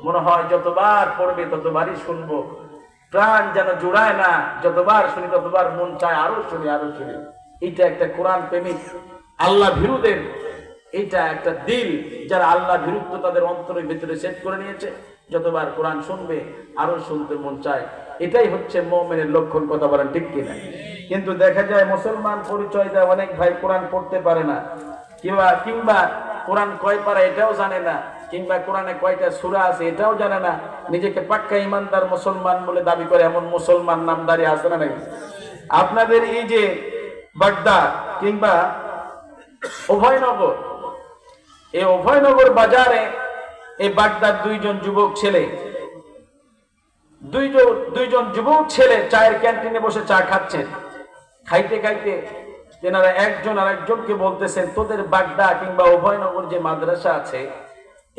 মনে হয় যতবার পড়বে ততবারই শুনবো, প্রাণ যেন জুড়ায় না, যতবার শুনি ততবার মন চায় আরো শুনি আরো শুনি। এটা একটা কোরআন প্রেমিক আল্লাহ ভীরুদের এটা একটা দিল, যারা আল্লাহ ভীরুত্ব তাদের অন্তরের ভিতরে সেট করে নিয়েছে, যতবার কোরআন শুনবে আরো শুনতে মন চায়। এটাই হচ্ছে মুমিনের লক্ষণ। কথা বলেন ঠিক কিনা? কিন্তু দেখা যায় মুসলমান পরিচয় দেয় অনেক ভাই কোরআন পড়তে পারে না, কিংবা কোরআন কয় পারা এটাও জানে না, কিংবা কোরআনে কয়টা সূরা আছে এটাও জানে না, নিজেকে পাক্কা ইমানদার মুসলমান বলে দাবি করে এমন মুসলমান নামদারি আছে না নাই? আপনাদের এই যে বাগদা কিংবা অভয়নগর, এই অভয়নগর বাজারে এই বাগদার দুইজন যুবক ছেলে চায়ের ক্যান্টিনে বসে চা খাচ্ছেন। খাইতে খাইতে তেনারা একজন আর একজনকে বলতেছেন, তোদের বাগদা কিংবা অভয়নগর যে মাদ্রাসা আছে,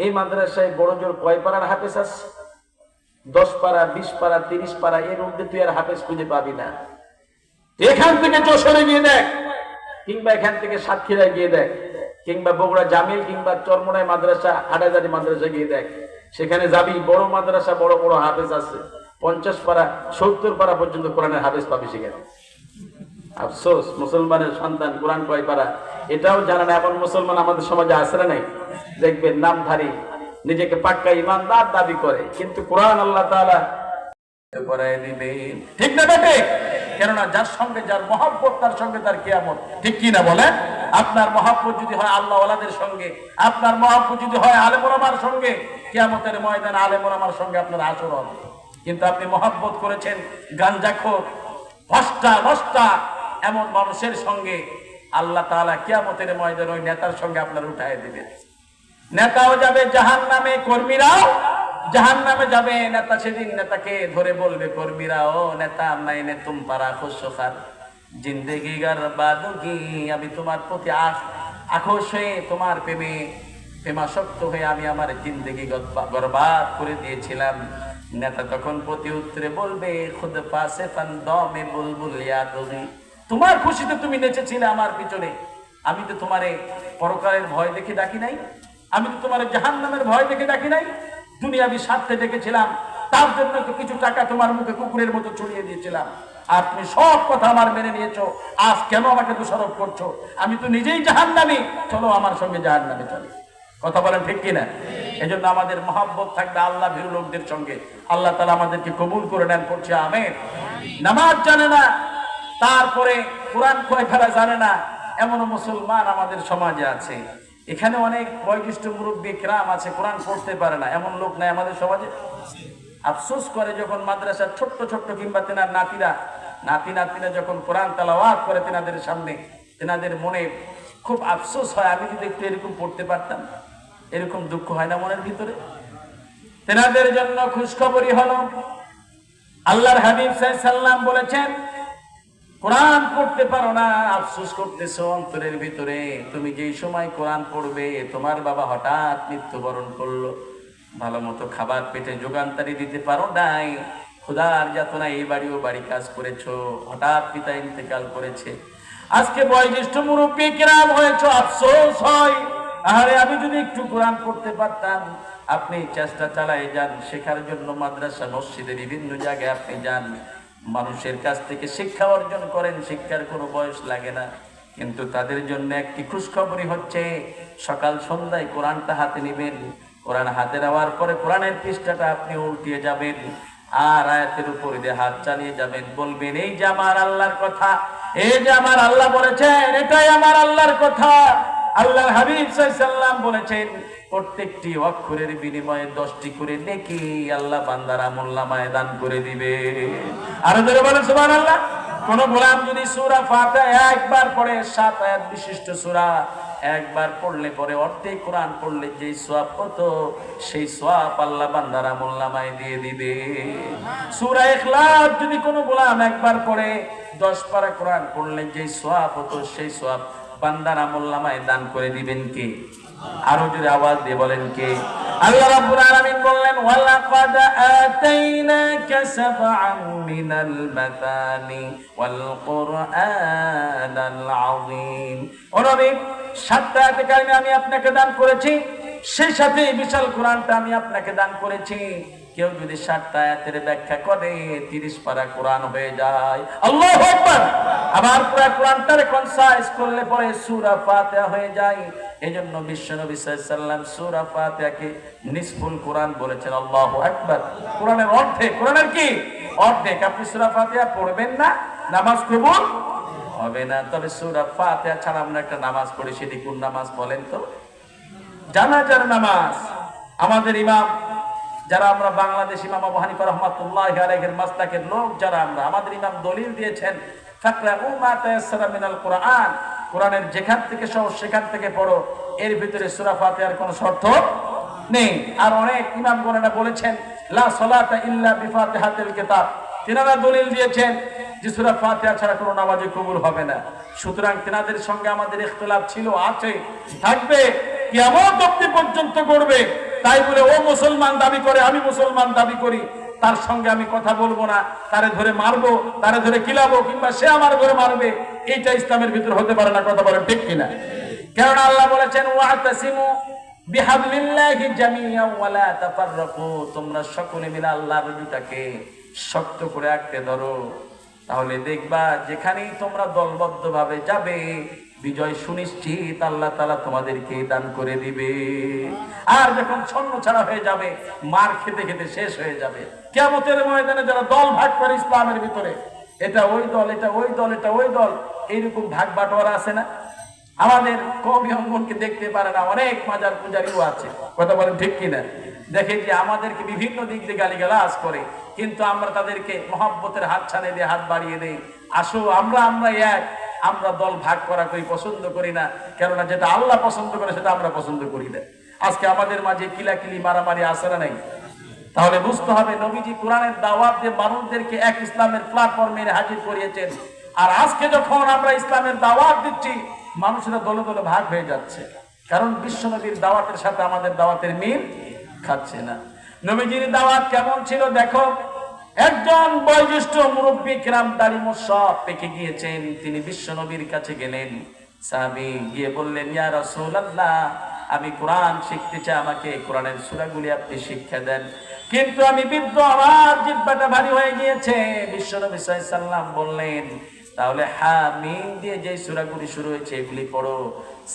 এই মাদ্রাসায় বড় জোর কয় পাড়ার হাফেজ আছে? 10 পাড়া, 20 পাড়া, 30 পাড়া, এর মধ্যে তুই আর হাফেজ খুঁজে পাবি না। এখান থেকে যশোরে গিয়ে দেখ, কিংবা এখান থেকে সাতক্ষীরায় গিয়ে দেখ, কিংবা বগুড়া জামিল কিংবা চরমোনাই মাদ্রাসা, হাটাজারি মাদ্রাসা গিয়ে দেখ, সেখানে যাবি বড় মাদ্রাসা, বড় বড় হাফেজ আছে। 50 পাড়া 70 পাড়া পর্যন্ত কোরআনের হাফেজ পাবি সেখানে। আফসোস, মুসলমানের সন্তান কোরআন কয় পারা এটাও জানে না এমন মুসলমান আমাদের সমাজে আছে না নাই? দেখবেন নামধারী, নিজেকে পাক্কা ইমানদার দাবি করে, কিন্তু কোরআন আল্লাহ তাআলা পড়ায় দিবেন। ঠিক না বেটে? কেননা যার সঙ্গে যার মহব্বত তার সঙ্গে তার কিয়ামত। ঠিক কি না বলেন? আপনার মহব্বত যদি হয় আল্লাহ ওয়ালাদের সঙ্গে, আপনার মহব্বত যদি হয় আলেম ওলামার সঙ্গে, কিয়ামতের ময়দানে আলেম ওলামার সঙ্গে আপনার আচরণ। কিন্তু আপনি মহব্বত করেছেন গাঞ্জাখোর, ভ্রষ্টা এমন মানুষের সঙ্গে, আল্লাহ তাআলা কিয়ামতের ময়দানে ওই নেতার সঙ্গে আপনার উঠায় দিবেন। নেতাও যাবে জাহান্নামে, কর্মীরাও জাহান্নামে যাবে। নেতা সেদিন নেতাকে ধরে বলবে, কর্মীরা, ও নেতা, মাইনে তুম পারা খুশখার জিন্দেগি গরবাদগি, আমি তোমার প্রতি আখোশ হয়ে, তোমার প্রেমাসক্ত হয়ে আমি আমার জিন্দেগি বরবাদ করে দিয়েছিলাম। নেতা তখন প্রতি উত্তরে বলবে, খুদ পাশে ফান্দমে বুলবুল ইয়াদগি, তোমার খুশিতে তুমি নেচেছিলে আমার পিছনে, আমি তো তোমারে পরকালের ভয় দেখে ডাকি নাই, আমি তো তোমার জাহান্নামের ভয় দেখে ডাকি নাই, দুনিয়াবি স্বার্থে ডেকেছিলাম, তার জন্য তো কিছু টাকা তোমার মুখে কুকুরের মতো ছড়িয়ে দিয়েছিলাম, আর তুমি সব কথা আমার মেনে নিয়েছো। আজ কেন আমাকে দোষারোপ করছো? আমি তো নিজেই জাহান্নামী, চলো আমার সঙ্গে জাহান্নামে চলো। কথা বলেন ঠিক কিনা? এই জন্য আমাদের মহব্বত থাকবে আল্লাহ ভীরু লোকদের সঙ্গে। আল্লাহ তাআলা আমাদেরকে কবুল করে নেন, করছে আমিন। নামাজ জানে না, তারপরে কোরআন কয় ফেলা জানে না, এমন মুসলমান আমাদের সমাজে আছে। এখানে অনেক বয়োজ্যেষ্ঠ মুরব্বী কিরাম আছে, কোরআন পড়তে পারে না, এমন লোক নাই আমাদের সমাজে? আফসোস করে যখন মাদ্রাসার ছোট্ট কিংবা তেনার নাতিরা যখন কোরআন তেলাওয়াত করে তেনাদের সামনে, তেনাদের মনে খুব আফসোস হয়, আমি যদি একটু এরকম পড়তে পারতাম। এরকম দুঃখ হয় না মনের ভিতরে? তেনাদের জন্য খুশখবরি হলো, আল্লাহর হাবিব সাল্লাল্লাহু আলাইহি সাল্লাম বলেছেন, কোরআন পড়তে পারো না, আফসোস করতেছো অন্তরের ভিতরে। তুমি যেই সময় কোরআন পড়বে, তোমার বাবা হঠাৎ মৃত্যুবরণ করলো, ভালো মতো খাবার পেটে যোগানতারি দিতে পারো নাই, ক্ষুধার যাতনা এই বাড়ি ও বাড়ি কাজ করেছো, হঠাৎ পিতা ইন্তেকাল করেছে, আজকে বয়োজ্যেষ্ঠ মুরব্বী কিরাম হয়েছো, আফসোস হয়, আরে আমি যদি একটু কোরআন পড়তে পারতাম। আপনি চেষ্টা চালায় যান শেখার জন্য, মাদ্রাসা মসজিদে বিভিন্ন জায়গায় আপনি যান, মানুষের কাছ থেকে শিক্ষা অর্জন করেন, শিক্ষার কোনো বয়স লাগে না। কিন্তু তাদের জন্য একটি খুশখবরি হচ্ছে, সকাল সন্ধ্যায় কোরআনটা হাতে নেবেন, কোরআন হাতে নেওয়ার পরে কোরআনের পৃষ্ঠাটা আপনি উল্টিয়ে যাবেন, আর আয়াতের উপরে দিয়ে হাত চালিয়ে যাবেন, বলবেন, এই যে আমার আল্লাহর কথা, এই যে আমার আল্লাহ বলেছেন, এটাই আমার আল্লাহর কথা। আল্লাহর হাবিব সাল্লাল্লাহু আলাইহি সাল্লাম বলেছেন, প্রত্যেকটি অক্ষরের বিনিময়ে 10টি করে নেকি আল্লাহ বান্দার আমলনামায় দান করে দিবে। আর জোরে বলেন সুবহানাল্লাহ। কোন গোলাম যদি সূরা ফাতিহা একবার পড়ে, 7 আয়াত বিশিষ্ট সূরা, একবার পড়লে পরে অর্ধেক কোরআন পড়লে যে সওয়াব কত, সেই সওয়াব আল্লাহ বান্দার আমলনামায় দিয়ে দিবে। সূরা ইখলাস যদি কোন গোলাম একবার পড়ে, 10 পারা কোরআন পড়লে যে সওয়াব হতো, সেই সওয়াব বান্দার আমলনামায় দান করে দিবেন কে? আরো যদি আওয়াজ দিয়ে বলেন কে? আল্লাহ রাব্বুল আলামিন বললেন, ওয়ালাকাদ আতাইনাকা সাবআন মিনাল মাতানি ওয়াল কুরআনাল আযীম। ও নবী, 7টা আয়াতে কারিমে আমি আপনাকে দান করেছি, সেই সাথে বিশাল কোরআনটা আমি আপনাকে দান করেছি। কেউ যদি 60টা আয়াতের ব্যাখ্যা করে 30 পারা কোরআন হয়ে যায়। আল্লাহু আকবার। আবার পুরো কোরআনটারে কনসাইজ করলে পরে সূরা ফাতিহা হয়ে যায়। এজন্য বিশ্বনবী সাল্লাল্লাহু আলাইহি ওয়াসাল্লাম সূরা ফাতিহাকে নিসফুল কোরআন বলেছেন। আল্লাহু আকবার। কোরআনের অর্ধেক। কোরআনের কি অর্ধেক? আপনি সূরা ফাতিহা পড়বেন না, নামাজ কবুল হবে না। তবে সূরা ফাতিহা ছাড়া আমরা একটা নামাজ পড়ি, সেটি কোন নামাজ বলেন তো? জানাজার নামাজ। আমাদের ইমাম যারা আমরা বাংলাদেশ ইমাম আবু হানিফা রাহমাতুল্লাহি আলাইহির মাসলাকের লোক যারা আমরা, আমাদের ইমাম দলিল দিয়েছেন ফাকরাউ মা তায়াসসারা মিনাল কুরআন, কোরআনের যেখান থেকে সহজ সেখান থেকে পড়ো। এর ভিতরে সূরা ফাতিহার কোনো শর্ত নেই। আর অনেক ইমামগণরা বলেছেন লা সালাতা ইল্লা বিফাতিহাতিল কিতাব, তিনারা দলিল দিয়েছেন যে সূরা ফাতিহা ছাড়া কোনো নামাজই কবুল হবে না। সুতরাং তিনাদের সঙ্গে আমাদের ইখতিলাফ ছিল, আছে, থাকবে, কিয়ামত অবধি পর্যন্ত করবে। তাই বলে ও মুসলমান দাবি করে, আমি মুসলমান দাবি করি, তার সঙ্গে আমি কথা বলবো না, তারে ধরে মারবো, তারে ধরে কিলাবো, কিংবা সে আমার ধরে মারবে, এইটা ইসলামের ভিতর হতে পারে না। কথা বলেন ঠিক কিনা? কারণ আল্লাহ বলেছেন ওয়াতাসিমু বিহাবলিল্লাহি জামিআন ওয়া লা তাফাররাকু, তোমরা সকলে মিলে আল্লাহর রজ্জুটাকে শক্ত করে আঁকড়ে ধরো, তাহলে দেখবা যেখানেই তোমরা দলবদ্ধভাবে যাবে বিজয় সুনিশ্চিত আল্লাহ তাআলা তোমাদেরকে দান করে দিবে। আর যখন ছন্ন ছাড়া হয়ে যাবে, মার খেতে খেতে শেষ হয়ে যাবে, কিয়ামতের ময়দানে যারা দল ভাগ করে ইসলামের ভিতরে, এটা ওই দল, এটা ওই দল, এটা ওই দল, এইরকম ভাগ বাটোয়ারা আছে না? আমাদের কওমি অঙ্গনকে দেখতে পারে না, অনেক মাজার পূজারীও আছে। কথা বলেন ঠিক কিনা? দেখে যে আমাদেরকে বিভিন্ন দিক দিয়ে গালিগালাজ করে, কিন্তু আমরা তাদেরকে মহব্বতের হাত ছাড়ে দিয়ে হাত বাড়িয়ে দেই, আসো আমরা এক, আমরা দল ভাগ করা করি পছন্দ করি না। কেননা যেটা আল্লাহ পছন্দ করে সেটা আমরা পছন্দ করি না। আজকে আমাদের মাঝে কিলাকিলি মারামারি আসে না নাই? তাহলে বুঝতে হবে নবীজি কোরআনের দাওয়াত দিয়ে মানুষদেরকে এক ইসলামের প্ল্যাটফর্মে হাজির করিয়েছেন। আর আজকে যখন আমরা ইসলামের দাওয়াত দিচ্ছি, মানুষেরা দলে দলে ভাগ হয়ে যাচ্ছে, কারণ বিশ্বনবীর দাওয়াতের সাথে আমাদের দাওয়াতের মিল খাচ্ছে না। নবীজির দাওয়াত কেমন ছিল দেখো। একজন বয়োজ্যেষ্ঠ মুরব্বী কিরাম দাড়ি মোছ সব পেকে গিয়েছেন, তিনি বিশ্বনবীর কাছে গেলেন। সাহাবী গিয়ে বললেন ইয়া রাসূলুল্লাহ, আমি কোরআন শিখতে চাই, আমাকে কোরআনের সূরাগুলি আপনি শিক্ষা দেন, কিন্তু আমি বৃদ্ধ, আমার জিহ্বাটা ভারী হয়ে গিয়েছে। বিশ্বনবী সাল্লাল্লাহু আলাইহি ওয়াসাল্লাম বললেন তাহলে হামিম দিয়ে যে সূরাগুলি শুরু হয়েছে এগুলি পড়ো।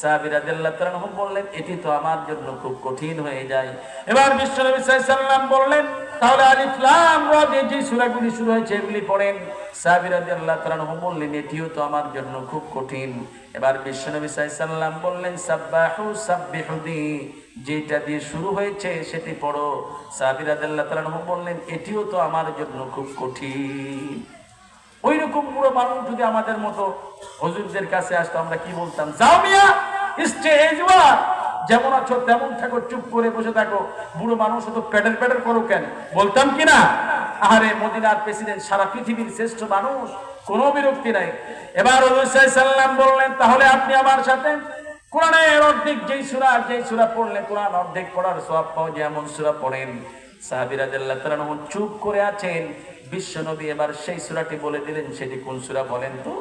সাহাবী রাদিয়াল্লাহু তাআলা আনহু বললেন এটি তো আমার জন্য খুব কঠিন হয়ে যায়। এবার বিশ্বনবী সাল্লাল্লাহু আলাইহি ওয়াসাল্লাম বললেন তাহলে আলিফ লাম রা দিয়ে যে সূরাগুলি শুরু হয়েছে এগুলি পড়েন। সাহাবী রাদিয়াল্লাহু তাআলা আনহু বললেন এটিও তো আমার জন্য খুব কঠিন। এবার বিশ্বনবী সাল্লাল্লাহু আলাইহি ওয়াসাল্লাম বললেন সাব্বাহু সাব্বিহুদি, যেটা দিয়ে শুরু হয়েছে সেটি পড়ো। সাহাবী রাদিয়াল্লাহু তাআলা আনহু বললেন এটিও তো আমার জন্য খুব কঠিন। ওই রকম বুড়ো মানুষ যদি আমাদের মতো হুজুরদের কাছে আসতো, আমরা কি বলতাম? যাও মিয়া স্টেজ ওয়ার, যেমন আছো তেমন থাকো, চুপ করে বসে থাকো, বুড়ো মানুষ তো প্যাডেল প্যাডেল করো কেন, বলতাম কিনা? আরে মদিনার প্রেসিডেন্ট, সারা পৃথিবীর শ্রেষ্ঠ মানুষ, কোনো বিরক্তি নাই। এবার হুজুর সাল্লাল্লাহু আলাইহি ওয়াসাল্লাম বললেন তাহলে আপনি আমার সাথে কোরআনের অর্ধেক যেই সূরা পড়লে কোরআন অর্ধেক পড়ার সওয়াব পাওয়া যায় এমন সূরা পড়েন। সাহাবী রাদিয়াল্লাহু তাআলা আনহু চুপ করে আছেন। বিশ্বনবী এবার সেই সূরাটি বলে দিলেন, সেটি কোন সূরা বলেন তো?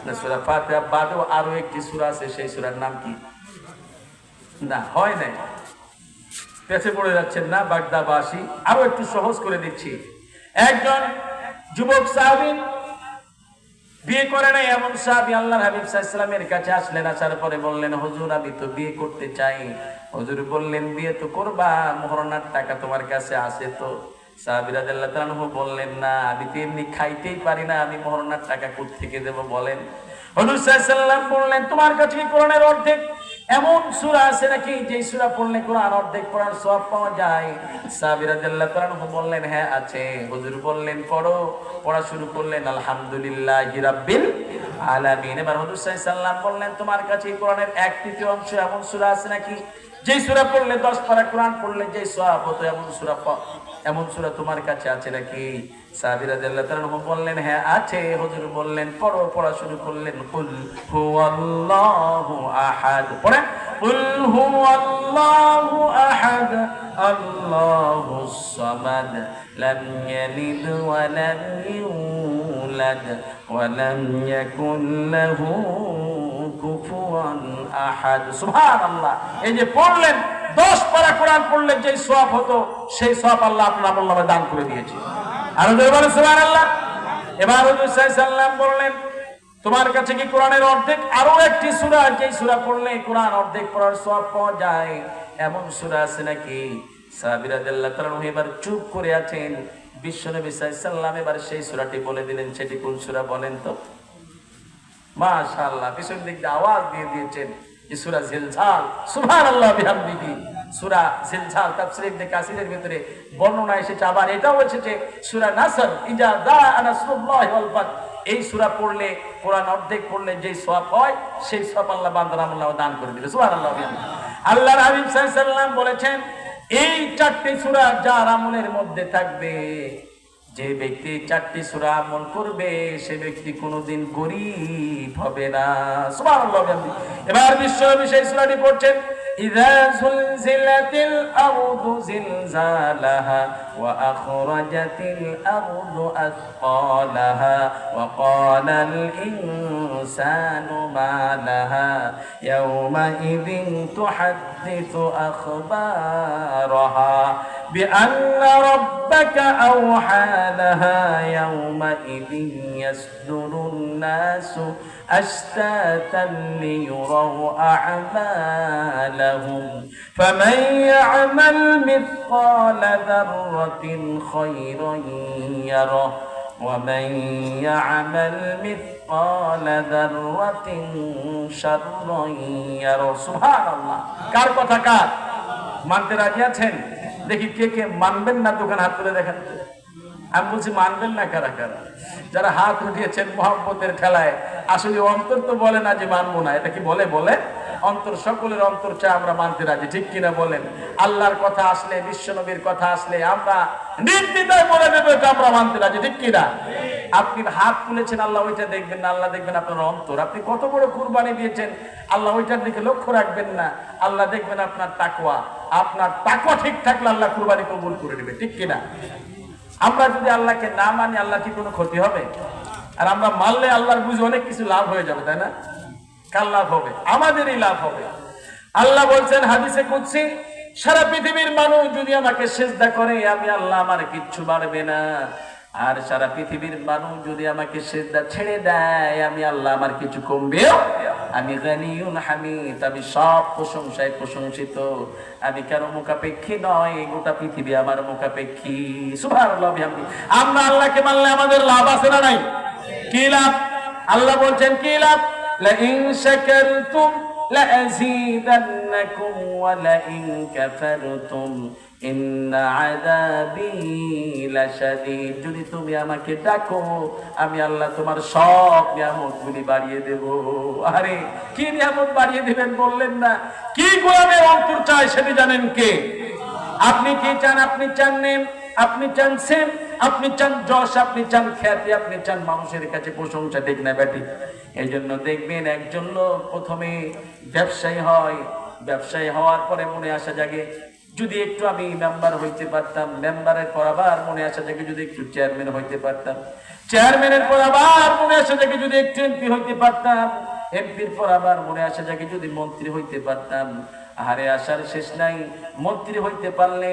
না, সূরা ফাতিহা বাদেও আরো একটি সূরা আছে, সেই সূরার নাম কি? না, হয় নাই, পেছে পড়ে যাচ্ছেন না বাগদাবাসী। আরো একটু সহজ করে দিচ্ছি। একজন যুবক সাহাবী, বিয়ে করে নাই এমন সাহাবী আল্লাহর হাবিব সাল্লাল্লাহু আলাইহি ওয়াসাল্লামের কাছে আসলেন। আসার পরে বললেন হুজুর আমি তো বিয়ে করতে চাই। হুজুর বললেন বিয়ে তো করবা, মোহরানার টাকা তোমার কাছে আছে তো? সাহাবী রাদিয়াল্লাহু তাআলা আনহু বললেন না, আমি তো এমনি খাইতেই পারি না, আমি মোহরানার টাকা কোথা থেকে দেব বলেন? হুজুর সাল্লাল্লাহু আলাইহি ওয়াসাল্লাম বললেন তোমার কাছে কি কোরআনের অর্ধেক এমন সূরা আছে নাকি যে সূরা পড়লে কোরআন অর্ধেক পড়ার সওয়াব পাওয়া যায়? সাহাবী রাদিয়াল্লাহু তাআলা আনহু বললেন হ্যাঁ আছে। হুজুর বললেন পড়ো। পড়া শুরু করলেন আলহামদুলিল্লাহি রাব্বিল আলামিন। এবার হুজুর সাল্লাল্লাহু আলাইহি ওয়াসাল্লাম বললেন তোমার কাছে কোরআনের 1/3 অংশ এমন সূরা আছে নাকি যে সূরা পড়লে 10 পারা কোরআন পড়লে যে সওয়াব হতো, এমন সূরা তোমার কাছে আছে নাকি? সাহাবী রাদিয়াল্লাহু তাআলা আনহু বললেন হ্যাঁ আছে। হুজুর বললেন পড়ো। পড়া শুরু করলেন কুল হুয়াল্লাহু আহাদ। পড়েন কুল হুয়াল্লাহু আহাদ আল্লাহুস সামাদ লাম ইয়ালিদ ওয়া লাম ইউলাদ ওয়া লাম ইয়াকুল লাহু কুফুয়ান আহাদ। সুবহানাল্লাহ। এই যে পড়লেন 10 পারা কোরআন পড়লে যে সওয়াব হতো সেই সওয়াব আল্লাহ আপনার আমলনামায় দান করে দিয়েছে। আর বলেন সুবহানাল্লাহ। এবার হুজুর সাল্লাল্লাহু আলাইহি ওয়াসাল্লাম বললেন, তোমার কাছে কি কোরআনের অর্ধেক আরো একটি সূরা, যে সূরা পড়লে কোরআন অর্ধেক পড়ার সওয়াব পাওয়া যায়, এমন সূরা আছে নাকি? সাহাবী রাদিয়াল্লাহু তাআলা এবার চুপ করে আছেন। বিশ্বনবী সাল্লাল্লাহু আলাইহি ওয়াসাল্লাম এবার সেই সূরাটি বলে দিলেন। সেটি কোন সূরা বলেন তো? মাশাআল্লাহ, পিছন দিক দিয়ে আওয়াজ দিয়ে দিয়েছেন যে সূরা জিলজাল। সুবহানাল্লাহ বিহামদিহি। সূরা জিলজাল তাফসীর ইবনে কাসিরের ভিতরে বর্ণনা এসেছে, আবার এটাও এসেছে সূরা নাসর, ইজা জাআ নাসরুল্লাহি ওয়াল ফাত। এই সূরা পড়লে, কোরআন অর্ধেক পড়লে যে সওয়াব হয়, সেই সওয়াব আল্লাহ বান্দার আমলনামায় দান করে দিবে। সুবহানাল্লাহ বিহামদিহি। আল্লাহর হাবিব সাল্লাল্লাহু আলাইহি ওয়াসাল্লাম বলেছেন, এই 4টি সূরা যার আমলের মধ্যে থাকবে, যে ব্যক্তি 4টি সূরা আমল করবে, সে ব্যক্তি কোনোদিন গরীব হবে না। সুবহানাল্লাহ। এবার বিশ্বনবী সেই সূরাটি পড়ছেন, ইযা যুলজিলাতিল আরদু জিলজালাহা ওয়া আখরাজাতিল আরদু আসকালাহা ওয়া ক্বালাল ইনসানু মা লাহা ইয়াওমা ইযিন তুহাদ্দিসু আখবারাহা বিআন্না রাব্বাকা আওহা লাহা ইয়াওমা ইযিন ইয়াসদুরুন নাসু আশতাতান লিয়ুরাউ আ'মালাহুম ফামান ইয়া'মাল মিথকালা যাররাতিন খায়রান ইয়ারাহ ওয়া মান ইয়া'মাল মিথকালা যাররাতিন শাররান ইয়ারাহ। সুবহানাল্লাহ। কার কথা কার? মানতে রাজি আছেন? দেখি কে কে মানবেন না, দোকান হাত তুলে দেখেন। আমি বলছি মানবেন না কারা কারা? যারা হাত উঠিয়েছেন মহব্বতের ঠেলায়, আসলে অন্তর তো বলে না যে মানবো না। এটা কি বলে? বলে অন্তর, সকলের অন্তর চায় আমরা মানতে রাজি, ঠিক কিনা বলেন? আল্লাহর কথা আসলে, বিশ্বনবীর কথা আসলে আমরা নির্দ্বিধায় বলে দেবো এটা আমরা মানতে রাজি, ঠিক কিনা? আপনি হাত তুলেছেন, আল্লাহ ওইটা দেখবেন না, আল্লাহ দেখবেন আপনার অন্তর। আপনি কত বড় কুরবানি দিয়েছেন, আল্লাহ ওইটার দিকে লক্ষ্য রাখবেন না, আল্লাহ দেখবেন আপনার তাকওয়া। আপনার তাকওয়া ঠিক থাকলে আল্লাহ কুরবানি কবুল করে নেবে, ঠিক কিনা? আমরা যদি আল্লাহকে না মানি, আল্লাহ কি কোনো ক্ষতি হবে? আর আমরা মানলে আল্লাহর বুঝে অনেক কিছু লাভ হয়ে যাবে, তাই না? কার লাভ হবে? আমাদেরই লাভ হবে। আল্লাহ বলছেন হাদিসে কুদসি, সারা পৃথিবীর মানুষ যদি আমাকে সিজদা করে, আমি আল্লাহ আমার কিচ্ছু বাড়বে না। আর সারা পৃথিবীর মানুষ যদি আমাকে সিজদা ছেড়ে দেয়, আমি আল্লাহ আমার কিছু কমবে। আমি গানিয়ুন হামিদ, আমি সব প্রশংসায় প্রশংসিত। আমি কারো মুখাপেক্ষী নয়, গোটা পৃথিবী আমার মুখাপেক্ষী। সুবহানাল্লাহ বিহামদিহি। আমরা আল্লাহকে মানলে আমাদের লাভ আছে না নাই? কি লাভ? আল্লাহ বলছেন কি লাভ? লাইন শাকারতুম লাযীদান্নাকুম ওয়া লাইন কাফারতুম ইন্না আযাবী লাশাদীদ। যদি তুমি আমাকে ডাকো, আমি আল্লাহ তোমার সব নিয়ামতগুলি বাড়িয়ে দেব। আরে কি নিয়ামত বাড়িয়ে দিবেন বললেন না? কি গোলামের অন্তর চায় সেটি জানেন কে? আপনি কি চান? আপনি চান নেম, আপনি চান সেম, আপনি চান যশ, আপনি চান খ্যাতি, আপনি চান মানুষের কাছে প্রশংসা, ঠিক না ব্যাটি? এই জন্য দেখবেন একজন লোক প্রথমে ব্যবসায়ী হয়, ব্যবসায়ী হওয়ার পরে মনে আসা জাগে, যদি একটু আমি মেম্বার হইতে পারতাম, মেম্বারের পর আবার মনে আসা জাগে যদি একটু চেয়ারম্যান হইতে পারতাম, চেয়ারম্যানের পর আবার মনে আসা জাগে যদি একটু এমপি হইতে পারতাম, এমপির পর আবার মনে আসা জাগে যদি মন্ত্রী হইতে পারতাম। আরে আসার শেষ নাই। মন্ত্রী হইতে পারলে,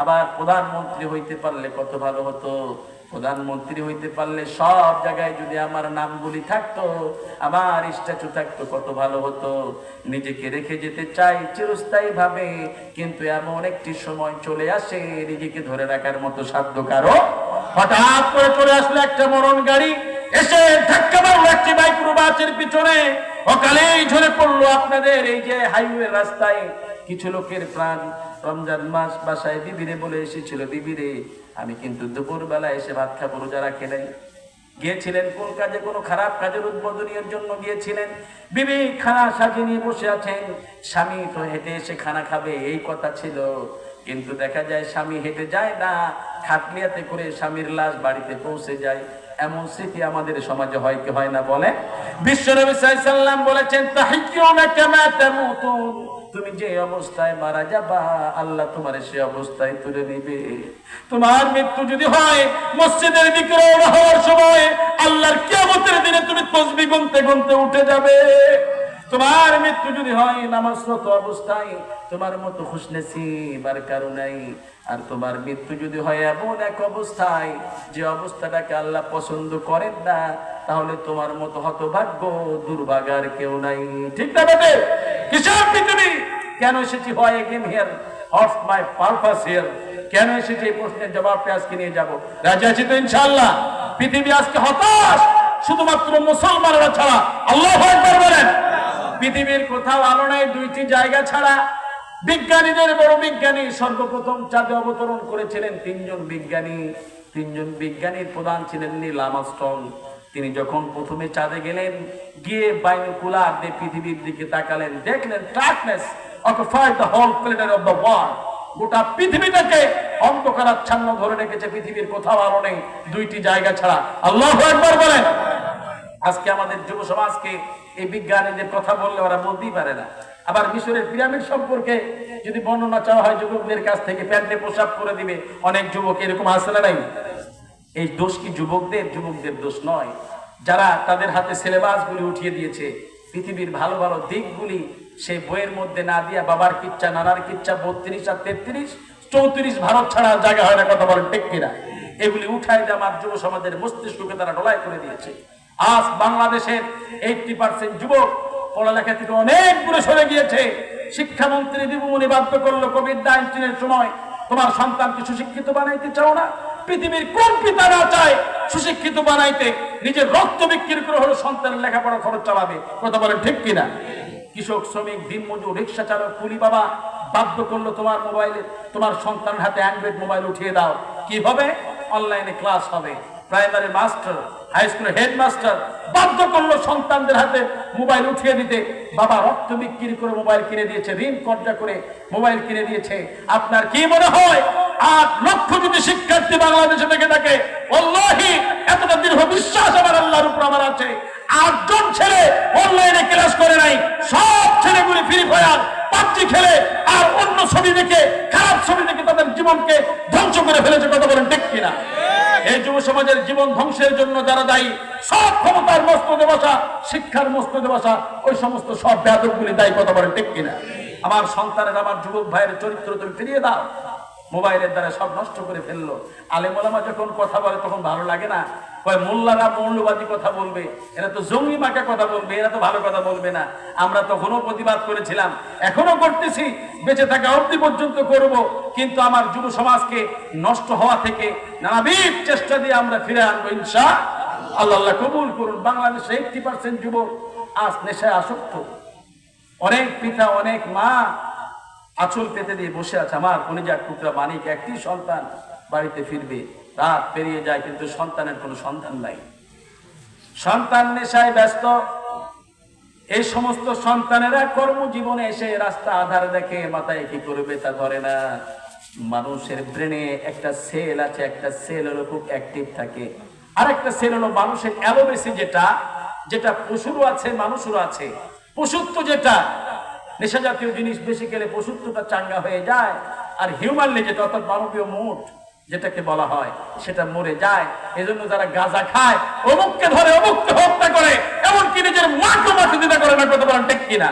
আবার প্রধানমন্ত্রী হইতে পারলে কত ভালো হতো। প্রধানমন্ত্রী হইতে পারলে সব জায়গায় যদি আমার নামগুলি থাকতো, আমার স্ট্যাচু থাকতো, কত ভালো হতো। নিজেকে রেখে যেতে চাই চিরস্থায়ী ভাবে, কিন্তু এমন একটি সময় চলে আসে নিজেকে ধরে রাখার মতো সাধ্য কারো। হঠাৎ করে চলে আসলো একটা মরণ গাড়ি, এসে ধাক্কা মারলো একটি মাইক্রোবাসের পিছনে, অকালেই ঝরে পড়লো আপনাদের এই যে হাইওয়ে রাস্তায় কিছু লোকের প্রাণ। রমজান মাস, বাসায় বিবিরে বলে এসেছিল, বিবিরে আমি কিন্তু দুপুর বেলা এসে ভাত খাবো, রোজা রাখে নাই। গিয়েছিলেন কোন কাজে? কোনো খারাপ কাজের উদ্বোধনের জন্য গিয়েছিলেন। বিবি খানা সাজিয়ে নিয়ে বসে আছেন, স্বামী তো হেঁটে এসে খানা খাবে এই কথা ছিল, কিন্তু দেখা যায় স্বামী হেঁটে যায় না, খাটলিয়াতে করে স্বামীর লাশ বাড়িতে পৌঁছে যায়। এমন স্মৃতি আমাদের সমাজে হয় কি হয় না বলে? বিশ্বনবী সাল্লাল্লাহু আলাইহি ওয়াসাল্লাম বলেছেন, তাহিয়ুনা কামা তামুতুন, তুমি যে অবস্থায় মারা যাবা, আল্লাহ তোমার সে অবস্থায় তুলে নিবে। তোমার মৃত্যু যদি হয় মসজিদের দিকে রওনা হওয়ার সময়, আল্লাহর কিয়ামতের দিনে তুমি তাসবিহ গুনতে গুনতে উঠে যাবে। তোমার মৃত্যু যদি হয় নামাজরত অবস্থায়, তোমার মতো খুশনসিবার কারো নাই। আর তোমার মৃত্যু যদি হয় এমন এক অবস্থায় যে অবস্থাটাকে আল্লাহ পছন্দ করেন না, তাহলে তোমার মতো হতভাগ্য দুর্ভাগার কেউ নাই। ঠিক না বেটে? কিসের পৃথিবী? কেন এসেছি? হয় again here, what's my purpose here? কেন এসেছি এই প্রশ্নের জবাবটা আজকে নিয়ে যাব। রাজি আছি তো ইনশাআল্লাহ? পৃথিবী আজকে হতাশ শুধুমাত্র মুসলমানরা ছাড়া। আল্লাহু আকবার বলেন। পৃথিবীর কোথাও আলো নাই দুইটি জায়গা ছাড়া। বিজ্ঞানীদের বড় বিজ্ঞানী সর্বপ্রথম চাঁদে অবতরণ করেছিলেন তিনজন বিজ্ঞানীর প্রধান ছিলেন নীল আর্মস্ট্রং। তিনি যখন প্রথমে চাঁদে গেলেন, গিয়ে বাইনোকুলার দিয়ে পৃথিবীর দিকে তাকালেন, দেখলেন darkness occupied the whole planet of the world. গোটা পৃথিবীটাকে অন্ধকারাচ্ছন্ন ধরে রেখেছে। পৃথিবীর কোথাও আলো নেই দুইটি জায়গা ছাড়া। আল্লাহু আকবার বলেন। আজকে আমাদের যুব সমাজকে এই বিজ্ঞানীদের কথা বললে ওরা বলতেই পারে না। আবার মিশরের পিরামিড সম্পর্কে যদি বর্ণনা চাওয়া হয় যুবকদের কাছ থেকে, প্যান্টে পোশাক করে দিবে অনেক যুবক। এরকম আছে না নাই? এই দোষ কি যুবকদের দোষ নয়, যারা তাদের হাতে সিলেবাস গুলি উঠিয়ে দিয়েছে। পৃথিবীর ভালো ভালো দিকগুলি সেই বইয়ের মধ্যে না দিয়া বাবার কিচ্ছা নানার কিচ্ছা 32 আর 33 34 ভারত ছাড়া জায়গা হয় না। কথা বলেন ঠিক কিনা? এগুলি উঠাই দিয়ে আমার যুব সমাজের মস্তিষ্ককে তারা ডলাই করে দিয়েছে। আজ বাংলাদেশের 80% যুবক পড়ালেখা থেকে অনেক দূরে সরে গিয়েছে। শিক্ষামন্ত্রী দীপুমনি বাধ্য করলো কোভিড-19 সময়, তোমার সন্তানকে সুশিক্ষিত বানাইতে চাও না? পৃথিবীর কোন পিতা না চায় সুশিক্ষিত বানাইতে? নিজের রক্ত বিক্রি করে হলো সন্তানের লেখাপড়া খরচ চালাবে। কথা বলেন ঠিক কিনা? কৃষক, শ্রমিক, দিনমজুর, রিক্সা চালক, কুলি বাবা বাধ্য করলো তোমার সন্তানের হাতে অ্যান্ড্রয়েড মোবাইল উঠিয়ে দাও। কি হবে? অনলাইনে ক্লাস হবে। প্রাইমারি মাস্টার, হাই স্কুলের হেডমাস্টার বাধ্য করলো সন্তানদের হাতে মোবাইল উঠিয়ে দিতে। বাবা রক্ত বিক্রি করে মোবাইল কিনে দিয়েছে, ঋণ কর্জা করে মোবাইল কিনে দিয়েছে। আপনার কি মনে হয় 8 লক্ষ যদি শিক্ষার্থী বাংলাদেশে থেকে থাকে, ওয়াল্লাহি এতটা দৃঢ় বিশ্বাস আমার আল্লাহর উপর আমার আছে, 8 জন ছেলে অনলাইনে ক্লাস করে নাই। সব ছেলেগুলি ফ্রি ফায়ার, পাবজি খেলে আর অন্য ছবি দেখে, খারাপ ছবি দেখে তাদের জীবনকে ধ্বংস করে ফেলেছে। কথা বলেন ঠিক কিনা? এই যুব সমাজের জীবন ধ্বংসের জন্য যারা দায়ী, সব ক্ষমতার মস্তদে বসা, শিক্ষার মস্তদে বসা ওই সমস্ত সব বেয়াদবগুলি দায়ী। কথা বলেন ঠিক কিনা? আমার সন্তানের, আমার যুবক ভাইয়ের চরিত্র তুমি ফিরিয়ে দাও। মোবাইলের দ্বারা সব নষ্ট করে ফেললো। আলেম ওলামা যখন কথা বলে তখন ভালো লাগে না। কয় মোল্লারা মৌলবাদী কথা বলবে, এরা তো জঙ্গি মার্কা কথা বলবে, এরা তো ভালো কথা বলবে না। আমরা তখনও প্রতিবাদ করেছিলাম, এখনো করতেছি, বেঁচে থাকা অবধি পর্যন্ত করব। কিন্তু আমার যুব সমাজকে নষ্ট হওয়া থেকে নানাবিধ চেষ্টা দিয়ে আমরা ফিরে আনবো ইনশাআল্লাহ। আল্লাহ কবুল করুন। বাংলাদেশে 80% যুবক আজ নেশায় আসক্ত। অনেক পিতা, অনেক মা আঁচল পেতে দিয়ে বসে আছে। আমার কলিজার টুকরা মানিক, একটি সন্তান বাড়িতে ফিরবে, রাত পেরিয়ে যায় কিন্তু সন্তানের কোনো সন্তান নাই। সন্তান নেশায় ব্যস্ত। এই সমস্ত সন্তানেরা কর্মজীবনে এসে রাস্তা আধার দেখে, মাথায় কি করবে তা ধরে না। মানুষের ব্রেনে একটা সেল আছে, একটা সেল হলো খুব অ্যাক্টিভ থাকে, আর একটা সেল হলো মানুষের অ্যালোবেসি, যেটা পশুরও আছে মানুষেরও আছে। পশুত্ব যেটা, নেশা জাতীয় জিনিস বেশি খেলে পশুত্বটা চাঙ্গা হয়ে যায়, আর হিউম্যানলি যেটা অর্থাৎ মানবীয় মুড যেটাকে বলা হয় সেটা মরে যায়। এজন্য যারা গাঁজা খায় অমুককে ধরে, অমুককে হত্যা করে, এমনকি নিজের মাকে মাতৃতা করে না। কথা বলেন ঠিক কিনা?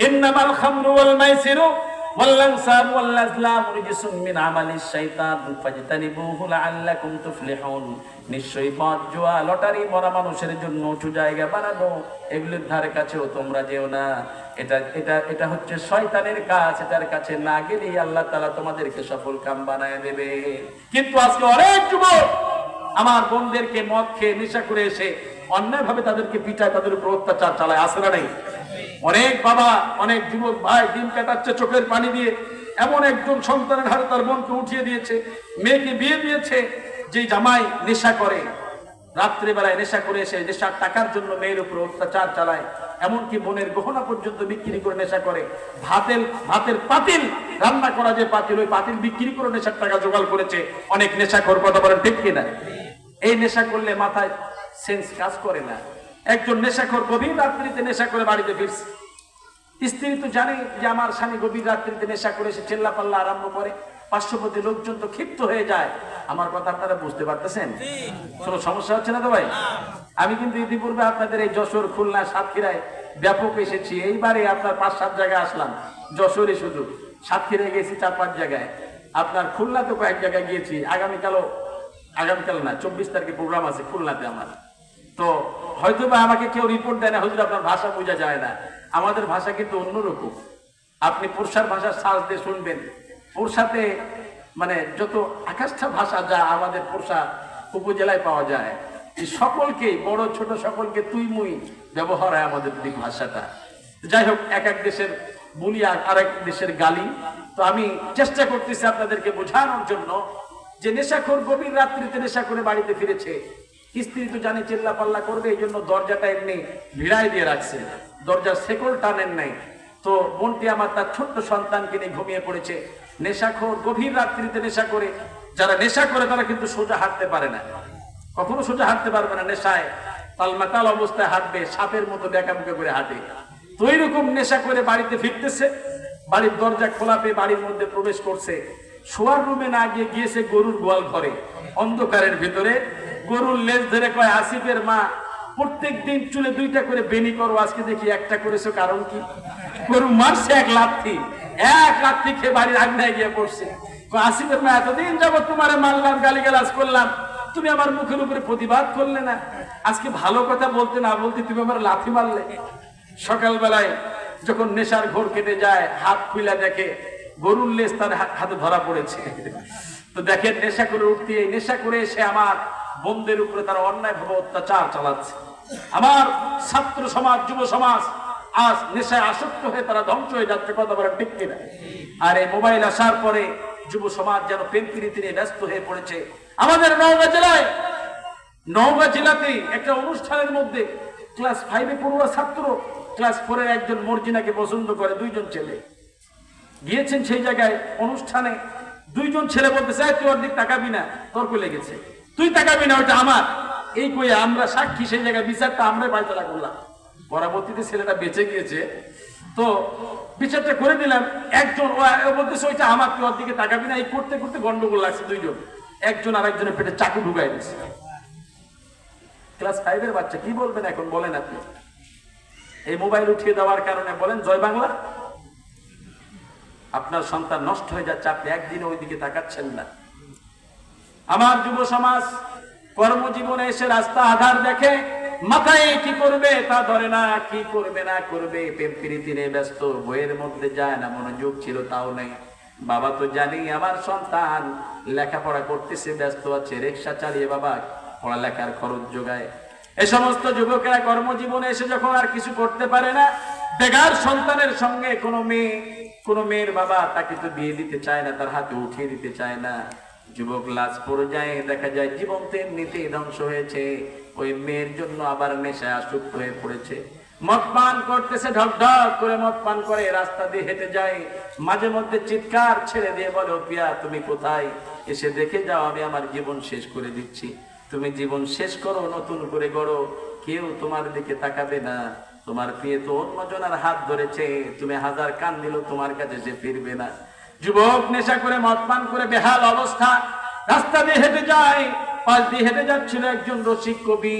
ইন্নামাল খামরু ওয়াল মাইসিরু ওয়াল আনসাবু ওয়াল আজলামু রিজসুম মিন আমালিশ শাইতান ফাজতানিবুহু লাআল্লাকুম তুফলিহুন। নিশ্চয়ই মদ, জুয়া, লটারি মরা মানুষের জন্য উঁচু জায়গা বানানো, এগুলোর ধারে কাছেও তোমরা যেও না। এটা হচ্ছে শয়তানের কাজ। এটার কাছে না গেলেই আল্লাহ তাআলা তোমাদেরকে সফল কাম বানায় দেবে। কিন্তু আজকে অনেক যুবক আমার বোনদেরকে মদ খেয়ে নেশা করে এসে অন্যায়ভাবে তাদেরকে পিটায়, তাদের উপর অত্যাচার চালায়। আসে না নেই? অনেক বাবা, অনেক যুবক ভাই দিন কাটাচ্ছে চোখের পানি দিয়ে। এমন একজন সন্তানের হাতে তার বোনকে উঠিয়ে দিয়েছে, মেয়েকে বিয়ে দিয়েছে, যে জামাই নেশা করে, রাত্রিবেলায় নেশা করে এসে নেশার টাকার জন্য মেয়ের উপর অত্যাচার চালায়। এমনকি বোনের গহনা পর্যন্ত বিক্রি করে নেশা করে। ভাতের পাতিল, রান্না করা যে পাতিল, ওই পাতিল বিক্রি করে নেশার টাকা জোগাড় করেছে অনেক নেশাখোর। কথা বলেন ঠিক কিনা? এই নেশা করলে মাথায় সেন্স কাজ করে না। একজন নেশাখোর গভীর রাত্রিতে নেশা করে বাড়িতে ফিরছে। স্ত্রী তো জানে যে আমার স্বামী গভীর রাত্রিতে নেশা করে এসে চিল্লা পাল্লা আরম্ভ করে, পার্শ্ববর্তী লোকজন তো ক্ষিপ্ত হয়ে যায়। আমার কথা আপনারা বুঝতে পারতেছেন? কোনো সমস্যা হচ্ছে না তো ভাই? আমি কিন্তু ইতিপূর্বে আপনাদের এই যশোর, খুলনা, সাতক্ষীরায় ব্যাপক এসেছি। এইবারে আপনার 5-7 জায়গায় আসলাম, যশোরে শুধু, সাতক্ষীরায় গেছি 4-5 জায়গায়, আপনার খুলনাতে কয়েক জায়গায় গিয়েছি। আগামীকাল না, 24 তারিখে প্রোগ্রাম আছে খুলনাতে আমার। তো হয়তো বা আমাকে কেউ রিপোর্ট দেয় না, হুজুর আপনার ভাষা বোঝা যায় না। আমাদের ভাষা কিন্তু অন্যরকম। আপনি পুরসার ভাষার সাজ দিয়ে শুনবেন, পুরসাতে মানে যত আকাশটা ভাষা যা আমাদের পুরসা উপজেলায় পাওয়া যায়, এই সকলকে, বড় ছোট সকলকে তুই মুই ব্যবহার হয় আমাদের দিক ভাষাটা। যাই হোক, এক এক দেশের বুলি আর এক দেশের গালি। তো আমি চেষ্টা করতেছি আপনাদেরকে বোঝানোর জন্য যে নেশাখোর গভীর রাত্রিতে নেশা করে বাড়িতে ফিরেছে। স্ত্রী তো জানে চিল্লা পাল্লা করবে, এই জন্য দরজাটা এমনি ভিড়াই দিয়ে রাখছে, দরজার শেকল টানেন নাই। তো বোনটি আমার তার ছোট্ট সন্তানকে নিয়ে ঘুমিয়ে পড়েছে। নেশাখোর গভীর রাত্রিতে নেশা করে, যারা নেশা করে তারা কিন্তু সোজা হাঁটতে পারে না, কখনো সোজা হাঁটতে পারবে না। নেশায় তালমাতাল অবস্থায় হাঁটবে, সাপের মতো বেঁকাবুকা করে হাঁটে। তো এইরকম নেশা করে বাড়িতে ফিরতেছে, বাড়ির দরজা খোলা পেয়ে বাড়ির মধ্যে প্রবেশ করছে। শোয়ার রুমে না গিয়ে গিয়েছে গরুর গোয়াল ঘরে, অন্ধকারের ভিতরে। গরুর লেজ ধরে কয়, আসিফের মা প্রত্যেক দিন চুলে 2টা করে বেনি করো, আজকে দেখি একটা করেছো, কারণ কি? গরু মারছে এক লাথি খেয়ে বাড়ির আগ্নেয় গিয়ে পড়ছে। আসিফের মা, এতদিন যাবত তোমার মারলাম, গালিগালাজ করলাম, তুমি আমার মুখের উপরে প্রতিবাদ করলে না, আজকে ভালো কথা বলতে না বলতে তুমি আমার লাথি মারলে। সকালবেলায় যখন নেশার ঘোর কেটে যায়, হাত খুলে দেখে গরুর লেজ তার হাতে ধরা পড়েছে। তো দেখেন, নেশা করে উঠতে, নেশা করে এসে আমার বোনদের উপরে তারা অন্যায় ভাবে অত্যাচার চালাচ্ছে। আমার ছাত্র সমাজ, যুব সমাজ আজ নেশায় আসক্ত হয়ে তারা ধ্বংস হয়ে যাচ্ছে, কথা বলেন ঠিক কিনা? আর এই মোবাইল আসার পরে যুব সমাজ যেন প্রেম প্রীতি নিয়ে ব্যস্ত হয়ে পড়েছে। আমাদের নওগাঁ জেলাতেই একটা অনুষ্ঠানের মধ্যে ক্লাস 5-এ পড়ুয়া ছাত্র ক্লাস 4-এর একজন মর্জিনাকে পছন্দ করে, 2জন ছেলে গিয়েছেন সেই জায়গায় অনুষ্ঠানে। 2জন ছেলে বলতেছে, তুই ওর দিক তাকাবি না, তর্ক লেগেছে, তুই তাকাবি না, ওইটা আমার। এই কই আমরা সাক্ষী, সেই জায়গায় বিচারটা আমরাই পায়তারা করলাম। পরবর্তীতে ছেলেটা বেঁচে গিয়েছে, তো বিচারটা করে দিলাম। একজন বলতেছে, ওইটা আমার, তুই ওর দিকে তাকাবি না। এই করতে করতে গন্ডগোল লাগছে, 2জন, একজন আর একজনের পেটে চাকু ঢুকাই দিচ্ছে। ক্লাস 5-এর বাচ্চা, কি বলবেন এখন বলেন আপনি? এই মোবাইল উঠিয়ে দেওয়ার কারণে বলেন জয় বাংলা, আপনার সন্তান নষ্ট হয়ে যাচ্ছে, আপনি একদিন ওই দিকে তাকাচ্ছেন না। আমার যুব সমাজ কর্মজীবনে এসে রাস্তা আধার দেখে, মাথায় কি করবে তা ধরে না, কি করবে না করবে, প্রেম প্রীতি নিয়ে ব্যস্ত, বইয়ের মধ্যে যায় না, মনোযোগ ছিল তাও নেই। বাবা তো জানি আমার সন্তান লেখাপড়া করতেছে, ব্যস্ত আছে, রিক্সা চালিয়ে বাবা পড়ালেখার খরচ যোগায়। এই সমস্ত যুবকেরা কর্মজীবনে এসে যখন আর কিছু করতে পারে না, বেকার সন্তানের সঙ্গে কোনো মেয়ের বাবা তাকে তো বিয়ে দিতে চায় না, তার হাতে উঠিয়ে দিতে চায় না। যুবক লাশ পর্যায়ে দেখা যায় জীবন এমনিতেই ধ্বংস হয়েছে, ওই মেয়ের জন্য আবার নেশায় আসক্ত হয়ে পড়েছে। মদ পান করতেছে, ঢক ঢক করে মদ পান করে, রাস্তা দিয়ে হেঁটে যায়, মাঝে মধ্যে চিৎকার ছেড়ে দিয়ে বলে, ও পিয়া তুমি কোথায়, এসে দেখে যাও, আমি আমার জীবন শেষ করে দিচ্ছি। তুমি জীবন শেষ করো, নতুন করে গড়ো, কেউ তোমার দিকে তাকাবে না। তোমার প্রিয় তো অন্যজনের হাত ধরেছে, তুমি 1000 কান দিলেও তোমার কাছে সে ফিরবে না। যুবক নেশা করে মদ পান করে বেহাল অবস্থা, রাস্তা দিয়ে হেঁটে যায়। পাশ দিয়ে হেঁটে যাচ্ছিল একজন রসিক কবি,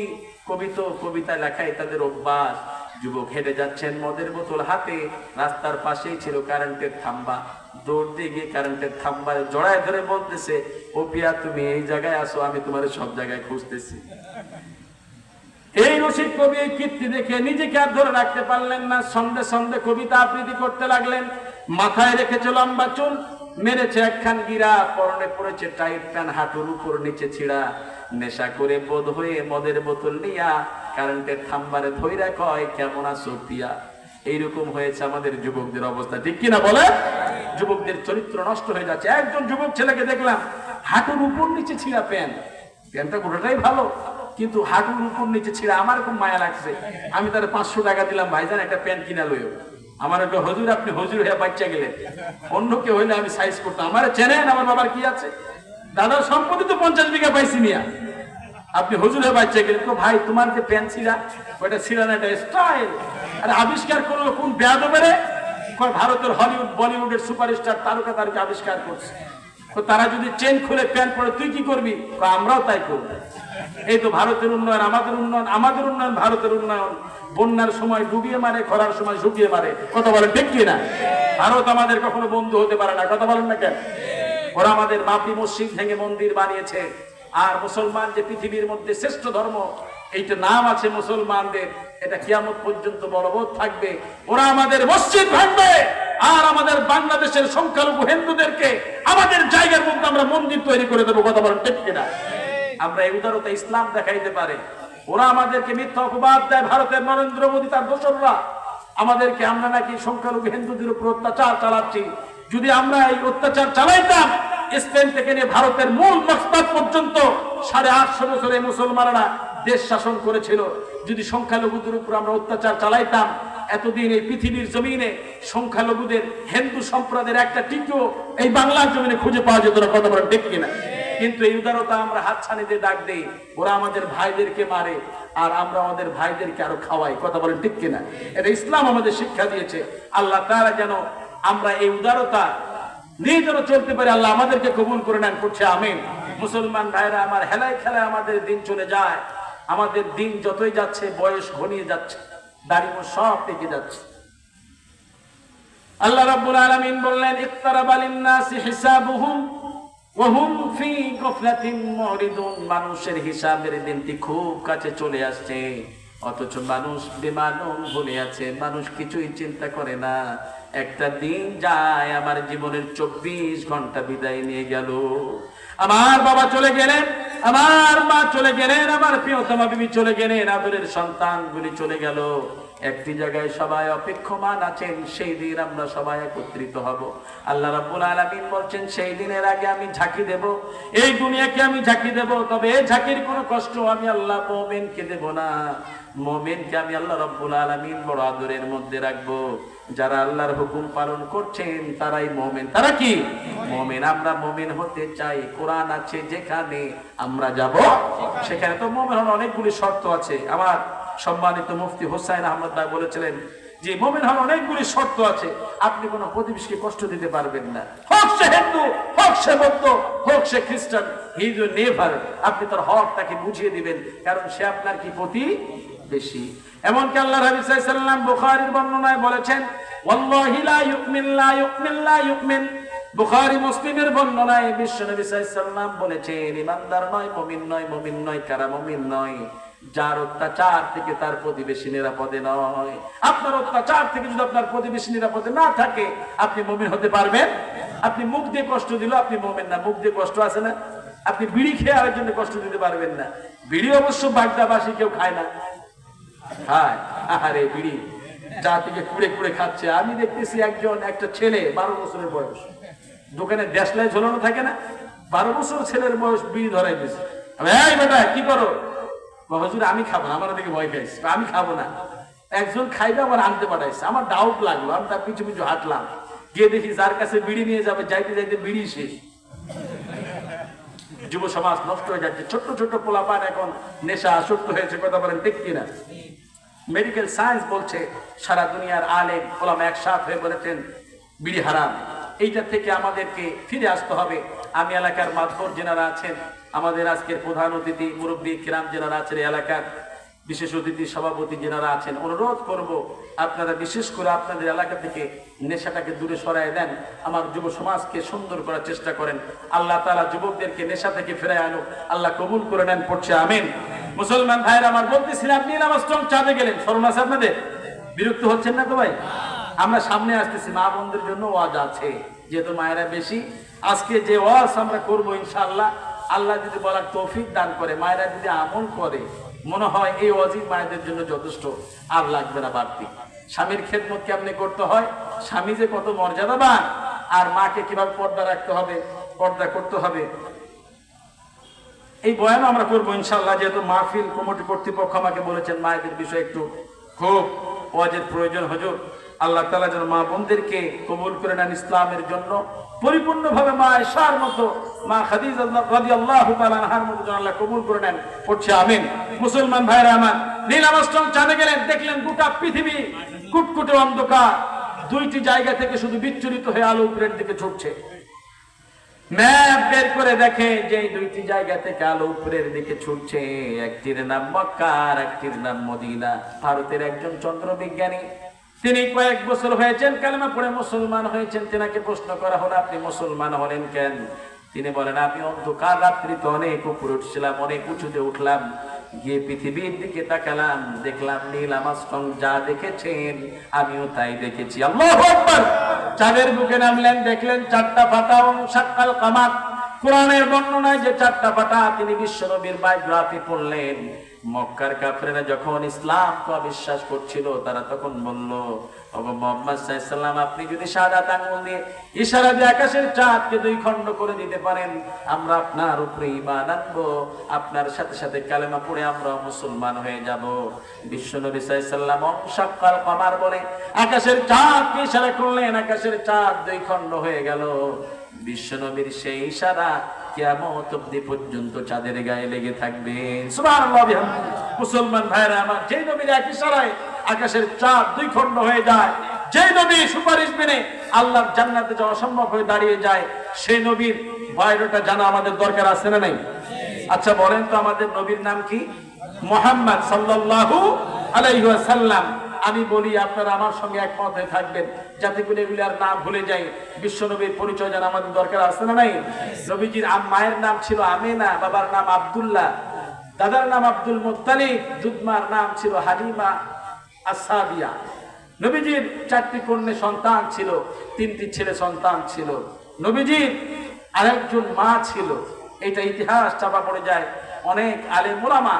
কবিতা লেখায় তাদের অভ্যাস। যুবক হেঁটে যাচ্ছেন মদের বোতল হাতে, রাস্তার পাশেই ছিল কারেন্টের থাম্বা। দৌড় দিয়ে গিয়ে কারেন্টের থাম্বায় জড়ায় ধরে বলতেছে, ও পিয়া তুমি এই জায়গায় আসো, আমি তোমার সব জায়গায় খুঁজতেছি। এই রসিক কবি এই কীর্তি দেখে নিজেকে আর ধরে রাখতে পারলেন না, সন্ধে সন্ধে কবিতা আবৃত্তি করতে লাগলেন। মাথায় রেখেছে লম্বা চুল, মেরেছে একখান গিরা, পরনে পড়েছে টাইট প্যান্ট, হাঁটুর উপর নিচে ছিঁড়া। নেশা করে বোধ হয়ে মদের বোতল নিয়া কারেন্টের থাম্বারে ধইরা কয়, কেমন আছো পিয়া। এইরকম হয়েছে আমাদের যুবকদের অবস্থা, ঠিক কিনা বলে? যুবকদের চরিত্র নষ্ট হয়ে যাচ্ছে। একজন যুবক ছেলেকে দেখলাম হাঁটুর উপর নিচে ছিঁড়া প্যান্টটা গোটাটাই ভালো, কিন্তু হাঁটুর উপর নিচে ছিঁড়া। আমার খুব মায়া লাগছে, আমি তার 500 টাকা দিলাম, ভাইজান একটা প্যান্ট কিনা লইও। আমার একটা হুজুর, আপনি হুজুর হয়ে বাচ্চা গেলেন, অন্য কেউ হইলে আমি সাইজ করতাম। আমার চেনেন আমার বাবার কি আছে, দাদার সম্পত্তি তো 50 বিঘা পাইছি মিয়া, আপনি হুজুর হয়ে বাচ্চা গেলেন। তো ভাই তোমার যে প্যান্ট ছিঁড়া, ওইটা ছিঁড়া না, এটা স্টাইল। আর আবিষ্কার করলো কোন বেয়াদবেরে? ভারতের হলিউড বলিউডের সুপারস্টার তারকা তারকে আবিষ্কার করছে। তো তারা যদি চেন খুলে প্যান্ট পরে তুই কি করবি? আমরাও তাই করবো। এই তো ভারতের উন্নয়ন, আমাদের উন্নয়ন, আমাদের উন্নয়ন, ভারতের উন্নয়ন। বন্যার সময় ডুবিয়ে মারে, খরার সময় শুকিয়ে মারে। কথা বলেন ঠিক কিনা? ভারত আমাদের কখনো বন্ধু হতে পারে না। কথা বলেন না কেন? ওরা আমাদের বাবরি মসজিদ ভেঙে মন্দির বানিয়েছে। আর মুসলমান যে পৃথিবীর মধ্যে শ্রেষ্ঠ ধর্ম, এইটা নাম আছে মুসলমানদের, এটা কিয়ামত পর্যন্ত বলবৎ থাকবে। ওরা আমাদের মসজিদ ভাঙবে আর আমাদের বাংলাদেশের সংখ্যালঘু হিন্দুদেরকে আমাদের জায়গার মধ্যে আমরা মন্দির তৈরি করে দেবো। কথা বলেন ঠিক কিনা? আমরা এই উদারতা ইসলাম দেখাইতে পারে। ওরা আমাদেরকে মিথ্যা অপবাদ দেয়, ভারতের নরেন্দ্র মোদী তার দোসররা আমাদেরকে, আমরা নাকি সংখ্যালঘু হিন্দুদের উপর অত্যাচার চালাচ্ছি। যদি আমরা এই অত্যাচার চালাইতাম, স্পেন থেকে নিয়ে ভারতের মূল মসনদ পর্যন্ত 850 বছরে মুসলমানরা দেশ শাসন করেছিল। যদি সংখ্যালঘুদের উপর আমরা অত্যাচার চালাইতাম, এতদিন এই পৃথিবীর জমিনে সংখ্যালঘুদের হিন্দু সম্প্রদায়ের একটা টিকিও এই বাংলার জমিনে খুঁজে পাওয়া যেত না। কথা বলেন ঠিক কিনা? কিন্তু এই উদারতা আমরা হাতছানিতে ডাক দেই। ওরা আমাদের ভাইদেরকে মারে আর আমরা আমাদের ভাইদেরকে আরো খাওয়াই। কথা বলেন ঠিক কিনা? এটা ইসলাম আমাদের শিক্ষা দিয়েছে। আল্লাহ তাআলা যেন আমরা এই উদারতা নিয়ে যেন চলতে পারি, আল্লাহ আমাদেরকে কবুল করে নেন। করছে আমিন। মুসলমান ভাইরা আমার, হেলায় খেলায় আমাদের দিন চলে যায়। আমাদের দিন যতই যাচ্ছে, বয়স ঘনিয়ে যাচ্ছে, দাড়ি মোছ সব পেকে যাচ্ছে। আল্লাহ রাব্বুল আলামিন বললেন, ইকতারাবা লিন-নাসি হিসাবুহুম ওয়া হুম ফি গাফলাতিন মুরিদুন। মানুষের হিসাবের দিনটি খুব কাছে চলে আসছে, অথচ মানুষ বেমালুম ভুলে আছে। মানুষ কিছুই চিন্তা করে না। একটা দিন যায়, আমার জীবনের 24 ঘন্টা বিদায় নিয়ে গেল। আমার বাবা চলে গেলেন, আমার মা চলে গেলেন, আমার প্রিয়তমা বিবি চলে গেলেন, আদরের সন্তানগুলি চলে গেল। একটি জায়গায় সবাই অপেক্ষমান আছেন, সেই দিন আমরা সবাই একত্রিত হব। আল্লাহ রাব্বুল আলামিন বলছেন, সেই দিনের আগে আমি ঝাঁকি দেব, এই দুনিয়াকে আমি ঝাঁকি দেব। তবে এই ঝাঁকির কোনো কষ্ট আমি আল্লাহ মুমিনকে দেব না। মুমিনকে আমি আল্লাহ রাব্বুল আলামিন বড় আদরের মধ্যে রাখবো। যারা আল্লাহর হুকুম পালন করছেন তারাই মুমিন। তারা কি? মুমিন। আমরা মুমিন হতে চাই। কোরআন আছে যেখানে, আমরা যাব সেখানে। তো মুমিন হওয়ার অনেকগুলি শর্ত আছে। আমার সম্মানিত মুফতি হোসাইন আহমদ ভাই বলেছিলেন যে মুমিন হওয়ার অনেকগুলি শর্ত আছে। আপনি কোনো প্রতিবেশীকে কষ্ট দিতে পারবেন না, হোক সে হিন্দু, হোক সে বৌদ্ধ, হোক সে খ্রিস্টান। হি উইল নেভার, আপনি তার হক তাকে বুঝিয়ে দিবেন, কারণ সে আপনার কি প্রতিবেশী। এমনকি আল্লাহর হাবিব সাল্লাল্লাহু আলাইহি ওয়াসাল্লাম বুখারীর বর্ণনায় বলেছেন, ওয়াল্লাহি লা ইউমিন লা ইউমিন লা ইউমিন। বুখারী মুসলিমের বর্ণনায় বিশ্বনবী সাল্লাল্লাহু আলাইহি ওয়াসাল্লাম বলেছেন, ইমানদার নয়, মুমিন নয়। মুমিন নয় কারা? মুমিন নয় যার অত্যাচার থেকে তার প্রতিবেশী নিরাপদে নয়। আপনার অত্যাচার থেকে যদি আপনার প্রতিবেশী নিরাপদে না থাকে, আপনি মুমিন হতে পারবেন? আপনি মুখ দিয়ে কষ্ট দিল, আপনি মুমিন না। মুখ দিয়ে কষ্ট আছে না? আপনি বিড়ি খেয়ে আরেকজনকে কষ্ট দিতে পারবেন না। বিড়ি অবশ্য বাগদাবাসী কেউ খায় না, খায়। আরে বিড়ি যা থেকে কুড়ে কুড়ে খাচ্ছে। আমি দেখতেছি একটা ছেলে 12 বছরের বয়স, দোকানে দেশলাই ঝোলানো থাকে না, 12 বছর ছেলের বয়স, বিড়ি ধরাই দিয়েছে। এই বেটা কি করো? হুজুর আমি খাবো না, আমার দিকে ভয় খাইছে, আমি খাবো না। একজন খাইবে, আমার আনতে পাঠাইছে। আমার ডাউট লাগলো, আমি তার পিছু পিছু হাঁটলাম, গিয়ে দেখি যার কাছে বিড়ি নিয়ে যাবে, যাইতে যাইতে বিড়ি শেষ। যুব সমাজ নষ্ট হয়ে যাচ্ছে। ছোট্ট ছোট্ট পোলাপান এখন নেশা আসক্ত হয়েছে। কথা বলেন ঠিক কিনা? মেডিকেল সায়েন্স বলছে, সারা দুনিয়ার আলেম ওলামা একসাথ হয়ে বলেছেন বিড়ি হারাম। এইটা থেকে আমাদেরকে ফিরে আসতে হবে। আমি এলাকার মাতবর যারা আছেন, আমাদের আজকের প্রধান অতিথি মুরব্বী কিরাম যারা আছেন, এলাকার বিশেষ অতিথি সভাপতি যারা আছেন, অনুরোধ করব আপনারা বিশেষ করে আপনাদের এলাকা থেকে নেশাটাকে দূরে সরায় দেন। আমার যুব সমাজকে সুন্দর করার চেষ্টা করেন। আল্লাহ তাআলা যুবকদেরকে নেশা থেকে ফেরায় আনুক। আল্লাহ কবুল করে নেন। পড়ছে আমিন। মুসলমান ভাইরা আমার, বলতেছিলাম নীল আমস্ট্রং চাঁদে গেলেন। স্মরণ আছে আপনাদের? বিরক্ত হচ্ছেন না তো ভাই? আমরা সামনে আসতেছি, মা বোনদের জন্য ওয়াজ আছে, যেহেতু মায়েরা বেশি। আজকে যে ওয়াজ আমরা করবো ইনশাআল্লাহ, আল্লাহ যদি বলার তৌফিক দান করে, মায়েরা যদি আমল করে, মনে হয় এই ওয়াজিব মায়েদের জন্য যথেষ্ট, আর লাগবে না বাড়তি। স্বামীর খেদমত কেমনে করতে হয়, স্বামী যে কত মর্যাদাবান, আর মাকে কিভাবে পর্দা রাখতে হবে, পর্দা করতে হবে, এই বয়ান আমরা করবো ইনশাআল্লাহ। যেহেতু মাহফিল কমিটি কর্তৃপক্ষ আমাকে বলেছেন মায়েদের বিষয়ে একটু খুব ওয়াজের প্রয়োজন। হুজুর আল্লাহ তাআলা যেন মা বোনদেরকে কবুল করে নেন ইসলামের জন্য পরিপূর্ণভাবে। মা আয়েশার মতো, মা খাদিজা রাদিয়াল্লাহু তাআলা আনহার মতো যেন আল্লাহ কবুল করে নেন। পড়ছে আমিন। মুসলমান ভাইরা আমার, নীল আমস্ট্রং চাঁদে গেলেন, দেখলেন গোটা পৃথিবী কুটকুটে অন্ধকার। দুইটি জায়গা থেকে শুধু বিচ্ছুরিত হয়ে আলো উপরের দিকে ছুটছে। ম্যাপ বের করে দেখে যে দুইটি জায়গা থেকে আলো উপরের দিকে ছুটছে, একটির নাম মক্কা আর একটির নাম মদিনা। ভারতের একজন চন্দ্রবিজ্ঞানী, তিনি কয়েক বছর হয়েছেন কালেমা পড়ে মুসলমান হয়েছেন। তেনাকে প্রশ্ন করা হলো, আপনি মুসলমান হলেন কেন? তিনি বলেন, আমি অন্ধকার রাত্রিতে অনেক উপরে উঠছিলাম, অনেক উঁচুতে উঠলাম, গিয়ে পৃথিবীর দিকে তাকালাম, দেখলাম নীল আমস্ট্রং যা দেখেছেন আমিও তাই দেখেছি। আল্লাহু আকবার। চাঁদের বুকে নামলেন, দেখলেন চারটা ফাটা শাক্কাল কামার। কোরআনের বর্ণনায় যে চারটা ফাটা, তিনি বিশ্বনবীর বায়োগ্রাফি পড়লেন। মক্কার কাফেররা যখন ইসলামকে অবিশ্বাস করছিল, তারা তখন বলল, ওগো মুহাম্মদ সাল্লাল্লাহু আলাইহি সাল্লাম, আপনি যদি শাহাদাত আঙ্গুল দিয়ে ইশারা দিয়ে আকাশের চাঁদকে দুই খণ্ড করে দিতে পারেন, আমরা আপনার উপরে ঈমান আনবো, আপনার সাথে সাথে কালেমা পড়ে আমরা মুসলমান হয়ে যাব। বিশ্বনবী সাল্লাল্লাহু আলাইহি সাল্লাম শাক্কাল কামার বলে আকাশের চাঁদকে ইশারা করলেন, আকাশের চাঁদ দুই খণ্ড হয়ে গেল। বিশ্বনবীর সেই ইশারা কিয়ামত অবধি পর্যন্ত চাঁদের গায়ে লেগে থাকবে। সুবহানাল্লাহ বিহামদিহি। মুসলমান ভাইরা আমার, যেই নবীর এক ইশারায় আকাশের চাঁদ দুই খণ্ড হয়ে যায়, যেই নবী সুপারিশ মেনে আল্লাহর জান্নাতে যাওয়া সম্ভব হয়ে দাঁড়িয়ে যায়, সেই নবীর বায়োডাটা জানা আমাদের দরকার আছে না নাই? আচ্ছা বলেন তো, আমাদের নবীর নাম কি? মুহাম্মদ সাল্লাল্লাহু আলাইহি ওয়াসাল্লাম। আমি বলি, আপনারা আমার সঙ্গে একমত হয়ে থাকবেন, যাতে করে এগুলি আর না ভুলে যাই। বিশ্বনবীর পরিচয় জানা আমাদের দরকার আছে না নাই? নবীজির মায়ের নাম ছিল আমেনা, বাবার নাম আব্দুল্লাহ, দাদার নাম আব্দুল মুত্তালিব, দুধমার নাম ছিল হালিমা আসাদিয়া। নবীজির চারটি কন্যা সন্তান ছিল, তিনটি ছেলে সন্তান ছিল। নবীজির আরেকজন মা ছিল। এটা ইতিহাস চাপা পড়ে যায়, অনেক আলেম ওলামা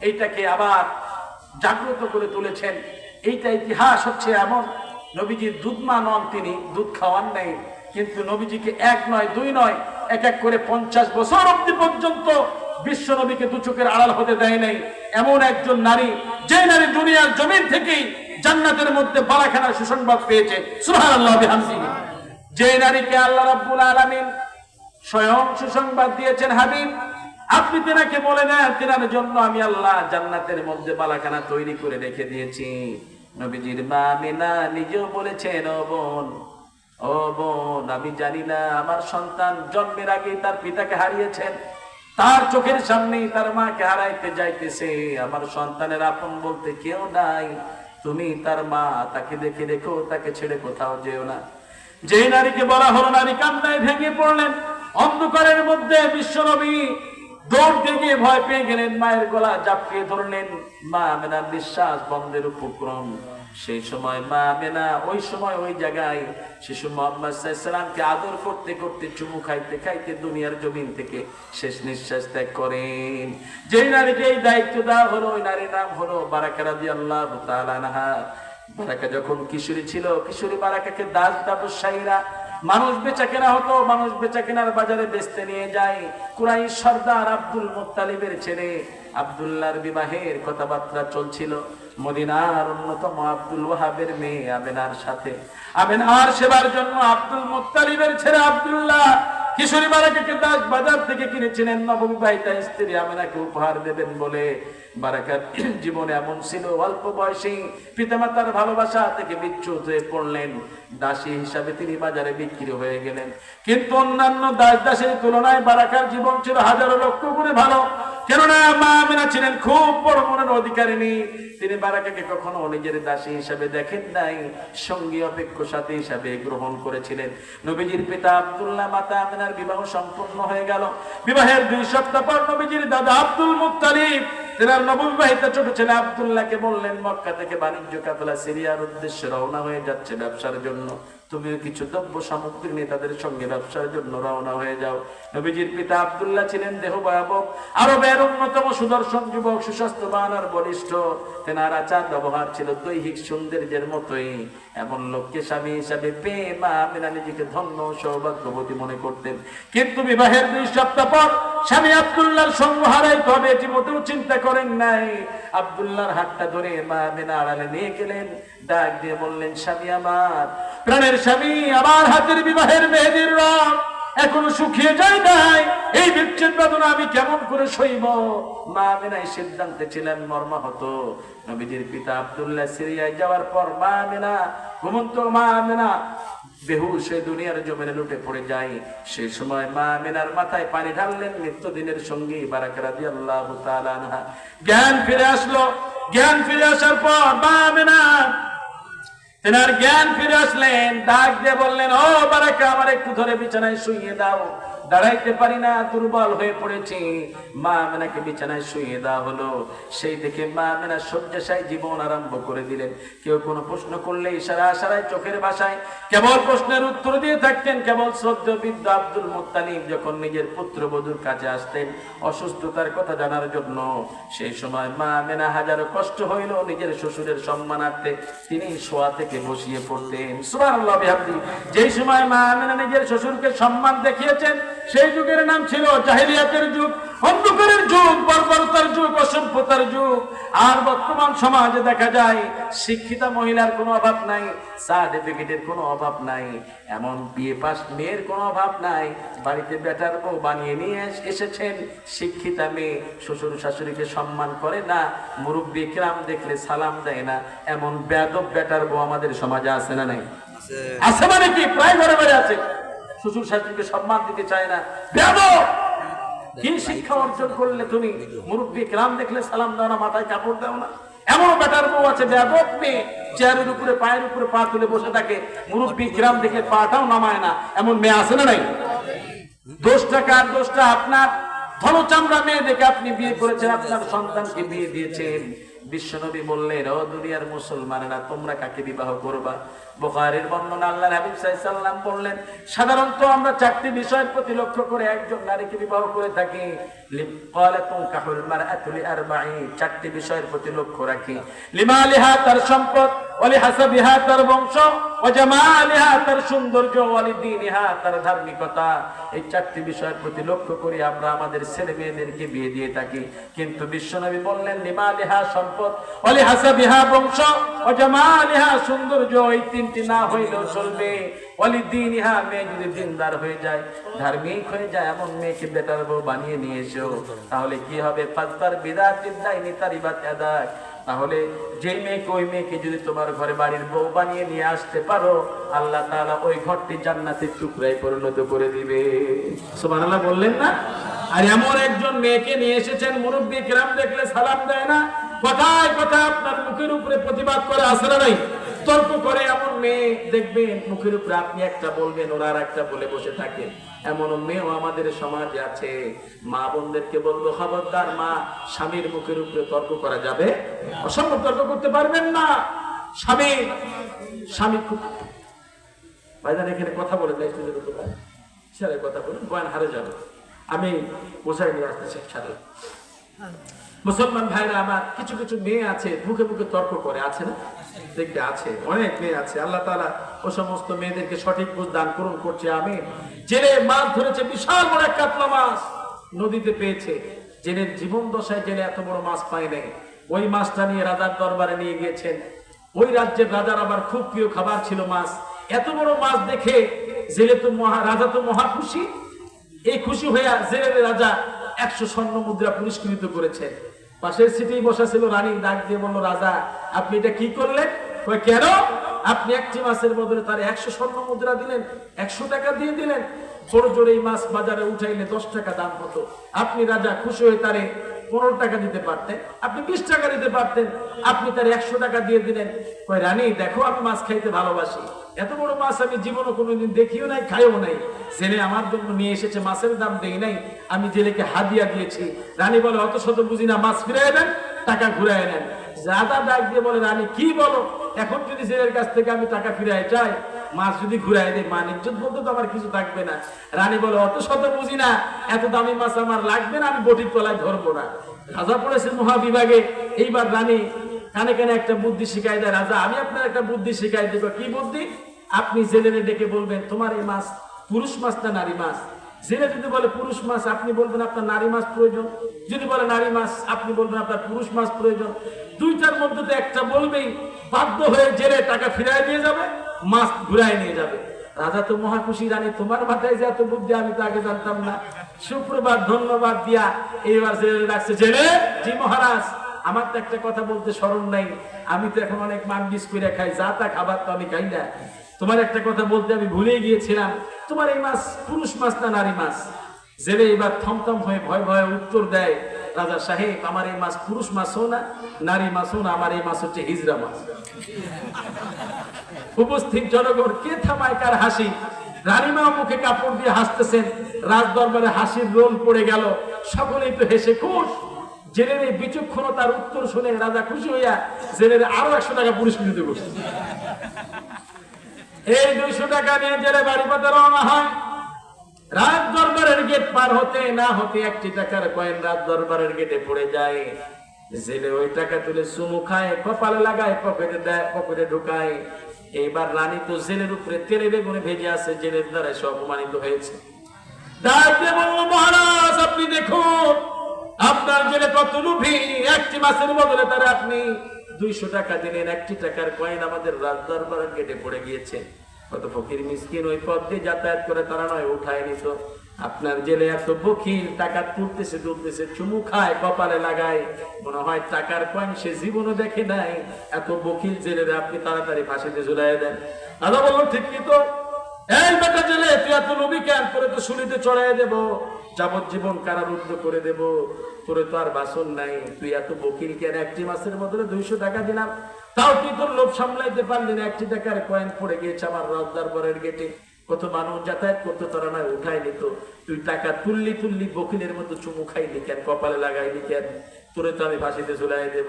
এইটাকে আবার জাগ্রত করে তুলেছেন। এইটা ইতিহাস হচ্ছে এমন, নবীজির দুধ মা নন, তিনি দুধ খাওয়ান নাই, কিন্তু নবীজিকে এক নয় দুই নয়, এক এক করে 50 বছর অবধি পর্যন্ত বিশ্ব নবীকে দু চোখের আড়াল হতে দেয় নাই। এমন একজন নারী, যে নারী দুনিয়ার জমিন থেকেই জান্নাতের মধ্যে বারাখানার সুসংবাদ পেয়েছে। সুবহানাল্লাহ বিহামদিহি। যে নারীকে আল্লাহ রাব্বুল আলামিন স্বয়ং সুসংবাদ দিয়েছেন, হাবিব আপনি তেনাকে বলে নেন, তেনার জন্য আমি আল্লাহ জান্নাতের মধ্যে বালাখানা তৈরি করে রেখে দিয়েছি। নবীজির মা আমিনা নিজেও বলেছেন, ও বোন, আমি জানি না আমার সন্তান জন্মের আগে তার পিতাকে হারিয়েছেন, তার চোখের সামনেই তার মাকে হারাইতে যাইতেছে, আমার সন্তানের আপন বলতে কেউ নাই, তুমি তার মা, তাকে দেখে রেখো, তাকে ছেড়ে কোথাও যেও না। যে নারীকে বলা হলো, নারী কান্নায় ভেঙে পড়লেন। অন্ধকারের মধ্যে বিশ্বনবী দৌড়তে গিয়ে ভয় পেয়ে গেলেন, মায়ের গলা জাপটিয়ে ধরলেন। মা আমেনার নিঃশ্বাস বন্ধের উপক্রম। সেই সময় মা আমেনা ওই সময় ওই জায়গায় শিশু মুহাম্মদ সাল্লাল্লাহু আলাইহি সাল্লামকে আদর করতে করতে, চুমু খাইতে খাইতে দুনিয়ার জমিন থেকে শেষ নিঃশ্বাস ত্যাগ করেন। যেই নারীকে এই দায়িত্ব দেওয়া হলো, ওই নারীর নাম হলো বারাকা রাদিয়াল্লাহু তাআলা আনহা। বারাকা যখন কিশোরী ছিল, কিশোরী বারাকাকে দাস ব্যবসায়ীরা, মানুষ বেচা কেনা হতো, মানুষ বেচা কেনার বাজারে বেচতে নিয়ে যায়। কুরাইশ সর্দার আব্দুল মুত্তালিবের ছেলে আব্দুল্লাহর বিবাহের কথাবার্তা চলছিল মদিনার অন্যতম আব্দুল ওয়াহাবের মেয়ে আমেনার সাথে। আমেনার সেবার জন্য আব্দুল মুত্তালিবের ছেলে আব্দুল্লাহ কিশোরী বারাকাকে দাস বাজার থেকে কিনেছিলেন নববিবাহিতা স্ত্রী আমেনাকে উপহার দেবেন বলে। বারাকার জীবনে এমন ছিল, অল্প বয়সে পিতামাতার ভালোবাসা থেকে বিচ্যুত হয়ে পড়লেন। দাসী হিসাবে তিনি বাজারে বিক্রি হয়ে গেলেন। কিন্তু অন্যান্য দাস দাসের তুলনায় বারাকার জীবন ছিল হাজারো লক্ষ গুণে ভালো। কেননা মা আমেনা ছিলেন খুব বড় মনের অধিকারিণী। তিনি বারাকাকে কখনো নিজের দাসী হিসাবে দেখেন নাই, সঙ্গী অপেক্ষ সাথী হিসাবে গ্রহণ করেছিলেন। নবীজির পিতা আব্দুল্লাহ, মাতা আমেনার বিবাহ সম্পূর্ণ হয়ে গেল। বিবাহের 2 সপ্তাহ পর নবীজির দাদা আব্দুল মুত্তালিব তেনার নববিবাহিত ছোট ছেলে আব্দুল্লাহকে বললেন, মক্কা থেকে বাণিজ্য কাফেলা সিরিয়ার উদ্দেশ্যে রওনা হয়ে যাচ্ছে ব্যবসার জন্য, তুমিও কিছু দ্রব্য সামগ্রী নিয়ে তাদের সঙ্গে ব্যবসার জন্য রওনা হয়ে যাও। নবীজির পিতা আব্দুল্লাহ ছিলেন দেহ ভয়াবহ, আরবের অন্যতম সুদর্শন যুবক, সুস্বাস্থ্যবান আর বলিষ্ঠ। তেনার আচার ব্যবহার ছিল দৈহিক সৌন্দর্যের মতোই। এমন লোককে স্বামী হিসাবে পেয়ে মা আমেনা নিজেকে ধন্য সৌভাগ্যবতী মনে করতেন। কিন্তু বিবাহের 2 সপ্তাহ পর স্বামী আব্দুল্লাহর সঙ্গ হারাইতে হবে এটি মোটেও চিন্তা করেন নাই। আব্দুল্লাহর হাতটা ধরে মা আমেনা আড়ালে নিয়ে গেলেন, ডাক দিয়ে বললেন, স্বামী আমার, প্রাণের স্বামী, আমার হাতের বিবাহের মেহেদির রং এখনো শুকিয়ে যায় নাই, এই বিচ্ছেদ বেদনা আমি কেমন করে সইব? মা আমেনা এই সিদ্ধান্তে ছিলেন মর্মাহত। নবীজির পিতা আব্দুল্লাহ সিরিয়ায় যাওয়ার পর মা আমেনা ঘুমন্ত মা আমেনা বেহুশ হয়ে দুনিয়ার জমিনে লুটে পড়ে যায়। সেই সময় মা আমিনার মাথায় পানি ঢাললেন নিত্যদিনের সঙ্গী বারাকা রাদিয়াল্লাহু তাআলা আনহা। জ্ঞান ফিরে আসলো। জ্ঞান ফিরে আসার পর মা আমিনা তেনার জ্ঞান ফিরে আসলেন, ডাক দিয়ে বললেন, ও বারাকা, আমার একটু ধরে বিছানায় শুইয়ে দাও, দাঁড়াইতে পারি না, দুর্বল হয়ে পড়েছি। মা আমিনাকে বিছানায় শুইয়ে দেওয়া হলো। সেই দেখে মা আমিনা শয্যাশায়ী জীবন আরম্ভ করে দিলেন। কেউ কোনো প্রশ্ন করলে ইশারা আশারায় চোখের ভাষায় কেবল প্রশ্নের উত্তর দিয়ে থাকতেন। কেবল শ্রদ্ধেয় বৃদ্ধ আব্দুল মুত্তালিব যখন নিজের পুত্রবধূর কাছে আসতেন অসুস্থতার কথা জানার জন্য, সেই সময় মা আমিনা হাজারো কষ্ট হইল নিজের শ্বশুরের সম্মানার্থে তিনি শোয়া থেকে বসিয়ে পড়তেন। সুবহানাল্লাহ বিহামদি। যেই সময় মা আমিনা নিজের শ্বশুরকে সম্মান দেখিয়েছেন, সেই যুগের নাম ছিল জাহেলিয়াতের যুগ, অন্ধকারের যুগ, বর্বরতার যুগ, অসভ্যতার যুগ। আর বর্তমান সমাজে দেখা যায় শিক্ষিতা মহিলার কোনো অভাব নাই, সার্টিফিকেটের কোনো অভাব নাই, এমন বিয়ে পাস মেয়ের কোনো অভাব নাই। বাড়িতে বেটার বউ বানিয়ে নিয়ে এসেছেন শিক্ষিতা মেয়ে, শ্বশুর শাশুড়িকে সম্মান করে না, মুরব্বি কিরাম দেখলে সালাম দেয় না, এমন বেয়াদব বেটার বউ আমাদের সমাজে আছে না নাই? আছে মানে কি? প্রায় ঘরে ঘরে আছে। শ্বশুর শাশুড়িকে সম্মান দিতে চায় না, বেয়াদব। কি শিক্ষা অর্জন করলে তুমি মুরব্বি কিরাম দেখলে সালাম দাও না, মাথায় কাপড় দাও না? এমন বেটার বউ আছে বেয়াদব মেয়ে, চেয়ারের উপরে পায়ের উপরে পা তুলে বসে থাকে, মুরব্বি কিরাম দেখে পাটাও নামায় না, এমন মেয়ে আছে না নাই? দোষটা কার? দোষটা আপনার। ধনচামড়া মেয়ে দেখে আপনি বিয়ে করেছেন, আপনার সন্তানকে বিয়ে দিয়েছেন। বিশ্বনবী বললেন, ও দুনিয়ার মুসলমানেরা, তোমরা কাকে বিবাহ করবা? বুখারীর বর্ণনা, আল্লাহর হাবিব সাল্লাল্লাহু আলাইহি সাল্লাম বললেন, সাধারণত আমরা চারটি বিষয়ের প্রতি লক্ষ্য করে একজন নারীকে বিবাহ করে থাকি। লিকালাতুন কাহুল মারআতু লিআরবাঈ, চারটি বিষয়ের প্রতি লক্ষ্য রাখি। লিমালিহা, তার সম্পদ, ওয়ালি হাসাবিহা, তার বংশ, ওয়া জামালিহা, তার সৌন্দর্য, ওয়ালি দীনিহা, তার ধার্মিকতা। এই চারটি বিষয়ের প্রতি লক্ষ্য করে আমরা আমাদের ছেলে মেয়েদেরকে বিয়ে দিয়ে থাকি। কিন্তু বিশ্বনবী বললেন, লিমালিহা, সম্পদ, ওয়ালি হাসাবিহা, বংশ, ওয়া জামালিহা, সৌন্দর্য, এই তিনটি না হইলেও চলবে। ওয়ালি দীনিহা, মেয়ে যদি দিনদার হয়ে যায়, ধার্মিক হয়ে যায়, এমন মেয়েকে বেটার বউ বানিয়ে নিয়ে এসো। তাহলে কি হবে? ফাজবার বিদাতিদ দাইনি তারিবাত ইয়াদাক। তাহলে যেই মেয়েকে, ওই মেয়েকে যদি তোমার ঘরে বাড়ির বউ বানিয়ে নিয়ে আসতে পারো, আল্লাহ তাআলা ওই ঘরটি জান্নাতের টুকরায় পরিণত করে দিবে। সুবহানাল্লাহ বললেন না? আর এমন একজন মেয়েকে নিয়ে এসেছেন, মুরব্বি কিরাম দেখলে সালাম দেয় না, কথায় কথায় আপনার মুখের উপরে প্রতিবাদ করে, আসে না নাই? তর্ক করে। এমন মেয়ে দেখবেন মুখের উপরে আপনি একটা বলবেন, ওরা আর একটা বলে বসে থাকে। এমন মেয়েও আমাদের সমাজে আছে। মা বোনদেরকে বলবো, খবরদার মা, স্বামীর মুখের উপরে তর্ক করা যাবে? অসম্ভব, তর্ক করতে পারবেন না। স্বামী খুব ভাইজান এখানে কথা বলে দেয়, সেরে কথা বলেন, বয়ান হারে যাবে। আমি বোঝাই নিয়ে আসতেছি সাথে। মুসলমান ভাইরা আমার, কিছু কিছু মেয়ে আছে মুখে মুখে তর্ক করে, আছে না? দেখতে আছে, অনেক মেয়ে আছে। আল্লাহ তাআলা ও সমস্ত মেয়েদেরকে সঠিক বুঝ দান করুন করছে। আমি জেলে মাছ ধরেছে, বিশাল বড় এক কাতলা মাছ নদীতে পেয়েছে। জেলের জীবন দশায় জেলে এত বড় মাছ পায় নাই। ওই মাছটা নিয়ে রাজার দরবারে নিয়ে গিয়েছেন। ওই রাজ্যের রাজার আবার খুব প্রিয় খাবার ছিল মাছ। এত বড় মাছ দেখে জেলে তো রাজা তো মহা খুশি। এই খুশি হইয়া জেলের রাজা 100 স্বর্ণ মুদ্রা পুরস্কৃত করেছেন। পাশের সিটেই বসা ছিল রানী, ডাক দিয়ে বলল, রাজা আপনি এটা কি করলেন? কই কেন? আপনি একটি মাছের বদলে তার 100 স্বর্ণ মুদ্রা দিলেন, 100 টাকা দিয়ে দিলেন। বড় জোরে এই মাছ বাজারে উঠাইলে 10 টাকা দাম হতো। আপনি রাজা খুশি হয়ে তারে 15 টাকা দিতে পারতেন, আপনি 20 টাকা দিতে পারতেন, আপনি তার 100 টাকা দিয়ে দিলেন। কই রানী দেখো, আমি মাছ খাইতে ভালোবাসি, এত বড় মাছ আমি জীবনে কোনোদিন দেখিও নাই, খাইও নাই। জেলে আমার জন্য নিয়ে এসেছে, মাছের দাম দেই নাই, আমি জেলেকে হাদিয়া দিয়েছি। রানী বলে, অত শত বুঝি না, মাছ ফিরাই দেন, টাকা ঘুরাই নেন। রাজা ডাক দিয়ে বলে, রানী কি বলো? এখন যদি জেলের কাছ থেকে আমি টাকা ফিরাই চাই, মাছ যদি ঘুরাই দেয়, মান ইজ্জত বলতে তো আমার কিছু থাকবে না। রানী বলে, অত শত বুঝি না, এত দামি মাছ আমার লাগবে না, আমি বটির তলায় ধরবো না। রাজা পড়েছে মহাবিভাগে। এইবার রানী কানে কানে একটা বুদ্ধি শিখাই দেয়, রাজা আমি আপনার একটা বুদ্ধি শিখাই দেব। কি বুদ্ধি? আপনি জেলেরে ডেকে বলবেন, তোমার এই মাছ পুরুষ মাছ না নারী মাছ? জেলে যদি বলে পুরুষ মাছ, আপনি বলবেন আপনার নারী মাছ প্রয়োজন। যদি বলে নারী মাছ, আপনি বলবেন আপনার পুরুষ মাছ প্রয়োজন। দুইটার মধ্যে তো একটা বলবেই, বাধ্য হয়ে জেলে টাকা ফিরাই দিয়ে যাবে, মাছ ঘুরাই নিয়ে যাবে। রাজা তো মহা খুশি। রানী তোমার মাথায় যে এত বুদ্ধি, আমি তো আগে জানতাম না। সুপ্রভাত, ধন্যবাদ দিয়া এইবার জেলে রাখছে। জেলে, জি মহারাজ, আমার তো একটা কথা বলতে স্মরণ নাই, আমি তো এখন অনেক মানবিস করে খাই, যা তা খাবার তো আমি খাই না। তোমার একটা কথা বলতে আমি ভুলে গিয়েছিলাম, তোমার এই মাছ পুরুষ মাছ না নারী মাছ? জেলে এবার থমথম হয়ে ভয় ভয়ে উত্তর দেয়, রাজা সাহেব আমার এই মাছ পুরুষ মাছও না নারী মাছও না, আমার এই মাছ হচ্ছে হিজড়া মাছ। উপস্থিত জনগণ কে থামায় কার হাসি? রানীমা মুখে কাপড় দিয়ে হাসতেছেন, রাজ দরবারে হাসির রোল পড়ে গেল, সকলেই তো হেসে খুশ। জেলের এই বিচক্ষণতার উত্তর শুনে রাজা খুশি হইয়া জেলের আরো 100 টাকা পুরস্কৃত করছে। এই 200 টাকা নিয়ে জেলে বাড়ি পথে রওনা হয়। রাজ দরবারের গেট পার হতে না হতে 1 টাকার কয়েন রাজ দরবারের গেটে পড়ে যায়। জেলে ওই টাকা তুলে চুমু খায়, কপালে লাগায়, পকেটে দেয়, পকেটে ঢুকায়। এইবার রানী তো জেলের উপরে তেলে বেগুনে ভেজে আছে, জেলের দ্বারা সে অপমানিত হয়েছে। ডাকতে বলল, মহারাজ আপনি দেখুন আপনার জেলে কত লোভী, 1টি মাছের বদলে তারা আপনি 200 টাকা দিলেন, 1টি টাকার কয়েন আমাদের রাজ দরবারের গেটে পড়ে গিয়েছে। কত ফকির মিসকিন ওই পথ দিয়ে যাতায়াত করে, তারা নয় উঠায় নিত। আপনার জেলে এত বখিল, টাকা তুলতেছে চুমু খায়, কপালে লাগায়, মনে হয় টাকার কয়েন সে জীবনও দেখে নাই। এত বখিল জেলেরা আপনি তাড়াতাড়ি ফাঁসিতে ঝুলাই দেন। দাদা বললো, ঠিক কি তো, এই বেটা জেলে তুই এত লোভী কেন? করে তো শুলিতে চড়াই দেব, যাবজ্জীবন কারারুদ্ধ করে দেব, তোরে তো আর বাসন নাই। তুই এত বকিল কেন? 1টি মাছের বদলে 200 টাকা দিলাম, তাও তুই তোর লোভ সামলাইতে পারলি না। 1টি টাকার কয়েন পড়ে গিয়েছে আমার রাজ দরবারের গেটে, কত মানুষ যাতায়াত করতো, তারা নয় উঠাই নিত। তুই টাকা তুললি বকিলের মতো চুমু খাইলি কেন, কপালে লাগাইলি কেন? তোরে তো আমি ফাঁসিতে ঝুলাই দেব।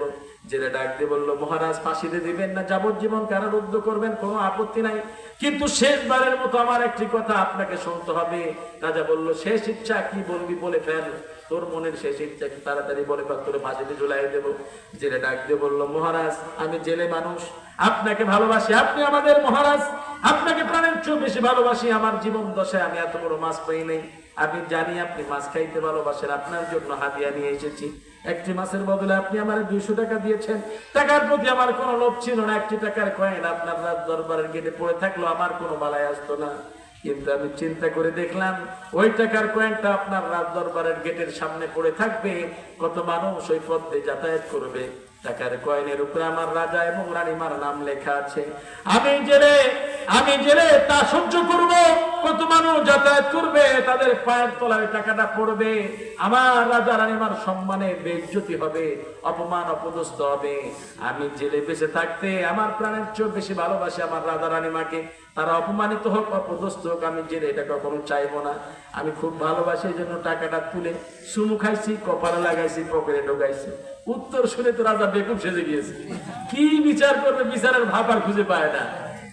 জেলে ডাক দিয়ে বললো, মহারাজ ফাঁসিতে দিবেন না, যাবজ্জীবন কারারুদ্ধ করবেন, কোনো আপত্তি নাই, কিন্তু শেষবারের মতো আমার একটি কথা আপনাকে শুনতে হবে। রাজা বলল, শেষ ইচ্ছা কি বলবি বলে ফেল, তোর মনের শেষ ইচ্ছা কি, তাড়াতাড়ি বলে ফেল, তোরে ফাঁসিতে ঝুলাই দেব। জেলে ডাক দিয়ে বললো, মহারাজ আমি জেলে মানুষ, আপনাকে ভালোবাসি, আপনি আমাদের মহারাজ, আপনাকে প্রাণের চেয়ে বেশি ভালোবাসি। আমার জীবন দশায় আমি এত বড় মাছ পাই নাই, আমি জানি আপনি মাছ খাইতে ভালোবাসেন, আপনার জন্য হাদিয়া নিয়ে এসেছি। 1টি মাছের বদলে আপনি আমার 200 টাকা দিয়েছেন, টাকার প্রতি আমার কোনো লোভ ছিল না। 1টি টাকার কয়েন আপনার রাজ দরবারের গেটে পড়ে থাকলো, আমার কোনো বালাই আসতো না। কিন্তু আমি চিন্তা করে দেখলাম, ওই টাকার কয়েনটা আপনার রাজ দরবারের গেটের সামনে পড়ে থাকবে, কত মানুষ ওই পথে যাতায়াত করবে, টাকার কয়েনের উপরে আমার রাজা এবং রানীমার নাম লেখা আছে। আমি জেলে তা সহ্য করব, কত মানুষ যাতায়াত করবে, তাদের পায়ের তলায় টাকাটা পড়বে, আমার রাজা রানীমার সম্মানে বেইজ্জতি হবে, অপমান অপদস্থ হবে। আমি জেলে বেঁচে থাকতে আমার প্রাণের চেয়ে বেশি ভালোবাসি আমার রাজা রানীমাকে, তারা অপমানিত হোক অপদস্থ হোক, আমি জেলে এটা কখনো চাইবো না। আমি খুব ভালোবাসি, এই জন্য টাকাটা তুলে চুমু খাইছি, কপালে লাগাইছি, পকেটে ঢোকাইছি। উত্তর শুনে তো রাজা বেকুব সেজে গিয়েছে, কি বিচার করবে, বিচারের ভাব আর খুঁজে পায় না।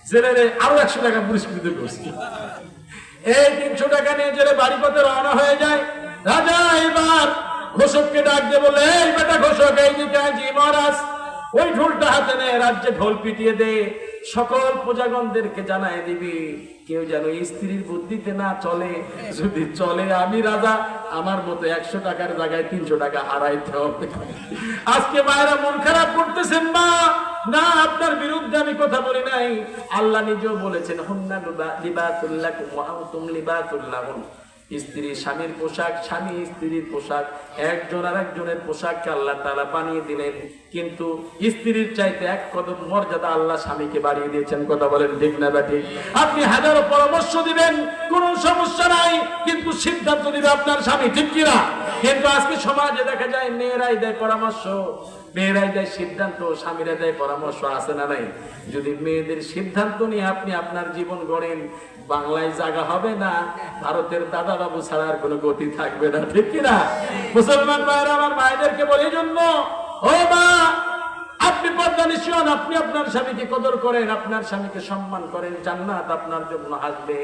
জেলে আরো 100 টাকা পুরস্কৃত করছে। এই 300 টাকা নিয়ে জেলে বাড়ি পথে রওনা হয়ে যায়। রাজা এবার ঘোষককে ডাক দিয়ে বলে, এই বেটা ঘোষক, এই দিকে আজি মহারাজ। ওই ঢোলটা হাতে নে, রাজ্যে ঢোল পিটিয়ে দে, সকল প্রজাগণদেরকে জানায় দিবি, কেউ যেন স্ত্রীর বুদ্ধিতে না চলে, যদি চলে আমি রাজা আমার মতো 100 টাকার জায়গায় 300 টাকা হারাইতে হবে। আজকে মায়েরা মন খারাপ করতেছেন, মা না আপনার বিরুদ্ধে আমি কথা বলি নাই, আল্লাহ নিজেও বলেছেন, হুন্না লিবাসুল লাকুম ওয়া আনতুম লিবাসুল লাহুম। স্ত্রী স্বামীর পোশাক, স্বামী স্ত্রীর পোশাক, একজন আর একজনের পোশাককে আল্লাহ তাআলা বানিয়ে দিলেন, কিন্তু স্ত্রীর চাইতে 1 কদম মর্যাদা আল্লাহ স্বামীকে বাড়িয়ে দিয়েছেন। কথা বলেন ঠিক না ঠিক? আপনি হাজারো পরামর্শ দিবেন, কোনো সমস্যা নাই, কিন্তু সিদ্ধান্ত দিবে আপনার স্বামী, ঠিক কিনা? কিন্তু আজকে সমাজে দেখা যায় মেয়েরাই দেয় পরামর্শ, মেয়েরাই দেয় সিদ্ধান্ত, স্বামীরা দেয় পরামর্শ, আছে না নাই? যদি মেয়েদের সিদ্ধান্ত নিয়ে আপনি আপনার জীবন গড়েন, বাংলায় জায়গা হবে না, ভারতের দাদা বাবু ছাড়া আর কোনো গতি থাকবে না, ঠিক কিনা? মুসলমান ভাইরা আমার মায়েদেরকে বলি জন্য, ও মা আপনি পর্দা নিশিয়ান, আপনি আপনার স্বামীকে কদর করেন, আপনার স্বামীকে সম্মান করেন, জান্নাত আপনার জন্য আসবে।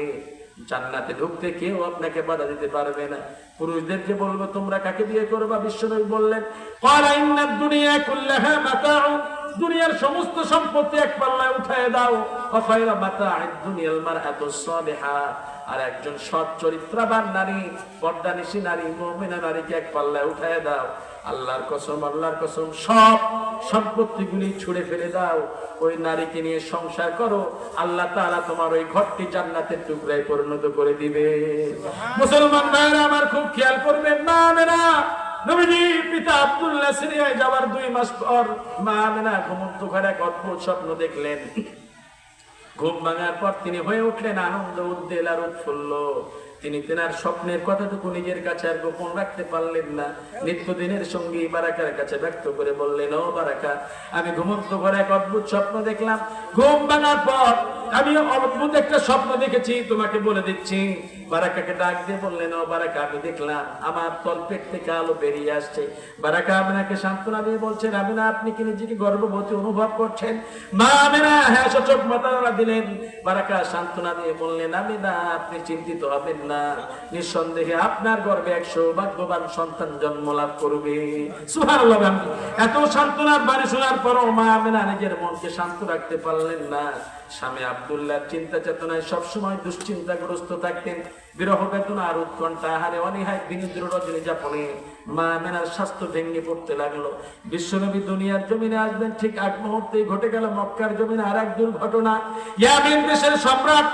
জান্নাতে ঢুকতে কেউ আপনাকে বাধা দিতে পারবে না। পুরুষদেরকে বলবো, তোমরা কাকে বিয়ে করবা? বিশ্বনবী বললেন, ক্বালা ইন্নাদ দুনিয়া কুল্লাহা মাতাউন, দুনিয়ার সমস্ত সম্পত্তি এক পাল্লায় উঠায় দাও, ওয়া খায়রু মাতা'আদ দুনিয়াল মারআতুস সালিহা, আর একজন সৎ চরিত্রবান নারী, পর্দানিশী নারী, মুমিনা নারীকে এক পাল্লায় উঠায় দাও। আল্লাহর কসম সব সম্পত্তিগুলি ছুঁড়ে ফেলে দাও, ওই নারীকে নিয়ে সংসার করো, আল্লাহ তাআলা তোমার ওই ঘরটি জান্নাতের টুকরায় পরিণত করে দিবে। মুসলমান ভাইরা আমার খুব খেয়াল করবেন, মা আমেনা নবীজি পিতা আব্দুল্লাহ সিরিয়ায় যাওয়ার 2 মাস পর মা আমেনা ঘুমন্ত ঘরে এক অদ্ভুত স্বপ্ন দেখলেন। ঘুম ভাঙার পর তিনি হয়ে উঠলেন আনন্দ উদ্বেল আর উৎফুল্ল। তিনি তেনার স্বপ্নের কথাটুকু নিজের কাছে আর গোপন রাখতে পারলেন না। নিত্যদিনের সঙ্গী বারাকার কাছে ব্যক্ত করে বললেন, ও বারাকা, আমি ঘুমন্ত ঘরে এক অদ্ভুত স্বপ্ন দেখলাম। ঘুম ভাঙার পর আমি অদ্ভুত একটা স্বপ্ন দেখেছি, তোমাকে বলে দিচ্ছি। বারাকাকে ডাক দিয়ে বললেন, ও বারাকা, আমি দেখলাম আমার তলপেট থেকে আলো বেরিয়ে আসছে। বারাকা আমিনাকে সান্ত্বনা দিয়ে বলছেন, আমিনা, আপনি কি নিজেকে গর্ভবতী অনুভব করছেন? মা আমিনা হ্যাঁ সূচক মাথা দিলেন। বারাকা সান্ত্বনা দিয়ে বললেন, আমিনা, আপনি চিন্তিত হবেন না, নিঃসন্দেহে আপনার গর্ভে এক সৌভাগ্যবান সন্তান জন্ম লাভ করবে। সুবহানাল্লাহ। এত সান্ত্বনার বাণী শোনার পরও মা আমিনা নিজের মনকে শান্ত রাখতে পারলেন না। স্বামী আব্দুল্লাহ চিন্তা চেতনায় সবসময় দুশ্চিন্তাগ্রস্ত থাকতেন। বিরহ বেদনা আর উৎকণ্ঠা, আহারে অনীহায় বিনিদ্র রজনী যাপনে মা আমিনার স্বাস্থ্য ভেঙে পড়তে লাগলো। বিশ্বনবী দুনিয়ার জমিনে আসবেন ঠিক আগ মুহূর্তেই ঘটে গেল মক্কার জমিনে আর এক দুর্ঘটনা। ইয়ামিন দেশের সম্রাট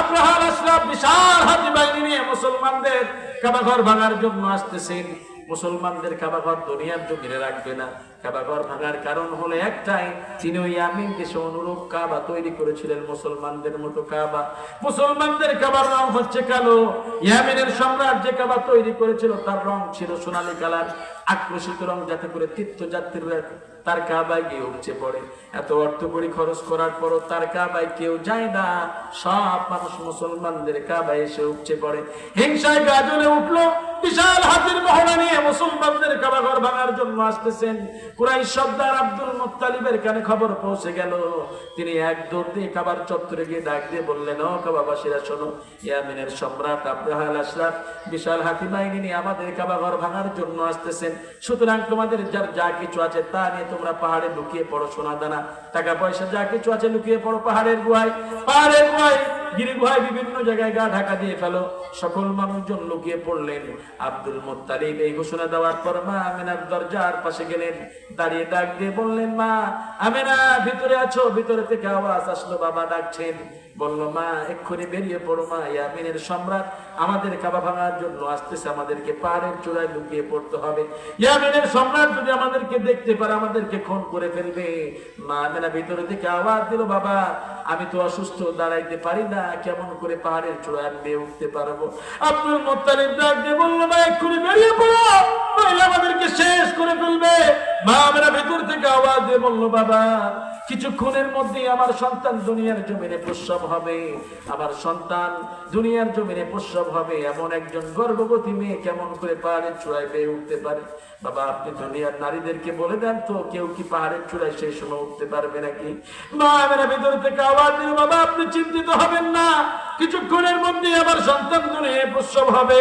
আব্রাহা আশরাফ বিশাল হাতি বাহিনী নিয়ে মুসলমানদের কাবাঘর ভাঙার জন্য আসতেছেন। মুসলমানদের কাবাঘর দুনিয়ার জমিনে রাখবে না। কাবাঘর ভাঙার কারণ হলো একটাই, তিনি ওই ইয়ামিন দেশে অনুরূপ কাবা তৈরি করেছিলেন, মুসলমানদের মতো কাবা। মুসলমানদের কাবার রং হচ্ছে কালো। ইয়ামিনের সম্রাট যে কাবা তৈরি করেছিল তার রং ছিল সোনালী কালার, আকর্ষিত রং, যাতে করে তীর্থযাত্রীরা তার কাবায় গিয়ে উপচে পড়ে। এত অর্থ করি খরচ করার পরও তার কাবায় কেউ যায় না। সব মানুষ মুসলমানদের কাবায় এসে উপচে পড়ে। হিংসায় গা জ্বলে উঠলো। বিশাল হাতির মহড়া নিয়ে মুসলমানদের কাবাঘর ভাঙার জন্য আসতেছেন। কুরাইশ সর্দার আব্দুল মুত্তালিবের কানে খবর পৌঁছে গেল। তিনি এক দৌড় দিয়ে কাবার চত্বরে গিয়ে ডাক দিয়ে বললেন, ও কাবাবাসীরা শোনো, ইয়ামিনের সম্রাট আব্রাহা আশরাফ বিশাল হাতি বাহিনী নিয়ে আমাদের কাবাঘর ভাঙার জন্য আসতেছেন। সুতরাং তোমাদের যার যা কিছু আছে তা নিয়ে তোমরা পাহাড়ে লুকিয়ে পড়ো, সোনা দানা টাকা পয়সা যা কিছু আছে লুকিয়ে পড়ো পাহাড়ের গুহায়। পাহাড়ের গুহায়, গিরি গুহায়, বিভিন্ন জায়গায় গা ঢাকা দিয়ে ফেলো। সকল মানুষজন লুকিয়ে পড়লেন। আব্দুল মুত্তালিব এই ঘোষণা দেওয়ার পর মা আমিনার দরজার পাশে গেলেন, দাঁড়িয়ে ডাক দিয়ে বললেন, মা আমিনা, ভিতরে আছো? ভিতরে থেকে আওয়াজ আসলো, বাবা ডাকছেন। বললো, মা এক্ষুনি বেরিয়ে পড়ো, মা ইয়ামিনের সম্রাট আমাদের কাবা ভাঙার জন্য আসতেছে, আমাদেরকে পাহাড়ের চূড়ায় লুকিয়ে পড়তে হবে। ইয়ামিনের সম্রাট যদি আমাদেরকে দেখতে পারে আমাদেরকে খুন করে ফেলবে। মা আমিনা ভিতরে থেকে আওয়াজ দিল, বাবা আমি তো অসুস্থ, দাঁড়াইতে পারি না, কেমন করে পাহাড়ের চূড়ায় বেয়ে উঠতে পারবো? আব্দুল মুত্তালিব ডাক দিয়ে বললো, মা এক্ষুনি বেরিয়ে পড়ো, নইলে আমাদেরকে শেষ করে ফেলবে। মা আমিনা ভিতর থেকে আওয়াজ দিয়ে বললো, বাবা কিছুক্ষণের মধ্যে আমার সন্তান দুনিয়ার জমিনে প্রসব হবে। আমার সন্তান দুনিয়ার জমিনে প্রসব হবে। এমন একজন গর্ভবতী মেয়ে কেমন করে পাহাড়ের চূড়ায় বেয়ে উঠতে পারে? বাবা আপনি দুনিয়ার নারীদেরকে বলে দেন তো, কেউ কি পাহাড়ের চূড়ায় সেই সময় উঠতে পারবে নাকি? মা আমিনা ভিতর থেকে আওয়াজ দিল, বাবা আপনি চিন্তিত হবেন না, কিছুক্ষণের মধ্যে আমার সন্তান দুনিয়ায় প্রসব হবে।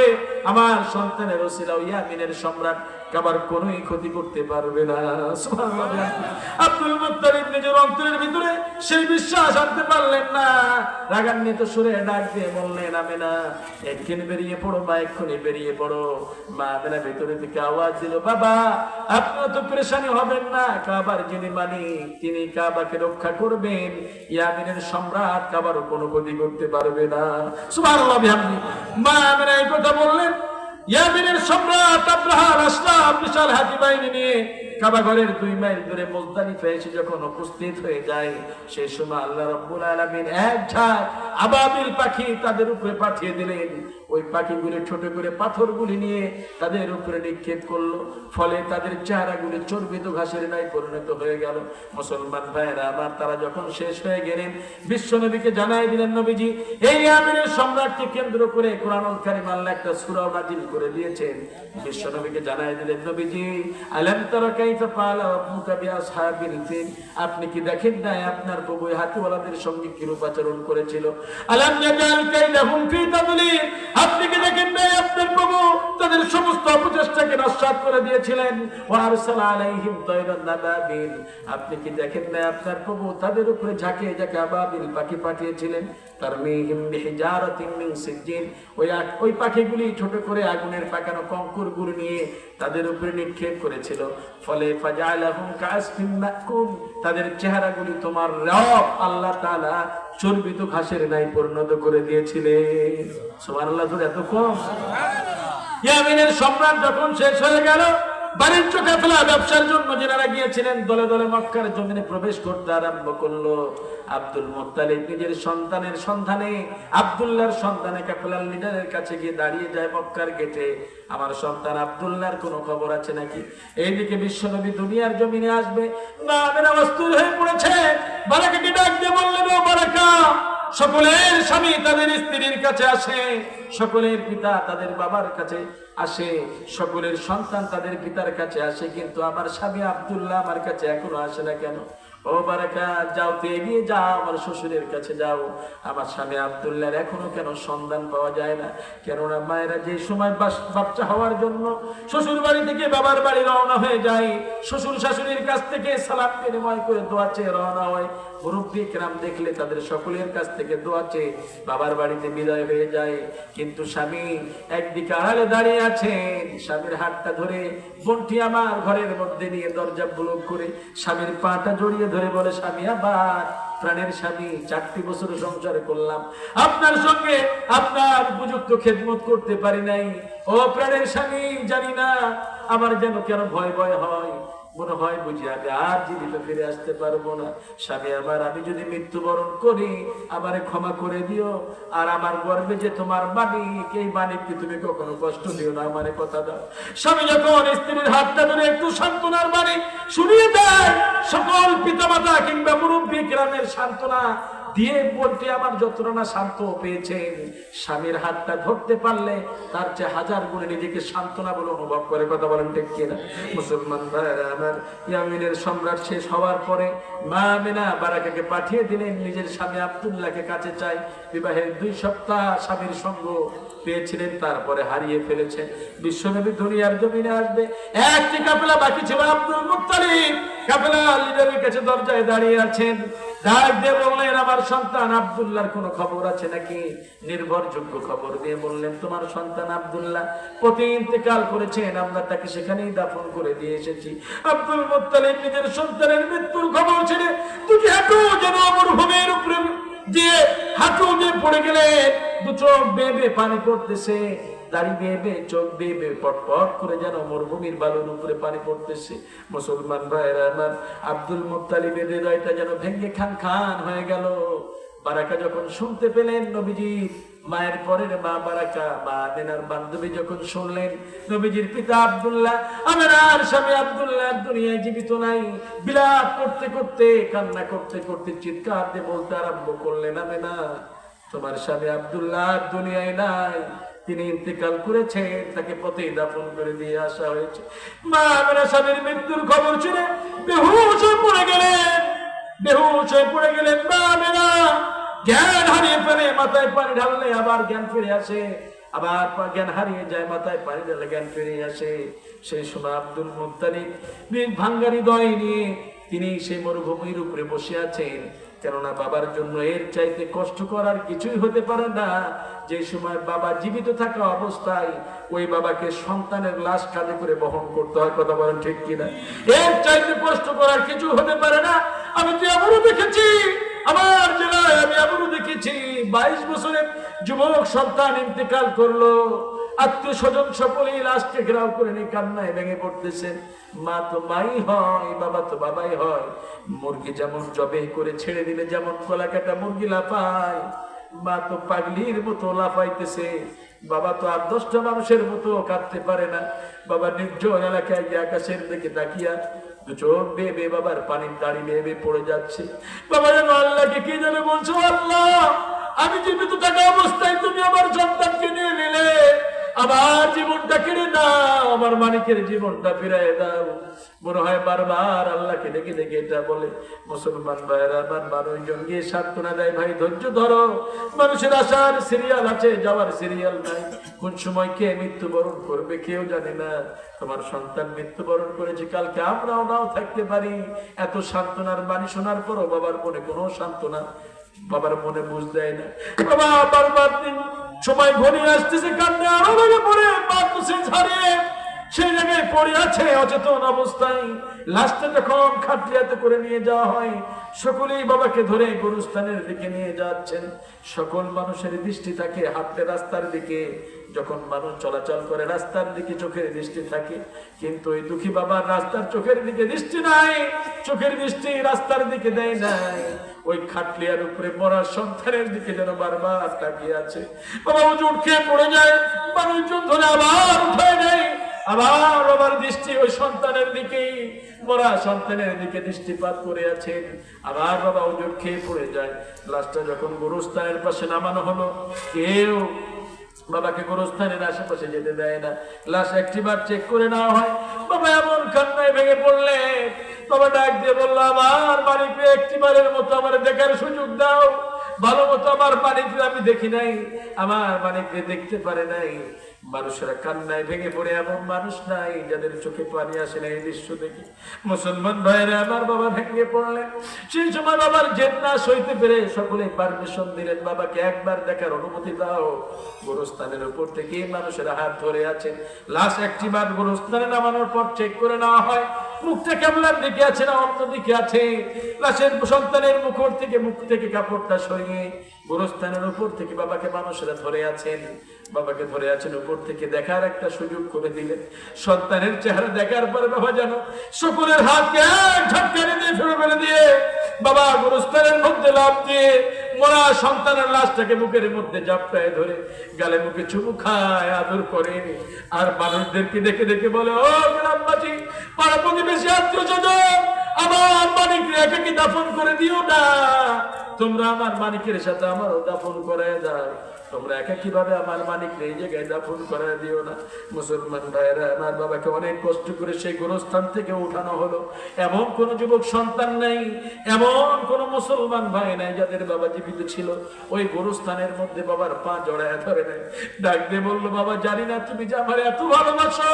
আমার সন্তানের ওসিলা ইয়ামিনের সম্রাট কাবার কোনোই ক্ষতি করতে পারবে না। সুবহানাল্লাহ। আব্দুল মুত্তালিব নিজের অন্তরের ভিতরে সেই বিশ্বাস আনতে পারলেন না। রাগান্বিত সুরে ডাক দিয়ে বললেন, আমিনা এক্ষুনি বেরিয়ে পড়ো, মা এক্ষুনি বেরিয়ে পড়ো। মা আমিনা ভিতরে থেকে আওয়াজ দিল, বাবা আপনিও তো পেরেশানি হবেন না, কাবার যিনি মালিক তিনি কাবাকে রক্ষা করবেন। ইয়ামিনের সম্রাট কাবারও কোনো ক্ষতি করতে পারবে না। সুবহানাল্লাহ। মা আমিনা এই কথা বললেন। ইয়ামিনের সম্রাট আব্রাহা আশরাফ বিশাল হাতি বাহিনী নিয়ে কাবা ঘরের 2 মাইল দূরে মুজদালিফা এসে যখন উপস্থিত হয়ে যায়, সেই সময় আল্লাহ রাব্বুল আলামিন এক ঝাঁক আবাবিল পাখি তাদের উপরে পাঠিয়ে দিলেন। ওই পাখিগুলি ছোট করে পাথরগুলি নিয়ে তাদের উপরে নিক্ষেপ করলো। ফলে তাদের চেহারাগুলি চর্বিত ঘাসের ন্যায় পরিণত হয়ে গেল। মুসলমান ভাইয়েরা আমার, তারা যখন শেষ হয়ে গেলেন বিশ্বনবীকে জানাই দিলেন, নবীজি এই ইয়ামিনের সম্রাটকে কেন্দ্র করে কোরআনুল কারীম আল্লাহ একটা সূরা নাযিল করে দিয়েছেন। বিশ্বনবীকে জানাই দিলেন, নবীজি আলাম তারা কাইফা ফাআলা রাব্বুকা বিআসহাবিল ফিল, আপনি কি দেখেন না আপনার প্রভু হাতিওয়ালাদের সঙ্গে কিরূপ আচরণ করেছিল? আলাম ইয়াজাল কাইদাহুম ফি তাদলিল, আপনি কি দেখেন না আপনার প্রভু তাদের সমস্ত অপচেষ্টাকে নস্যাৎ করে দিয়েছিলেন? ওয়া আরসালা আলাইহিম তায়রান নাবাবিল, আপনি কি দেখেন না আপনার প্রভু তাদের উপরে ঝাঁকে ঝাঁকে আবাবিল পাখি পাঠিয়েছিলেন? তারমিহিম বিহিজারাতিন মিন সিজ্জিন, ওই পাখিগুলি ছোট করে আগুনের পাকানো কঙ্করগুলো নিয়ে তাদের উপরে নিক্ষেপ করেছিল। ফলে ফাজালাহুম কাসফিন মাকুল, তাদের চেহারাগুলি তোমার রব আল্লাহ তাআলা চর্বিত ঘাসের ন্যায় পরিণত করে দিয়েছিলেন। সুবহানাল্লাহ। এত কম? ইয়ামিনের সম্রাট যখন শেষ হয়ে গেল, বাণিজ্য কাফেলা ব্যবসার জন্য যারা গিয়েছিলেন দলে দলে মক্কার জমিনে প্রবেশ করতে আরম্ভ করলো। আব্দুল মুত্তালিব নিজের সন্তানের সন্ধানে, আব্দুল্লাহর সন্তানে কাফেলার লিডারের কাছে গিয়ে দাঁড়িয়ে যায় মক্কার গেটে। আমার সন্তান আব্দুল্লাহর কোনো খবর আছে নাকি? এইদিকে বিশ্বনবী দুনিয়ার জমিনে আসবে, না মেরা অস্থির হয়ে পড়েছে। বারাকাকে ডাক দিয়ে বললেন, ও বারাকা, সকলের স্বামী তাদের স্ত্রীর কাছে আসে, সকলের পিতা তাদের বাবার কাছে আসে, সকলের সন্তান তাদের পিতার কাছে আসে, কিন্তু আমার স্বামী আব্দুল্লাহ আমার কাছে এখনো আসে না কেন? ও বারাকা, যাও তো এগিয়ে যাও, আমার শ্বশুরের কাছে যাও, আমার স্বামী আব্দুল্লাহর এখনো কেন সন্ধান পাওয়া যায় না? কেননা মায়েরা যে সময় বাচ্চা হওয়ার জন্য শ্বশুর বাড়ি থেকে বাবার বাড়ি রওনা হয়ে যায়, শ্বশুর শাশুড়ির কাছ থেকে সালাম বিনিময় করে দোয়া চেয়ে রওনা হয়। মুরব্বী কেরাম দেখলে তাদের সকলের কাছ থেকে দোয়া চেয়ে বাবার বাড়িতে বিদায় হয়ে যায়। কিন্তু স্বামী একদিকে আড়ালে দাঁড়িয়ে আছেন, স্বামীর হাতটা ধরে বোনটি আমার ঘরের মধ্যে নিয়ে দরজা ব্লক করে স্বামীর পাটা জড়িয়ে ধরে বলে, স্বামী আবার, প্রাণের স্বামী, 4টি বছর সংসার করলাম, আপনার সঙ্গে আপনার উপযুক্ত খেদমত করতে পারি নাই। ও প্রাণের স্বামী, জানি না আমার যেন কেন ভয় ভয় হয়, মনে হয় বুঝি আমি আর জীবিত ফিরে আসতে পারবো না। স্বামী আমার, আমি যদি মৃত্যুবরণ করি আমারে ক্ষমা করে দিও, আর আমার গর্বে যে তোমার মানিক, এই মানিককে তুমি কখনো কষ্ট দিও না, আমারে কথা দাও। স্বামী যখন স্ত্রীর হাতটা ধরে একটু সান্ত্বনার বাণী শুনিয়ে দেয়, সকল পিতামাতা কিংবা মুরব্বী গ্রামের সান্ত্বনা দিয়ে বলতে আমার যন্ত্রণা শান্ত পেয়েছেন। স্বামীর হাতটা ধরতে পারলে তার চেয়ে 1000 গুণে নিজেকে সান্ত্বনা বলে অনুভব করে। কথা বলেন ঠিক কিনা? মুসলমান ভাইরা আমার, ইয়ামিনের সম্রাট শেষ হওয়ার পরে মা আমিনা বারাকাকে পাঠিয়ে দিলেন নিজের স্বামী আব্দুল্লাহকে কাছে চাই। বিবাহের 2 সপ্তাহ স্বামীর সঙ্গ পেয়েছিলেন, তারপরে হারিয়ে ফেলেছেন। বিশ্বনবী দুনিয়ার জমিনে আসবে, একটি কাফেলা বাকি ছিল, আব্দুল মুত্তালিব কাফেলা লিডারের কাছে দরজায় দাঁড়িয়ে আছেন। ডাক দিয়ে বললেন, আমার সন্তান আব্দুল্লাহর কোনো খবর আছে নাকি? নির্ভরযোগ্য খবর দিয়ে বললেন, তোমার সন্তান আব্দুল্লাহ পতি ইন্তেকাল করেছেন, আমরা তাকে সেখানেই দাফন করে দিয়ে এসেছি। আব্দুল মুত্তালিব নিজের সন্তানের মৃত্যুর খবর ছেড়ে 2টি হাঁটু যেন মরুভূমির উপরে দিয়ে হাঁটু দিয়ে পড়ে গেলেন। 2 চোখ বেয়ে পানি পড়তেছে, দাড়ি বেয়ে চোখ বেয়ে পটপট করে যেন মরুভূমির বালুর উপরে পানি পড়তেছে। মুসলমান ভাইরা আমার, আব্দুল মুত্তালিবের হৃদয়টা যেন ভেঙে খান খান হয়ে গেল। বারাকা যখন শুনতে পেলেন নবীজি মায়ের পরের মা বারাকা, মা আমিনার বান্ধবী যখন শুনলেন নবীজির পিতা আব্দুল্লাহ, আমিনার স্বামী আব্দুল্লাহ দুনিয়ায় জীবিত নাই, বিলাপ করতে করতে, কান্না করতে করতে চিৎকার দিয়ে বলতে আরম্ভ করলেন, আমিনা, তোমার স্বামী আব্দুল্লাহ দুনিয়ায় নাই, তিনি ইন্তেকাল করেছেন, তাকে পথেই দাফন করে দিয়ে আসা হয়েছে। মা আমিনা স্বামীর মৃত্যুর খবর শুনে বেহুশ হয়ে পড়ে গেলেন, বেহুশ হয়ে পড়ে গেলেন। মা আমিনা জ্ঞান হারিয়ে ফেলে, মাথায় পানি ঢাললে আবার জ্ঞান ফিরে আসে, আবার জ্ঞান হারিয়ে যায়, মাথায় পানি ঢাললে জ্ঞান ফিরে আসে। সেই সময় আব্দুল মুত্তালিব ভাঙ্গা হৃদয় নিয়ে তিনি সেই মরুভূমির উপরে বসে আছেন। কেননা বাবার জন্য এর চাইতে কষ্ট করার কিছুই হতে পারে না। যে সময় বাবা জীবিত থাকা অবস্থায় ওই বাবাকে সন্তানের লাশ কাঁধে করে বহন করতে হয়। কথা বলেন ঠিক কিনা? এর চাইতে কষ্ট করার কিছু হতে পারে না। আমি তো আবারও দেখেছি, আমার জেলায় আমি আবারও দেখেছি 22 বছরের যুবক সন্তান ইন্তেকাল করলো, আত্মীয় স্বজন সকলেই লাশকে ঘেরাও করে নিয়ে কান্নায় ভেঙে পড়তেছেন। মা তো মাই হয়, বাবা তো বাবাই হয়। মুরগি যেমন জবে করে ছেড়ে দিলে যেমন কলা কাটা মুরগি লাফায়, মা তো পাগলির মতো লাফাইতেছে। বাবা তো 8-10টা মানুষের মতো কাঁদতে পারে না। বাবা নির্জন এলাকায় গিয়ে আকাশের দিকে তাকিয়া 2 চোখ বেয়ে বাবার পানির দাড়ি বেয়ে পড়ে যাচ্ছে। বাবা যেন আল্লাহকে কি যেন বলছো, আল্লাহ, আমি জীবিত থাকা অবস্থায় তুমি আমার সন্তানকে নিয়ে নিলে, আমার জীবনটা কেড়ে দাও, আমার মানিকের জীবনটা ফিরাই দাও। মনে হয় বারবার আল্লাহকে ডেকে ডেকে এটা বলে। মুসলমান ভাইরা আমার, মানুষজন গিয়ে সান্ত্বনা দেয়, ভাই ধৈর্য ধরো, মানুষের আসার সিরিয়াল আছে, যাওয়ার সিরিয়াল নাই, কোন সময় কে মৃত্যুবরণ করবে কেউ জানে না। তোমার সন্তান মৃত্যুবরণ করেছে, কালকে আমরাও নাও থাকতে পারি। এত সান্ত্বনার বাণী শোনার পরও বাবার মনে কোনো সান্ত্বনা, বাবার মনে বুঝ দেয় না। বাবা বারবার দিন সময় ঘনিয়ে আসতেছে, কান্না আরো লেগে পড়ে, মা তো শেষ হারিয়ে সেই জায়গায় পড়ে আছে অচেতন অবস্থায়। লাশটা যখন খাটিয়াতে করে নিয়ে যাওয়া হয়, সকলেই বাবাকে ধরে গোরস্থানের দিকে নিয়ে যাচ্ছেন। সকল মানুষের দৃষ্টি থাকে হাঁটতে রাস্তার দিকে, যখন মানুষ চলাচল করে রাস্তার দিকে চোখের দৃষ্টি থাকে, কিন্তু ওই দুঃখী বাবার রাস্তার চোখের দিকে দৃষ্টি নাই, চোখের দৃষ্টি রাস্তার দিকে দেয় নাই, ওই খাটলিয়ার উপরে মরা সন্তানের দিকে যেন বারবার তাকিয়ে আছে। বাবা উঠে খেয়ে পড়ে যায়, মানুষজন ধরে আবার উঠায় নেয়, আবার বাবার দৃষ্টি ওই সন্তানের দিকেই, মরা সন্তানের দিকে দৃষ্টিপাত করে আছেন। আবার বাবা উজুর খেয়ে পড়ে যায়। লাশটা যখন গোরস্থানের পাশে নামানো হলো, কেউ বাবাকে গোরস্থানের আশেপাশে যেতে দেয় না। লাশ একটিবার চেক করে নেওয়া হয়। বাবা এমন কান্নায় ভেঙে পড়লে বাবা ডাক দিয়ে বললো, আমার মালিককে একটিবারের মতো আমার দেখার সুযোগ দাও। ভালো মতো আমার মালিককে আমি দেখি নাই, আমার মালিককে দেখতে পারে নাই। মানুষেরা কান্নায় ভেঙে পড়ে, এমন মানুষ নাই যাদের চোখে পানি আসে না এই দৃশ্য দেখে। মুসলমান ভাইরা আমার বাবা ভেঙে পড়লেন। সেই সময় বাবার জেদ না সইতে পেরে সকলে পারমিশন দিলেন, বাবাকে একবার দেখার অনুমতি দাও। গোরস্থানের উপর থেকে মানুষেরা হাত ধরে আছেন। লাশ একটিবার গোরস্থানে নামানোর পর চেক করে নেওয়া হয়, মুখটা কেমলার দিকে আছে না অন্য দিকে আছে। লাশের সন্তানের মুখ থেকে কাপড়টা সরিয়ে গোরস্থানের উপর থেকে বাবাকে মানুষেরা ধরে আছেন। বাবাকে ধরে আছেন, উপর থেকে দেখার একটা সুযোগ করে দিলেন। সন্তানের চেহারা দেখার পরে বাবা যেন সকলের হাতকে এক ঝটকারে দিয়ে ফেলে দিয়ে বাবা গোরস্থানের মধ্যে লাফ দিয়ে মরা সন্তানের লাশটাকে মুখের মধ্যে জাপটায় ধরে গালে মুখে চুমু খায়, আদর করে। আর মানুষদেরকে দেখে দেখে বলে, ও গ্রামবাসী, পাড়া প্রতিবেশী, আত্মীয়স্বজন, আমার মানিককে একাকি দাফন করে দিও না। তোমরা আমার মানিকের সাথে আমারও দাফন করায় দাও। তোমরা একা কিভাবে আমার মানিক এই জায়গায় দাফন করায় দিও না। মুসলমান ভাইরা আমার বাবাকে অনেক কষ্ট করে সেই গোরস্থান থেকে উঠানো হলো। এমন কোন যুবক সন্তান নাই, এমন কোন মুসলমান ভাই নাই যাদের বাবা জীবিত ছিল ওই গোরস্থানের মধ্যে বাবার পা জড়ায় ধরে নেয়। ডাক দিয়ে বললো, বাবা জানি না তুমি যে আমার এত ভালোবাসো।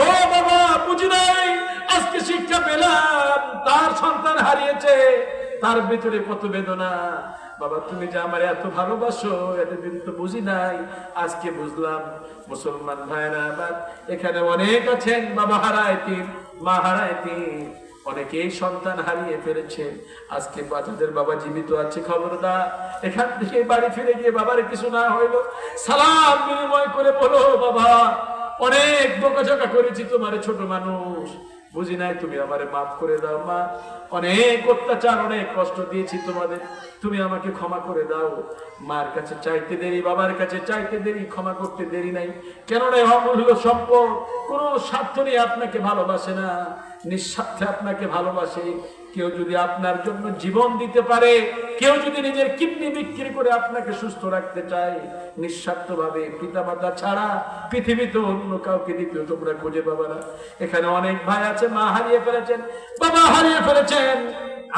ও বাবা বুঝি নাই, আজকে শিক্ষা পেলাম তার সন্তান হারিয়েছে, তার ভিতরে কত বেদনা। বাবা তুমি যে আমার এত ভালোবাসো এতদিন তো বুঝি নাই, আজকে বুঝলাম। মুসলমান ভাইরা আমার এখানে অনেক আছেন বাবা হারাইতেন, মা হারাইতেন, অনেকেই সন্তান হারিয়ে ফেলেছেন। আজকে বাচ্চাদের বাবা জীবিত আছে, খবরদার এখান থেকে বাড়ি ফিরে গিয়ে বাবার কিছু না হইলো সালাম বিনিময় করে বলো, বাবা অনেক বকাঝকা করেছি তোমার, ছোট মানুষ বুঝি নাই, তুমি আমারে মাফ করে দাও মা। অনেক অত্যাচার, অনেক কষ্ট দিয়েছি তোমাদের, তুমি আমাকে ক্ষমা করে দাও। মার কাছে চাইতে দেরি, বাবার কাছে চাইতে দেরি, ক্ষমা করতে দেরি নাই। কেন রে, অমূল্য সম্পদ, কোন স্বার্থ নিয়ে আপনাকে ভালোবাসে না, নিঃস্বার্থে আপনাকে ভালোবাসে। কেউ যদি আপনার জন্য জীবন দিতে পারে, কেউ যদি নিজের কিডনি বিক্রি করে আপনাকে সুস্থ রাখতে চায় নিঃস্বার্থ ভাবে, পিতা মাতা ছাড়া পৃথিবীতে অন্য কাউকে দ্বিতীয় তোমরা খুঁজে পাবে না। এখানে অনেক ভাই আছে মা হারিয়ে ফেলেছেন, বাবা হারিয়ে ফেলেছেন।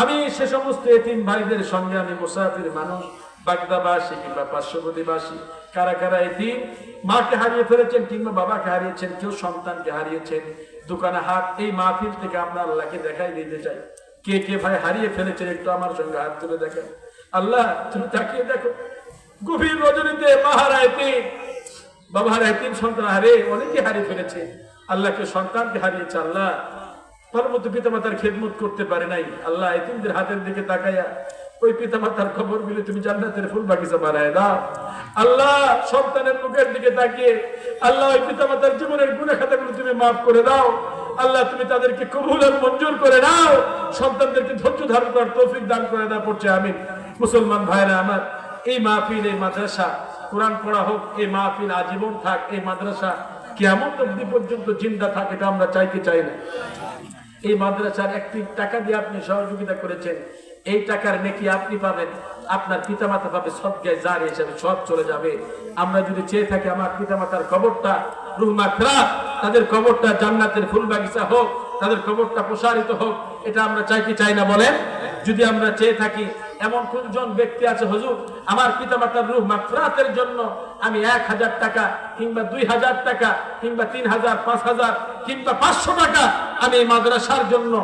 আমি সে সমস্ত এতিম ভাইদের সঙ্গে আমি মুসাফির মানুষ, বাগদাবাসী কিংবা পার্শ্ববর্তীবাসী, কারা কারা এতিম মাকে হারিয়ে ফেলেছেন কিংবা বাবাকে হারিয়েছেন, কেউ সন্তানকে হারিয়েছেন, দোকানে হাত, এই মাহফিল থেকে আমরা আল্লাহকে দেখাই দিতে চাই। কে কে ভাই হারিয়ে ফেলেছেন একটু আমার সঙ্গে হাত তুলে দেখেন। আল্লাহ তুমি তাকিয়ে দেখো, গভীর রজনীতে মা হারাইতে, বাবা হারাইতে, সন্তান হারে, অনেকে হারিয়ে ফেলেছে। আল্লাহকে সন্তানকে হারিয়েছে, আল্লাহ ভালো মতো পিতা মাতার খেদমত করতে পারে নাই। আল্লাহ এতিমদের হাতের দিকে তাকাইয়া ওই পিতা মাতার খবর মিলে তুমি জান্নাতের ফুল বাগিচা বানায় দাও। আল্লাহ সন্তানের মুখের দিকে তাকিয়ে আল্লাহ ওই পিতা মাতার জীবনের গুনাহ খাতাগুলো তুমি মাফ করে দাও। আল্লাহ তুমি তাদেরকে কবুল আর মঞ্জুর করে নাও, সন্তানদেরকে ধৈর্য ধারণ করার তৌফিক দান করে দাও, পড়ছে আমিন। মুসলমান ভাইরা আমার, এই মাহফিল, এই মাদ্রাসা, কোরআন পড়া হোক, এই মাহফিল আজীবন থাক, এই মাদ্রাসা কিয়ামত অবধি পর্যন্ত জিন্দা থাকে, এটা আমরা চাইতে চাই না। এই মাদ্রাসার একটি টাকা দিয়ে আপনি সহযোগিতা করেছেন, এই টাকার নেকি আপনি পাবেন, আপনার পিতামাতা পাবে, সদকায়ে জারিয়া হিসেবে সব চলে যাবে। আমরা যদি চেয়ে থাকি আমার পিতামাতার কবরটা রূহ মাগফিরাত, তাদের কবরটা জান্নাতের ফুল বাগিচা হোক, তাদের কবরটা প্রসারিত হোক, এটা আমরা চাই কি চাই না বলেন? যদি আমরা চেয়ে থাকি, এমন কোনজন ব্যক্তি আছে হুজুর আমার পিতামাতার রূহ মাগফিরাতের জন্য আমি 1000 টাকা কিংবা 2000 টাকা কিংবা 3000, 5000 কিংবা 500 টাকা আমি এই মাদ্রাসার জন্য,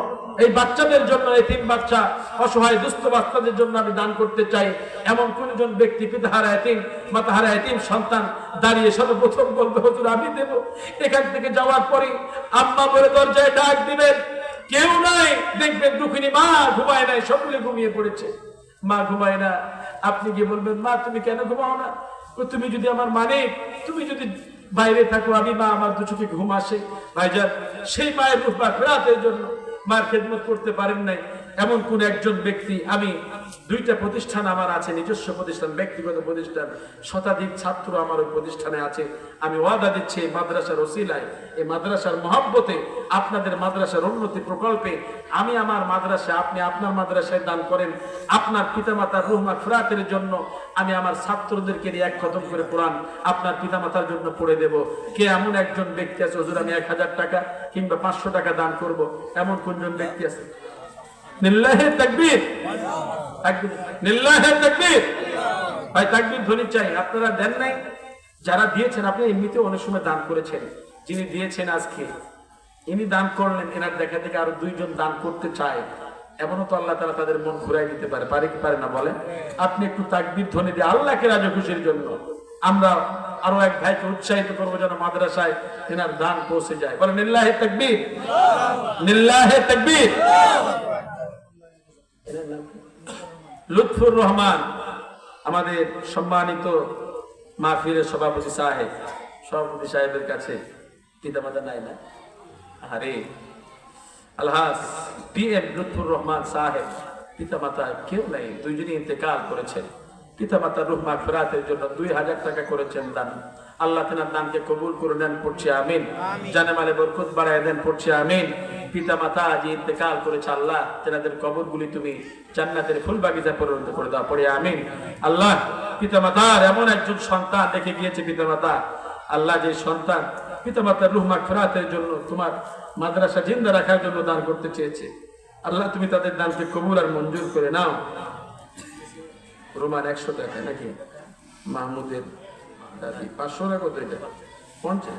এই বাচ্চাদের জন্য, এতিম বাচ্চা, অসহায় দুস্থ বাচ্চাদের জন্য আমি দান করতে চাই। এমন কোনজন ব্যক্তি পিতাহারা এতিম, মাতাহারা এতিম সন্তান দাঁড়িয়ে সর্বপ্রথম বলবে হুজুর আমি দেব। এখান থেকে যাওয়ার পরে আম্মা বলে দরজায় ডাক দিবেন, কেউ নাই, দেখবেন দুঃখিনী মা ঘুমায় নাই, সকলে ঘুমিয়ে পড়েছে, মা ঘুমায় না। আপনি গিয়ে বলবেন মা তুমি কেন ঘুমাও না? তুমি যদি আমার মানে, তুমি যদি বাইরে থাকো, আমি মা আমার দু চোখে ঘুম আসে। ভাইজান, সেই মায়ের রূপ বা ফেরাতের জন্য মার খেদমত করতে পারেন নাই এমন কোন একজন ব্যক্তি, আমি দুইটা প্রতিষ্ঠান আমার আছে, নিজস্ব প্রতিষ্ঠান, ব্যক্তিগত প্রতিষ্ঠান, শতাধিক ছাত্র আমার ওই প্রতিষ্ঠানে আছে। আমি ওয়াদা দিচ্ছি এই মাদ্রাসার ওসিলায়, এই মাদ্রাসার মহব্বতে, আপনাদের মাদ্রাসার উন্নতি প্রকল্পে আমি আমার মাদ্রাসায়, আপনি আপনার মাদ্রাসায় দান করেন, আপনার পিতামাতার রুহ মাগফিরাতের জন্য আমি আমার ছাত্রদেরকে নিয়ে এক খতম করে কোরআন আপনার পিতামাতার জন্য পড়ে দেব। কে এমন একজন ব্যক্তি আছে হুজুর আমি 1000 টাকা কিংবা 500 টাকা দান করব, এমন কোনজন ব্যক্তি আছে? লিল্লাহি তাকবীর, লিল্লাহি তাকবীর। ভাই তাকবীর ধ্বনি চাই। আপনারা দেন নাই, যারা দিয়েছেন আপনি এমনিতে অনেক সময় দান করেছেন, যিনি দিয়েছেন আজকে ইনি দান করলেন, এনার দেখা থেকে আরো 2 জন দান করতে চায়, এমনও তো আল্লাহ তাআলা তাদের মন ঘুরাই দিতে পারে, পারে কি পারে না বলেন? আপনি একটু তাকবীর ধ্বনি দিয়ে আল্লাহকে রাজি খুশির জন্য আমরা আরো এক ভাইকে উৎসাহিত করবো যেন মাদ্রাসায় এনার দান পৌঁছে যায়। বলেন লিল্লাহি তাকবীর, লিল্লাহি তাকবীর। লুৎফুর রহমান আমাদের সম্মানিত মাহফিলের সভাপতি সাহেবের কাছে পিতামাতা নাই না? আরে আলহাজ PM লুৎফুর রহমান সাহেব, পিতামাতা কেউ নাই, 2 জনই ইন্তেকাল করেছেন। পিতামাতার রুহ মাগফিরাতের জন্য 2000 টাকা করেছেন দান। আল্লাহ তেনার দানকে কবুল করে নেন, পড়ছি আমিন। জানে মালে বরকত বাড়ায় দেন, পড়ছি আমিন। পিতামাতা যে ইন্তেকাল করেছে, আল্লাহ তেনাদের কবরগুলি তুমি জান্নাতের ফুল বাগিচা পরিণত করে দাও, পড়ে আমিন। আল্লাহ পিতামাতার এমন একজন সন্তান রেখে গিয়েছে পিতামাতা, আল্লাহ যে সন্তান পিতামাতার রুহ মাগফিরাতের জন্য তোমার মাদ্রাসা জিন্দা রাখার জন্য দান করতে চেয়েছে, আল্লাহ তুমি তাদের দানকে কবুল আর মঞ্জুর করে নাও। রোমান 100 টাকা নাকি? মাহমুদের দাদি 500 টাকা, কত এটা? 50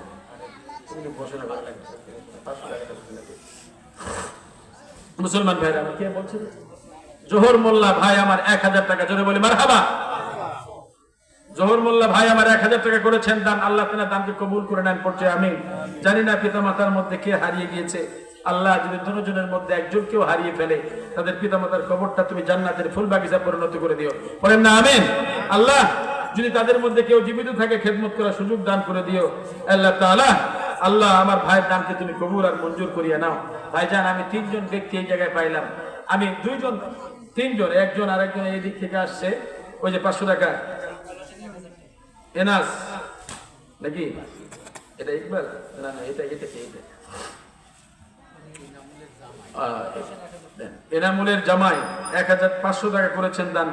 মুসলমান ভাইরা আমার কে বলছেন? জোহর মোল্লা ভাই আমার 1000 টাকা, জোরে বলি মারহাবা। জোহর মোল্লা ভাই আমার 1000 টাকা করেছেন দান, আল্লাহ তাআলা দানকে কবুল করে নেন, পড়ছে আমিন। জানি না পিতামাতার মধ্যে কে হারিয়ে গিয়েছে, আল্লাহ যদি দুজনের মধ্যে একজনকেও হারিয়ে ফেলে, তাদের পিতামাতার কবরটা তুমি জান্নাতের ফুল বাগিচা পরিণত করে দিও, বলেন না আমিন। আল্লাহ যদি তাদের মধ্যে কেউ জীবিত থাকে খেদমত করার সুযোগ দান করে দিও আল্লাহ তাআলা। আল্লাহ আমার ভাইয়ের দানকে তুমি কবুল আর মঞ্জুর করিয়া নাও। ভাইজান আমি 3 জন ব্যক্তি এই জায়গায় পাইলাম, আমি 2 জন 3 জন, একজন আরেকজন এই দিক থেকে আসছে, ওই যে 500 টাকা এনাস নাকি? এটা ইকবাল না? না এটা এটা কি? এনামুলের জামাই 1500 টাকা করেছেন দান,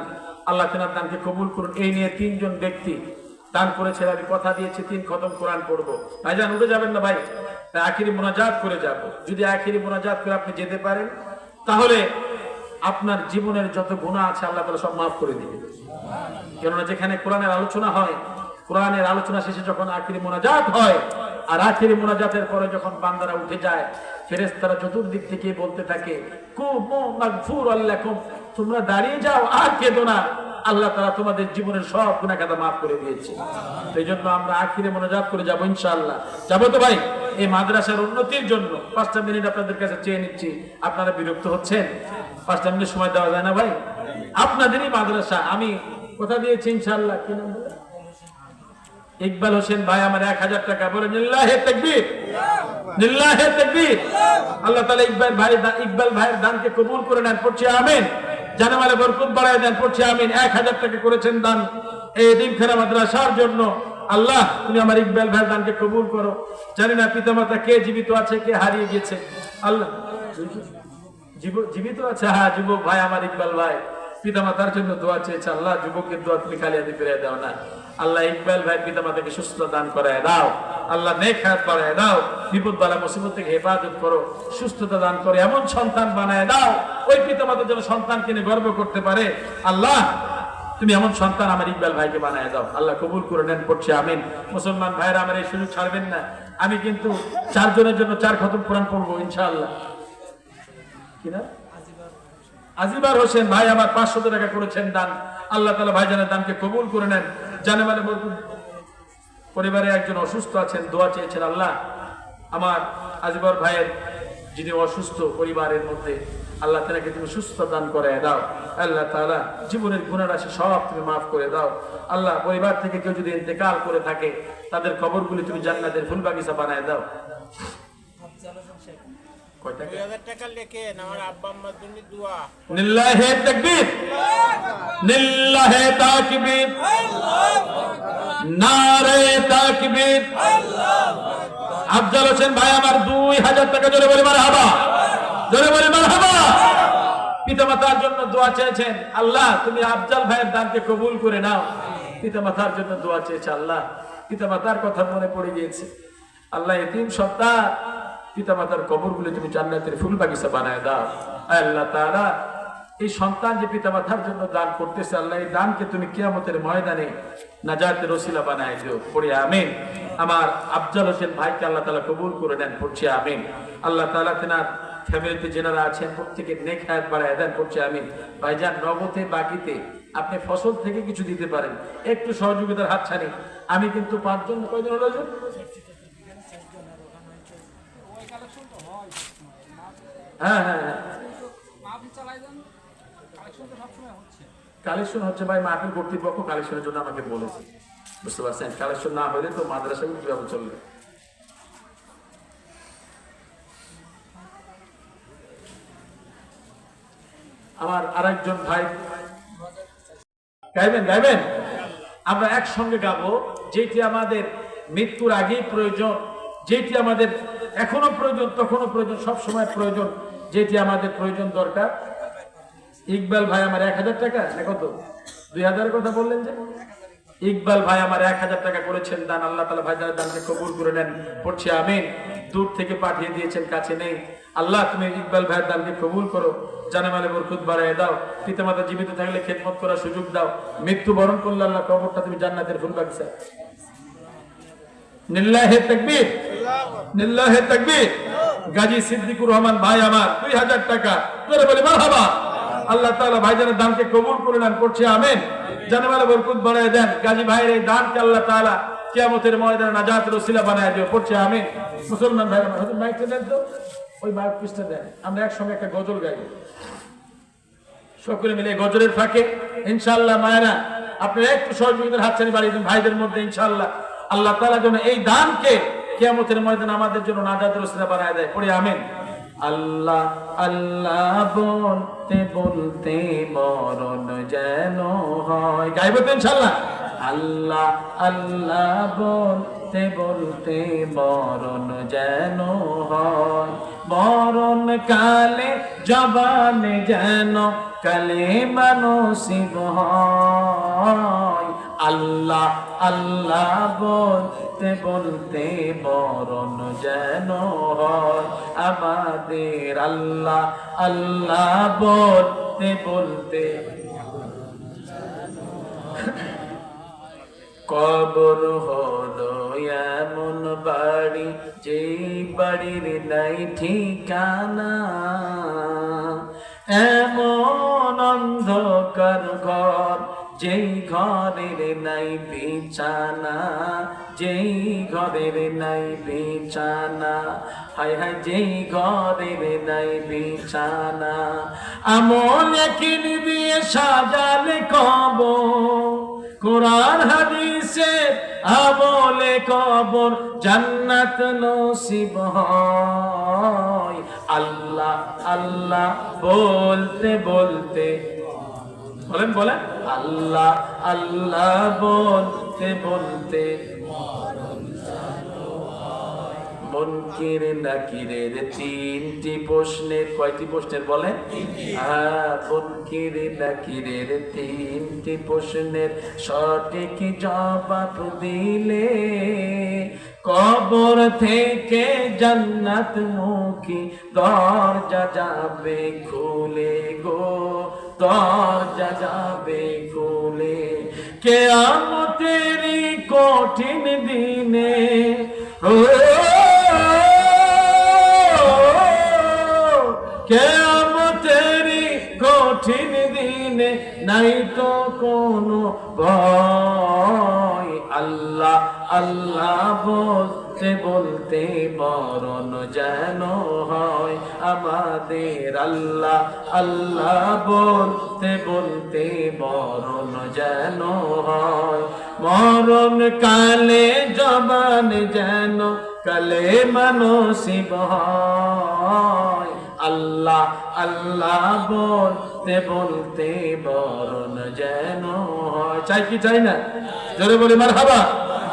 আল্লাহ তেনার দানকে কবুল করুন। এই নিয়ে 3 জন ব্যক্তি দান করেছেন, আমি কথা দিয়েছি 3 খতম কোরআন পড়বো। ভাইজান উঠে যাবেন না ভাই, আখিরি মোনাজাত করে যাব। যদি আখিরি মোনাজাত করে আপনি যেতে পারেন তাহলে আপনার জীবনের যত গুনাহ আছে আল্লাহ তাআলা সব মাফ করে দিবেন। কেননা যেখানে কোরআনের আলোচনা হয়, কোরআনের আলোচনা শেষে যখন আখিরি মোনাজাত হয়, আর আখিরি মোনাজাতের পরে যখন বান্দারা উঠে যায়, ফেরেশতারা চতুর্দিক থেকে বলতে থাকে কুমু মাগফুরাল লাকুম, তোমরা দাঁড়িয়ে যাও আর কেঁদো না, আল্লাহ তাআলা তোমাদের জীবনের সব গুনাহ খাতা মাফ করে দিয়েছে। এই জন্য আমরা আখিরে মোনাজাত করে যাব ইনশাআল্লাহ। যাবো তো ভাই? এই মাদ্রাসার উন্নতির জন্য 5টা মিনিট আপনাদের কাছে চেয়ে নিচ্ছি, আপনারা বিরক্ত হচ্ছেন? 5টা মিনিট সময় দেওয়া যায় না ভাই? আপনাদেরই মাদ্রাসা, আমি কথা দিয়েছি ইনশাআল্লাহ। কি নাম বলে? ইকবাল হোসেন ভাই আমার 1000 টাকা, বলেন লিল্লাহি তাকবীর, লিল্লাহি তাকবীর। আল্লাহ তাআলা ইকবাল ভাইয়ের দানকে কবুল করে নেন, পড়ছি আমিন। জানামালে বরকত বাড়ায় দেন, পড়ছি আমিন। 1000 টাকা করেছেন দান এই এতিমখানা মাদ্রাসার জন্য, আল্লাহ তুমি আমার ইকবাল ভাইয়ের দানকে কবুল করো। জানি না পিতামাতা কে জীবিত আছে কে হারিয়ে গেছে, আল্লাহ জীবিত আছে? হ্যাঁ যুবক ভাই আমার ইকবাল ভাই পিতামাতার জন্য দোয়া চেয়েছে, আল্লাহ যুবকের দোয়া তুমি খালি হাতে ফিরিয়ে দাও না। আল্লাহ ইকবাল ভাই পিতামাতাকে সুস্থতা দান করায় দাও, আল্লাহ নেক হায়াত বাড়ায় দাও, বিপদ বালা মুসিবত থেকে হেফাজত করো, সুস্থতা দান করে এমন সন্তান বানায় দাও ওই পিতামাতা যেন সন্তান কিনে গর্ব করতে পারে। আল্লাহ তুমি এমন সন্তান আমার ইকবাল ভাইকে বানায় দাও, আল্লাহ কবুল করে নেন, পড়ছি আমিন। মুসলমান ভাইরা আমার এই সুযোগ ছাড়বেন না, আমি কিন্তু 4 জনের জন্য 4 খতম কোরআন পড়বো ইনশাআল্লাহ। কিনা আজিবার হোসেন ভাই আমার 500 টাকা করেছেন দান। আল্লাহ তাআলা ভাইজানের দানকে কবুল করে নেন। জানে মানে পরিবারে একজন অসুস্থ আছেন, দোয়া চেয়েছেন। আল্লাহ আমার আজিবর ভাইয়ের যিনি অসুস্থ পরিবারের মধ্যে, আল্লাহ তাআলাকে তুমি সুস্থ দান করে দাও। আল্লাহ তাআলা জীবনের গুনাহ রাশি সব তুমি maaf করে দাও। আল্লাহ পরিবার থেকে কেউ যদি ইন্তেকাল করে থাকে তাদের কবরগুলি তুমি জান্নাতের ফুল বাগিচা বানায় দাও। কয় টাকা? 2000 টাকা লেখেন আমার আব্বা আম্মার জন্য দোয়া। লিল্লাহি তাকবীর, লিল্লাহি তাকবীর, নারে তাকবীর। আফজাল হোসেন ভাই আমার 2000 টাকা জোরে বলে মারহাবা, জোরে বলে মারহাবা। পিতামাতার জন্য দোয়া চেয়েছেন। আল্লাহ তুমি আফজাল ভাইয়ের দানকে কবুল করে নাও। পিতামাতার জন্য দোয়া চেয়েছে। আল্লাহ পিতামাতার কথা মনে পড়ে গিয়েছে। আল্লাহ এতিম সন্তান পিতামাতার কবরগুলো তুমি জান্নাতের ফুল বাগিচা বানায় দাও। আল্লাহ তাআলা এই সন্তান যে পিতামাতার জন্য দান করতেছে, আল্লাহ এই দানকে তুমি কিয়ামতের ময়দানে নাজাতের ওসিলা বানায় দিও। পড়ি আমিন। আমার আফজাল হোসেন ভাইকে আল্লাহ তাআলা কবুল করে নেন। পড়ছি আমিন। আল্লাহ তাআলা তেনার ফ্যামিলিতে যারা আছেন প্রত্যেকের নেক হায়াত বাড়ায় দেন। পড়ছি আমিন। ভাইজান নগদে বাকিতে আপনি ফসল থেকে কিছু দিতে পারেন, একটু সহযোগিতার হাত ছাড়ি। আমি কিন্তু 5 জন, কয়জন হলো? হ্যাঁ হ্যাঁ হ্যাঁ কালেকশন হচ্ছে ভাই, মাহফিল কর্তৃপক্ষ কালেকশনের জন্য আমাকে বলেছে, বুঝতে পারছেন? কালেকশন না হলে তো মাদ্রাসাগুলো কিভাবে চলবে? আমার আরেকজন ভাই গাইবেন, আমরা একসঙ্গে গাবো। যেটি আমাদের মৃত্যুর আগেই প্রয়োজন, যেটি আমাদের এখনো প্রয়োজন, তখনও প্রয়োজন, সব সময় প্রয়োজন, যেটি আমাদের প্রয়োজন দরকার। ইকবাল ভাই আমার 1000 টাকা, না কত? 2000 কথা বললেন যে? ইকবাল ভাই আমার 1000 টাকা করেছেন দান। আল্লাহ তাআলা ভাইজানের দানকে কবুল করে নেন। পড়ছি আমিন। দূর থেকে পাঠিয়ে দিয়েছেন, কাছে নেই। আল্লাহ তুমি ইকবাল ভাইয়ের দানকে কবুল করো, জানেমালে বরকত বাড়ায় দাও। পিতামাতা জীবিত থাকলে খেদমত করার সুযোগ দাও। মৃত্যু বরণ করলে আল্লাহ কবরটা তুমি জান্নাতের ফুল বাগিচা। লিল্লাহি তাকবীর, লিল্লাহি তাকবীর। গাজী সিদ্দিকুর রহমান ভাই আমার 2000 টাকা, জোরে বলে মারহাবা। আল্লাহ তাআলা ভাইজানের দানকে কবুল করে নেন। পড়ছি আমিন। জানেমালে বরকত বাড়ায় দেন। গাজী ভাইয়ের এই দানকে আল্লাহ তাআলা কিয়ামতের ময়দানে নাজাতের ওসিলা বানায় দিও। পড়ছি আমিন। মুসলমান ভাই আমার হযরত মাইকটা দেন তো, ওই মাইক পিছটা দেন। আমরা একসঙ্গে একটা গজল গাইব সকলে মিলে। গজলের ফাঁকে ইনশাআল্লাহ মায়েরা আপনারা একটু সহযোগিতার হাতছানি বাড়িয়ে দিন ভাইদের মধ্যে ইনশাআল্লাহ। আল্লাহ তাআলা যেন এই দানকে কিয়ামতের ময়দানে আমাদের জন্য নাজাতের ওসিলা বানায় দেয়। পড়ি আমিন। আল্লাহ আল্লাহ বলতে বলতে মরণ যেন হয়। গাইব তো ইনশাআল্লাহ? আল্লাহ আল্লাহ বলতে বলতে মরণ যেন হয়, মরণ কালে জবানে যেন কালেমা নসিব হয়। আল্লাহ আল্লাহ বলতে বলতে মরণ যেন হয় আমাদের। আল্লাহ আল্লাহ বলতে বলতে কবর হলো এমন বাড়ি, যেই বাড়ির নাই ঠিকানা, এমন অন্ধকার ঘর যেই ঘরের নাই বিছানা, যেই ঘরের নাই বিছানা, হায় হায় যেই ঘরের নাই বিছানা। আমল একিন দিয়ে সাজালে কবর, কোরআন হাদিসের আমলে কবর জান্নাত নসিব হয়। আল্লাহ আল্লাহ বলতে বলতে, বলেন বলেন, আল্লাহ আল্লাহ বলতে বলতে মুনকির নাকিরের 3টি প্রশ্নের, কয়টি প্রশ্নের বলেন? মুনকির নাকিরের 3টি প্রশ্নের সঠিক জবাব দিলে কবর থেকে জান্নাত মুখী দরজা যাবে খুলে গো, দরজা যাবে খুলে। কিয়ামতের কঠিন দিনে কিয়ামতেরি কঠিন দিনে নাই তো কোনো ভয়, আল্লাহ আল্লাহ বলতে বলতে মরণ যেন হয় আমাদের, আল্লাহ আল্লাহ বলতে বলতে মরণ যেন হয়, মরণ কালে জবান যেন কালে মানসিব হয়, আল্লাহ আল্লাহ বলতে বলতে মরণ যেন হয়। চাই কি চাই না? জোরে বলি মারহাবা।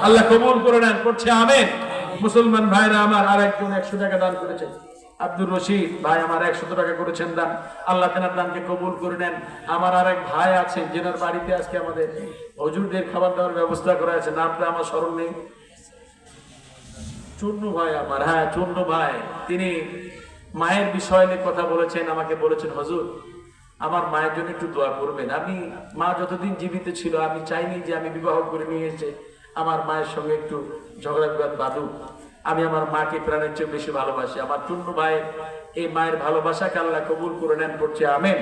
আল্লাহ কবুল করে নেন, করছে আমিন। মুসলমান ভাইরা আমার, আরেকজন 100 টাকা দান করেছেন, আব্দুর রশিদ ভাই আমার 100 টাকা করেছেন দান। আল্লাহ তেনার দানকে কবুল করে নেন। আমার আরেক ভাই আছেন যেনার বাড়িতে আজকে আমাদের হুজুরদের খাবার দাবার ব্যবস্থা করা আছে, নামটা আমার স্মরণ নেই, চুন্নু ভাই আমার, হ্যাঁ চুন্নু ভাই, তিনি মায়ের বিষয় নিয়ে কথা বলেছেন, আমাকে বলেছেন হুজুর আমার মায়ের জন্য একটু দোয়া করবেন। আমি মা যতদিন জীবিত ছিল আমি চাইনি যে আমি বিবাহ করে নিয়ে এসে আমার মায়ের সঙ্গে একটু ঝগড়া বিবাদ বাঁধুক। আমি আমার মাকে প্রাণের চেয়ে বেশি ভালোবাসি। আমার চুন্নু ভাইয়ের এই মায়ের ভালোবাসাকে আল্লাহ কবুল করে নেন, করছে আমিন।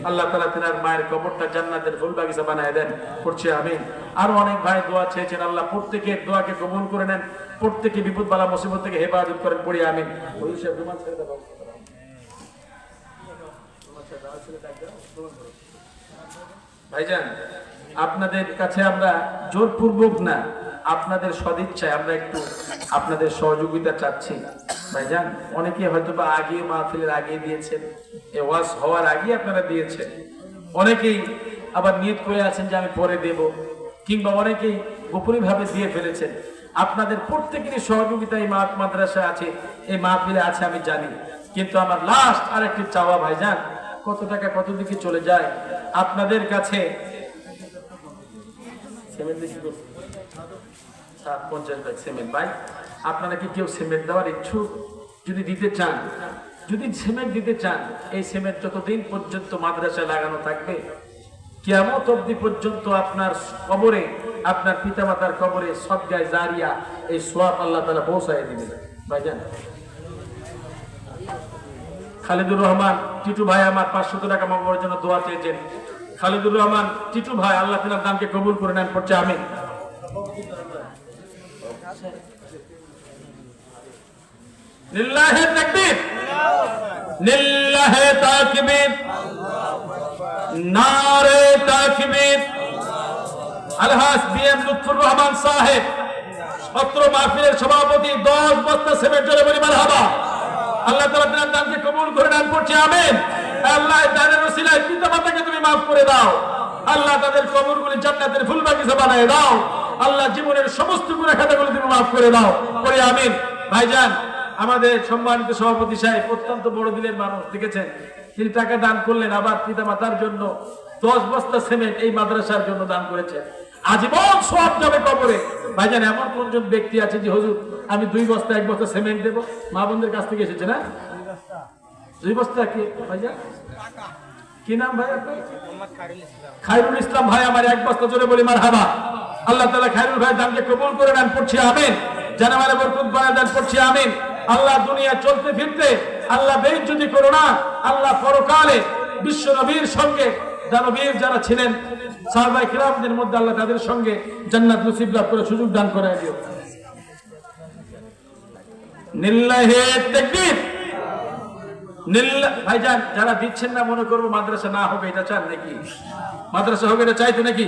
আল্লাহ তাআলা তেনার মায়ের কবরটা জান্নাতের ফুল বাগিচা বানায় দেন, করছে আমিন। আরো অনেক ভাই দোয়া চেয়েছেন, আল্লাহ প্রত্যেকের দোয়াকে কবুল করে নেন, প্রত্যেকে বিপদ বালা মুসিবত থেকে হেফাজত করেন, পড়ি আমিন। ভাইজান আপনাদের কাছে আমরা জোরপূর্বক না, আপনাদের সদিচ্ছায় আমরা একটু আপনাদের সহযোগিতা চাচ্ছি। ভাইজান অনেকে হয়তো বা আগে মাহফিলের আগে দিয়েছেন, এ ওয়াজ হওয়ার আগে আপনারা দিয়েছেন, অনেকেই আবার নিয়ত করে আছেন যে আমি পরে দেব, কিংবা অনেকেই গোপনীয় ভাবে দিয়ে ফেলেছেন। আপনাদের প্রত্যেকেরই সহযোগিতা এই মাদ্রাসা আছে, এই মাহফিলে আছে আমি জানি, কিন্তু আমার লাস্ট আরেকটি চাওয়া ভাইজান, কত টাকা কত দিকে চলে যায় আপনাদের কাছে 50 ব্যাগ সিমেন্ট ভাই, আপনারা কি কেউ সিমেন্ট দেওয়ার ইচ্ছুক? যদি দিতে চান, যদি সিমেন্ট দিতে চান, এই সিমেন্ট যতদিন পর্যন্ত মাদ্রাসায় লাগানো থাকবে কিয়ামত অবধি পর্যন্ত আপনার কবরে, আপনার পিতামাতার কবরে সদকায়ে জারিয়া এই সওয়াব আল্লাহ তাআলা পৌঁছায় দিবেন। ভাইজান খালিদুর রহমান টিটু ভাই আমার 500 টাকা মাগবার জন্য দোয়া চেয়েছেন। খালিদুর রহমান টিটু ভাই, আল্লাহ তাআলার দানকে কবুল করে নেন, পড়ছে আমিন। লিল্লাহি তাকবীর, লিল্লাহি তাকবীর, নারে তাকবীর। আলহাজ বিএম লুৎফুর রহমান সাহেব পত্র মাহফিলের সভাপতি, 10 বস্তা সিমেন্ট জোরে বলি মারহাবা। আল্লাহ তাআলা তার দানকে কবুল করে নেন, পড়ছে আমিন। আল্লাহ দানের ওসিলায় পিতামাতাকে তুমি maaf করে দাও, আল্লাহ তাদের কবরগুলি জান্নাতের ফুল বাগিচা বানায় দাও, আল্লাহ জীবনের সমস্ত গুনাহ খাতাগুলো তুমি maaf করে দাও, পড়ে আমিন। ভাইজান আমাদের সম্মানিত সভাপতি সাহেব অত্যন্ত বড় দিলের মানুষ, দেখেছেন তিনি টাকা দান করলেন, আবার পিতামাতার জন্য 10 বস্তা সিমেন্ট এই মাদ্রাসার জন্য দান করেছেন, আজীবন সওয়াব যাবে কবরে। ভাইজান এমন কোনজন ব্যক্তি আছে যে হুজুর আমি 2 বস্তা 1 বস্তা সিমেন্ট দেব? মা বোনদের কাছ থেকে এসেছে না? 2 বস্তা কি ভাইজান? কি নাম ভাই আপনার? খায়রুল ইসলাম ভাই আমার 1 বস্তা জোরে বলি মারহাবা। আল্লাহ তাআলা খায়রুল ভাই দানকে কবুল করে নেন, পড়ছি আমিন। জানামালে বরকত বাড়ায় দেন, পড়ছি আমিন। আল্লাহ দুনিয়া চলতে ফিরতে আল্লাহ বেইজ্জতি করো না, আল্লাহ পরকালে বিশ্ব নবীর সঙ্গে দানবীর যারা ছিলেন সাহাবায়ে কিরামদের মধ্যে আল্লাহ তাদের সঙ্গে জান্নাত নসিব লাভ করে সুযোগ দান করে দিও। লিল্লাহি তাকবীর, লিল্লাহ। ভাইজান যারা দিচ্ছেন না মনে করবো মাদ্রাসা না হবে, এটা চান নাকি? মাদ্রাসা হবে এটা চাইতো নাকি?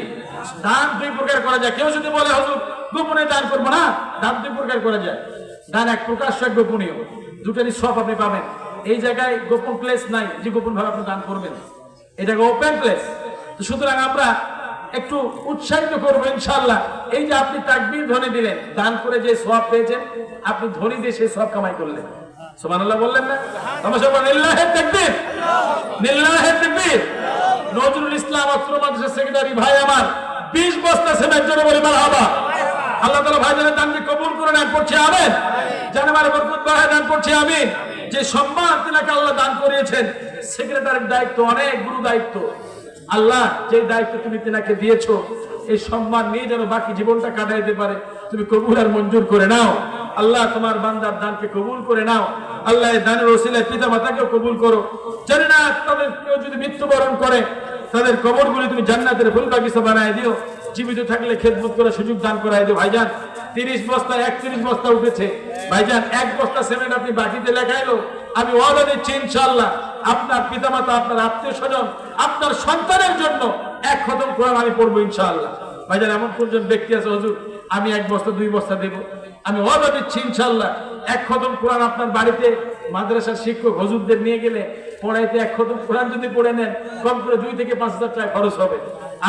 দান 2 প্রকার করা যায়। কেউ যদি বলে হুজুর গোপনে দান করবো না, দান 2 প্রকার করা যায়। দান এক প্রকাশ্য, এক গোপনীয়, দুটোরই সব আপনি পাবেন। এই জায়গায় গোপন প্লেস নাই যে গোপন ভাবে আপনি দান করবেন, এটা ওপেন প্লেস। তো সুতরাং আমরা একটু উৎসাহিত করবো ইনশাআল্লাহ। এই যে আপনি তাকবীর ধ্বনি দিলেন, দান করে যে সওয়াব পেয়েছেন, আপনি ধ্বনি দিয়ে সেই সওয়াব কামাই করলেন, সুবহানাল্লাহ বললেন না? আমরা সবাই লিল্লাহি তাকবীর, লিল্লাহি তাকবীর। নজরুল ইসলাম অত্র মাদ্রাসার সেক্রেটারি ভাই আমার 20 বস্তা সিমেন্ট জোরে বলি মারহাবা। আল্লাহ তাআলা ভাইজানের দানকে কবুল করে নেন, পড়ছে আমিন। জানামালে বরকত বাড়ায় দেন, পড়ছে আমিন। যে সম্মান তিনাকে আল্লাহ দান করিয়েছেন, সেক্রেটারির দায়িত্ব অনেক গুরু দায়িত্ব। আল্লাহ যে দায়িত্ব তুমি তিনাকে দিয়েছো, এই সম্মান নিয়ে যেন বাকি জীবনটা কাটাইতে পারে, তুমি কবুল আর মঞ্জুর করে নাও। আল্লাহ তোমার বান্দার দানকে কবুল করে নাও। আল্লাহ এই দানের ওসিলায় পিতা মাতাকেও কবুল করো। জানি না তাদের কেউ যদি মৃত্যুবরণ করে, তাদের কবরগুলি তুমি জান্নাতের ফুল বাগিচা বানায় দিও। জীবিত থাকলে খেদমত করার সুযোগ দান করাই দিও। ভাইজান 30 বস্তা 31 বস্তা উঠেছে। ভাইজান 1 বস্তা সিমেন্ট আপনি বাকিতে লেখাইলো, আমি ওয়াদা দিচ্ছি ইনশাআল্লাহ আপনার পিতামাতা, আপনার আত্মীয় স্বজন, আপনার সন্তানের জন্য 1 খতম কোরআন আমি পড়বো ইনশাআল্লাহ। ভাইজান এমন কোনজন ব্যক্তি আছে, হুজুর আমি 1 বস্তা 2 বস্তা দেব, আমি ওয়াদা দিচ্ছি ইনশাআল্লাহ 1 খতম কোরআন আপনার বাড়িতে মাদ্রাসার শিক্ষক হুজুরদের নিয়ে গেলে পড়াইতে 1 খতম কোরআন যদি পড়ে নেন, কম করে 2 থেকে 5 হাজার টাকা খরচ হবে।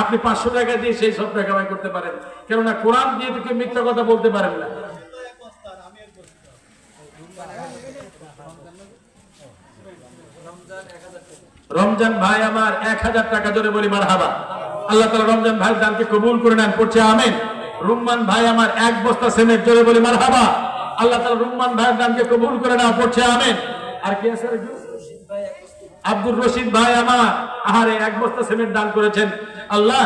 আপনি 500 টাকা দিয়ে সেই সব টাকা কামাই করতে পারেন, কেননা কোরআন দিয়ে তো কেউ মিথ্যা কথা বলতে পারেন না। রমজান ভাই আমার 1000 টাকা জোরে বলি মারহাবা। আল্লাহ তাআলা রমজান ভাইয়ের দানকে কবুল করে নেন, পড়ছে আমিন। রুম্মান ভাই আমার 1 বস্তা সিমেন্ট, জোরে বলি মারহাবা। আল্লাহ তাআলা রুম্মান ভাইয়ের দানকে কবুল করে নাও, পড়ছে আমিন। আর কি আছে? আব্দুর রশিদ ভাই আমার আহারে 1 বস্তা সিমেন্ট দান করেছেন। আল্লাহ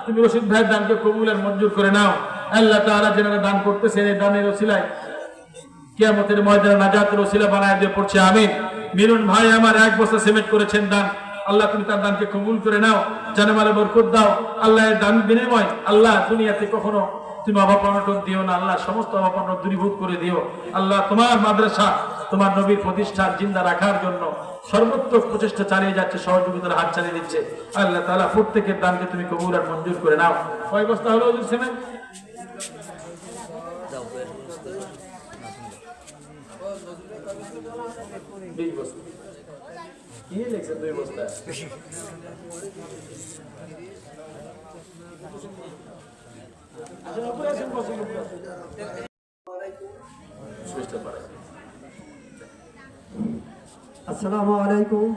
তুমি রশিদ ভাইয়ের দানকে কবুল আর মঞ্জুর করে নাও। আল্লাহ তাআলা যারা দান করতেছেন এই দানের ওসিলায় কিয়ামতের ময়দানে নাজাতের ওসিলা বানায় দিয়ে, পড়ছে আমিন। মিলন ভাই আমার 1 বস্তা সিমেন্ট করেছেন দান। আল্লাহ তুমি তার দানকে কবুল করে নাও, জানেমালে বরকত দাও। আল্লাহ এর দান বিনিময় আল্লাহ দুনিয়াতে কখনো তুমি অভাব-অনটন দিও না। আল্লাহ সমস্ত অভাব-অনটন দূরীভূত করে দিও। আল্লাহ তোমার মাদ্রাসা তোমার নবীর প্রতিষ্ঠার জিন্দা রাখার জন্য সর্বোত্তম প্রচেষ্টা চালিয়ে যাচ্ছে, সহযোগিতার হাত চালিয়ে দিচ্ছে। আল্লাহ তাআলা প্রত্যেকের দানকে তুমি কবুল আর মঞ্জুর করে নাও। কয় বস্তা হলো হুজুর সিমেন্ট? 20 বস্তা। কি লিখছে 2 বস্তা? আসসালামু আলাইকুম।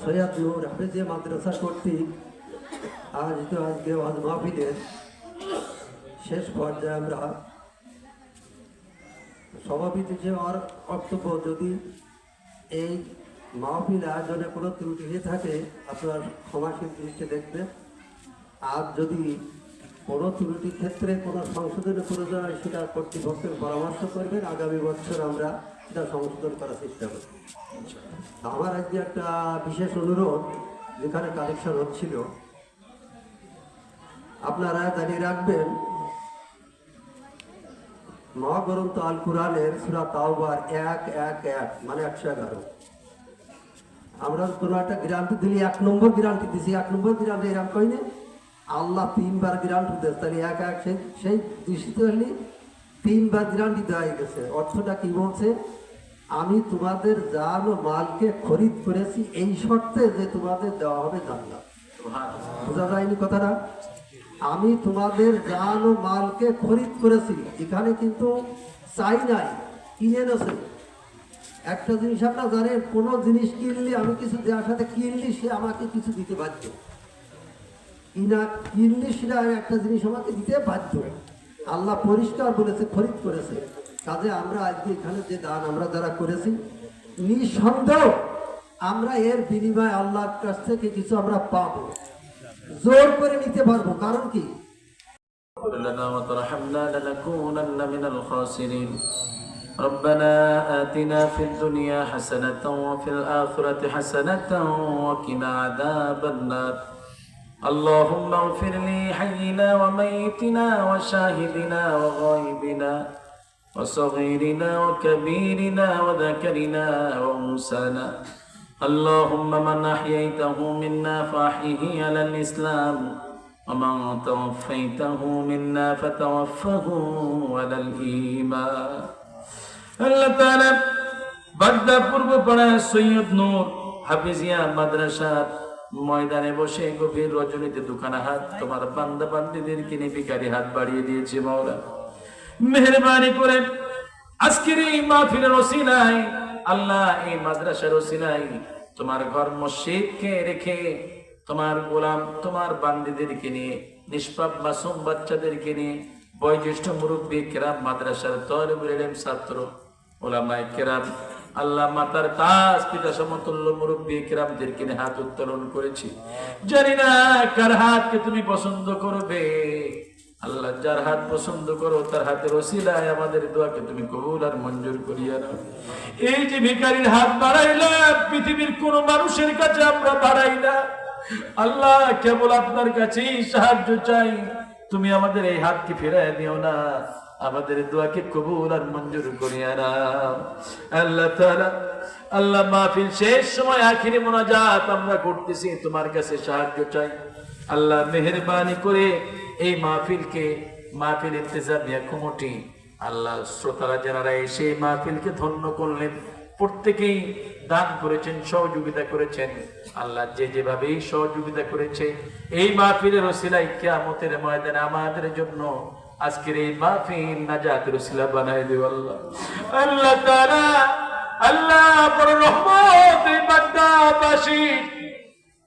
সৈয়দ নূর হাফেজিয়া মাদ্রাসা কর্তৃক আজকে ওয়াজ মাহফিলের শেষ পর্যায়ে আমরা সভাপতি যে আর বক্তব্য, যদি এই মাহফিল আয়োজনে কোনো ত্রুটি হয়ে থাকে আপনার ক্ষমাশীল দৃষ্টি দেখবে। আর যদি কোনো ত্রুটির ক্ষেত্রে কোনো সংশোধনের প্রয়োজন হয় সেটা কর্তৃপক্ষের পরামর্শ করবেন। আগামী বছর আমরা সেটা সংশোধন করার চেষ্টা করব। আমার আজকে একটা বিশেষ অনুরোধ, যেখানে কালেকশন হচ্ছিল আপনারা দাঁড়িয়ে রাখবেন মহাগ্রন্থ আল কুরআনের সূরা তাওবার 1:1:1 মানে 111। আমরা কোনো একটা গ্যারান্টি দিলি 1 নম্বর গ্যারান্টি দিছি, 1 নম্বর গ্যারান্টি এরকম কইনি। আল্লাহ 3 বার গ্যারান্টি দিয়েছে, তাহলে 1:1 সেই দৃষ্টিতে হলে 3 বার গ্যারান্টি দেওয়া গেছে। অর্থটা কি বলছে? আমি তোমাদের জান ও মালকে খরিদ করেছি এই শর্তে যে তোমাদের দেওয়া হবে জান্নাত। বোঝা যায়নি কথাটা? আমি তোমাদের জান ও মালকে খরিদ করেছি, এখানে কিন্তু চাই নাই, কিনে নেছে। একটা জিনিস আপনারা জানেন, কোনো জিনিস কিনলে আমি কিছু দেওয়ার সাথে কিনলি সে আমাকে কিছু দিতে বাধ্য, কিনলে সেটা একটা জিনিস আমাকে দিতে বাধ্য। আল্লাহ পরিষ্কার বলেছে খরিদ করেছে। কাজে আমরা আজকে এখানে যে দান আমরা যারা করেছি, নিঃসন্দেহ আমরা এর বিনিময়ে আল্লাহর কাছ থেকে কিছু আমরা পাবো, জোর করে নিতে পারবো। কারণ কি? ربنا آتنا في الدنيا حسنة وفي الآخرة حسنة وقنا عذاب النار اللهم اغفر لي حينا وميتنا وشاهدنا وغائبنا وصغيرنا وكبيرنا وذكرنا وأنثانا اللهم من أحييته منا فأحيه على الإسلام ومن توفيته منا فتوفه على الإيمان আল্লাহ তাআলা বাগদা পূর্বপাড়া সৈয়দ নূর হাফেজিয়া মাদ্রাসার ময়দানে বসে গভীর রজনীতে দুখানা হাত তোমার বান্দা বান্দীদেরকে নিয়ে ভিখারি হাত বাড়িয়ে দিয়েছে। মাওলা মেহেরবানি করে আজকের এই মাহফিলের ওসিলায় আল্লাহ, এই মাদ্রাসার ওসিলায় তোমার ঘর মসজিদকে রেখে তোমার গোলাম তোমার বান্দীদেরকে নিয়ে, নিষ্পাপ মাসুম বাচ্চাদেরকে নিয়ে, বয়োজ্যেষ্ঠ মুরব্বী কেরাম, মাদ্রাসার তালিবুল ইলম ছাত্র, ওলামায়ে কেরাম, আল্লাহ মাতার তাজ পিতা সমতুল্য মুরব্বী কিরামদেরকে নিয়ে হাত উত্তোলন করেছি, জানি না কার হাতকে তুমি পছন্দ করবে। আল্লাহ যার হাত পছন্দ করো তার হাতের ওসিলায় আমাদের দোয়াকে তুমি কবুল আর মঞ্জুর করিয়া নাও। এই যে ভিখারির হাত বাড়াইলাম, পৃথিবীর কোন মানুষের কাছে আমরা বাড়াই না আল্লাহ, কেবল আপনার কাছেই সাহায্য চাই। তুমি আমাদের এই হাতকে ফেরাই দিও না, আমাদের দোয়াকে কবুল আর মঞ্জুর করিয়া নাও। আল্লাহ তাআলা, আল্লাহ মাহফিল শেষ সময় আখিরি মুনাজাত আমরা করতেছি, তোমার কাছে সাহায্য চাই। আল্লাহ মেহেরবানি করে এই মাহফিল ইন্তেজামিয়া কমিটি, আল্লাহ শ্রোতারা যারা এসে মাহফিলকে ধন্য করলেন, প্রত্যেকেই দান করেছেন, সহযোগিতা করেছেন। আল্লাহ যে যেভাবেই সহযোগিতা করেছে এই মাহফিলের ওসিলায় কিয়ামতের ময়দানে আমাদের জন্য আজকের এই মাহফিল নাজাতের ওসিলা বানায় দিও আল্লাহ। আল্লাহ তাআলা, আল্লাহ বড় রহমত এই বাগদাবাসী,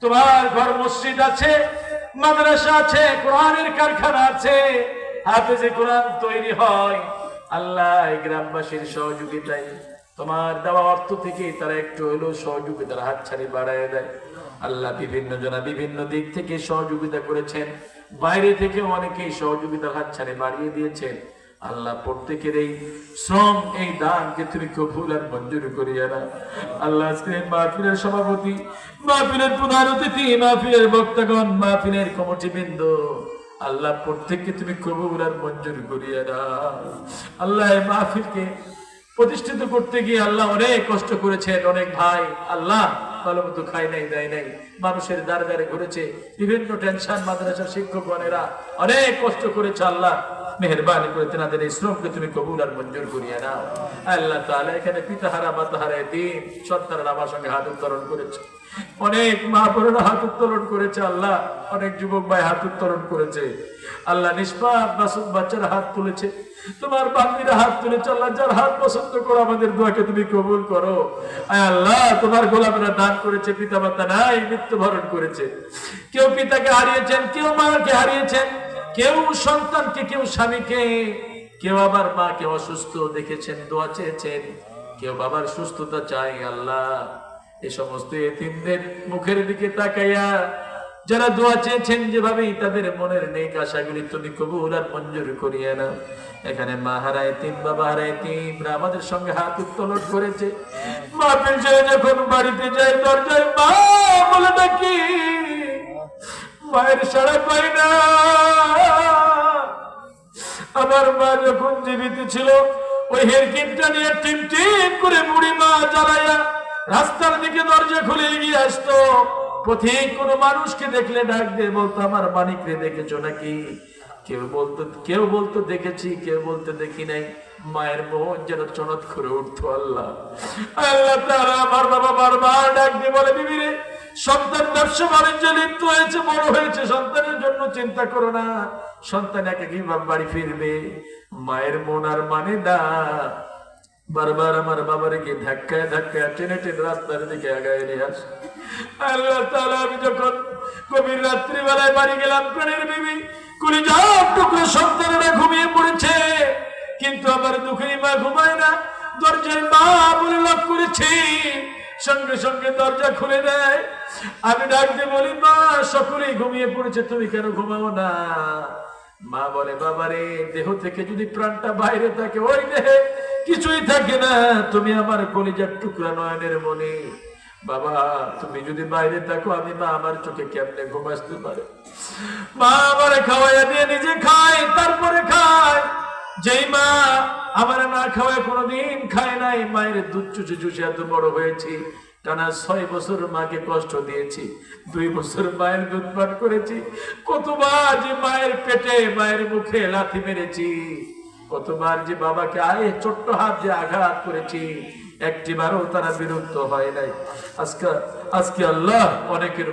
তোমার ঘর মসজিদ আছে, মাদ্রাসা আছে, কোরআনের কারখানা আছে, হাফেজে কোরআন তৈরি হয়। আল্লাহ এই গ্রামবাসীর সহযোগিতায়, তোমার দেওয়া অর্থ থেকে তারা একটু হলেও সহযোগিতার হাতছানি বাড়ায় দেয়। আল্লাহ বিভিন্ন জনা বিভিন্ন দিক থেকে সহযোগিতা করেছেন, বাইরে থেকে অনেকেই সহযোগিতার হাতছানি বাড়িয়ে দিয়েছেন। আল্লাহ প্রত্যেকের এই শ্রম, এই দানকে তুমি কবুল আর মঞ্জুর করিয়া নাও। আল্লাহ আজকে মাহফিলের সভাপতি, মাহফিলের প্রধান অতিথি, মাহফিলের বক্তাগণ, মাহফিলের কমিটিবৃন্দ, আল্লাহ প্রত্যেককে তুমি কবুল আর মঞ্জুর করিয়া নাও। আল্লাহ এই মাহফিলকে প্রতিষ্ঠিত করতে গিয়ে আল্লাহ অনেক কষ্ট করেছেন অনেক ভাই, আল্লাহ ভালো মতো খাই নাই দেয় নাই, মানুষের দ্বারে দ্বারে ঘুরেছে, বিভিন্ন টেনশন, মাদ্রাসার শিক্ষকগণেরা অনেক কষ্ট করেছে। আল্লাহ মেহেরবানি করে তেনাদের এই শ্রমকে তুমি কবুল আর মঞ্জুর করিয়া নাও। আল্লাহ তাআলা এখানে পিতাহারা মাতাহারা এতিম সন্তানরা আমার সঙ্গে হাত উত্তোলন করেছে, অনেক মা বোনেরা হাত উত্তোলন করেছে, আল্লাহ অনেক যুবক ভাই হাত উত্তোলন করেছে। আল্লাহ নিষ্পাপ মাসুম বাচ্চারা হাত তুলেছে, তোমার বান্দিরা হাত তুলেছে। আল্লাহ যার হাত পছন্দ করো আমাদের দোয়াকে তুমি কবুল করো। আয় আল্লাহ, তোমার গোলামেরা দান করেছে, পিতা মাতা নাই, মৃত্যুবরণ করেছে, কেউ পিতাকে হারিয়েছেন, কেউ মাকে হারিয়েছেন, কেউ সন্তানকে, কেউ স্বামীকে, কেউ আবার মাকে অসুস্থ দেখেছেন, দোয়া চেয়েছেন, কেউ বাবার সুস্থতা চাই। আল্লাহ এই সমস্ত এতিমদের মুখের দিকে তাকাইয়া যারা দোয়া চেয়েছেন, যেভাবেই তাদের মনের নেক আশাগুলি তুমি কবুল আর মঞ্জুর করিয়া নাও। এখানে মা হারা এতিম, বাবা হারা এতিমরা আমাদের সঙ্গে হাত উত্তোলন করেছে। মাহফিল ছেড়ে যখন বাড়িতে যাই, দরজায় মা বলে ডাকি, মায়ের সাড়া পাই না। আমার মা যখন জীবিত ছিল, ওই হেরকিনটা নিয়ে টিম টিম করে বুড়ি মা জ্বালাইয়া রাস্তার দিকে দরজা খুলে এগিয়ে আসতো। পথিক কোনো মানুষকে দেখলে ডাক দিয়ে বলতো, আমার মানিক রে দেখেছো নাকি? কেউ বলতো দেখেছি, কেউ বলতে দেখি নাই। মায়ের মন যেন চনৎ করে উঠতো। আল্লাহ তাআলা, আমার বাবা বারবার ডাক দিয়ে বলে, বিবি রে, সন্তান ব্যবসা বাণিজ্যে লিপ্ত হয়েছে, বড় হয়েছে, সন্তানের জন্য চিন্তা করো না, সন্তান একাকী বাড়ি ফিরবে। মায়ের মন আর মানে না। বারবার আমার বাবার গিয়ে ধাক্কায় ধাক্কায় টেনে টেনে রাস্তার দিকে আগায় নিয়ে আসে। আল্লাহ তাআলা, আমি যখন গভীর রাত্রিবেলায় বাড়ি গেলাম, প্রাণের বিবি কলিজার টুকরো সন্তানেরা ঘুমিয়ে পড়েছে, কিন্তু আমার দুঃখী মা ঘুমায় না। দরজায় মা বলে লক করেছি, সঙ্গে সঙ্গে দরজা খুলে দেয়। আমি ডাক দিয়ে বলি, মা সকলেই ঘুমিয়ে পড়েছে, তুমি কেন ঘুমাও না? মা বলে, বাবারে, দেহ থেকে যদি প্রাণটা বাইরে থাকে, ওই দেহে কিছুই থাকে না, তুমি আমার কলিজার টুকরা নয়নের মনে। বাবা, তুমি যদি বাইরে থাকো, আমি মা আমার চোখে কেমনে ঘুম আসতে পারে? মা আমার খাওয়াইয়া দিয়ে নিজে খায়, তারপরে খায়। যেই মা আমার না খাওয়ায় কোনোদিন খায় নাই, মায়ের দুধ চুষে চুষে এত বড় হয়েছি। টানা 6 বছর মাকে কষ্ট দিয়েছি, 2 বছর মায়ের দুধ পান করেছি। কতবার যে মায়ের পেটে, মায়ের মুখে লাথি মেরেছি, কতবার যে বাবাকে ছোট্ট হাত যে আঘাত করেছি, একটিবারও তারা বিরক্ত হয় নাই। আজকে আল্লাহ অনেকের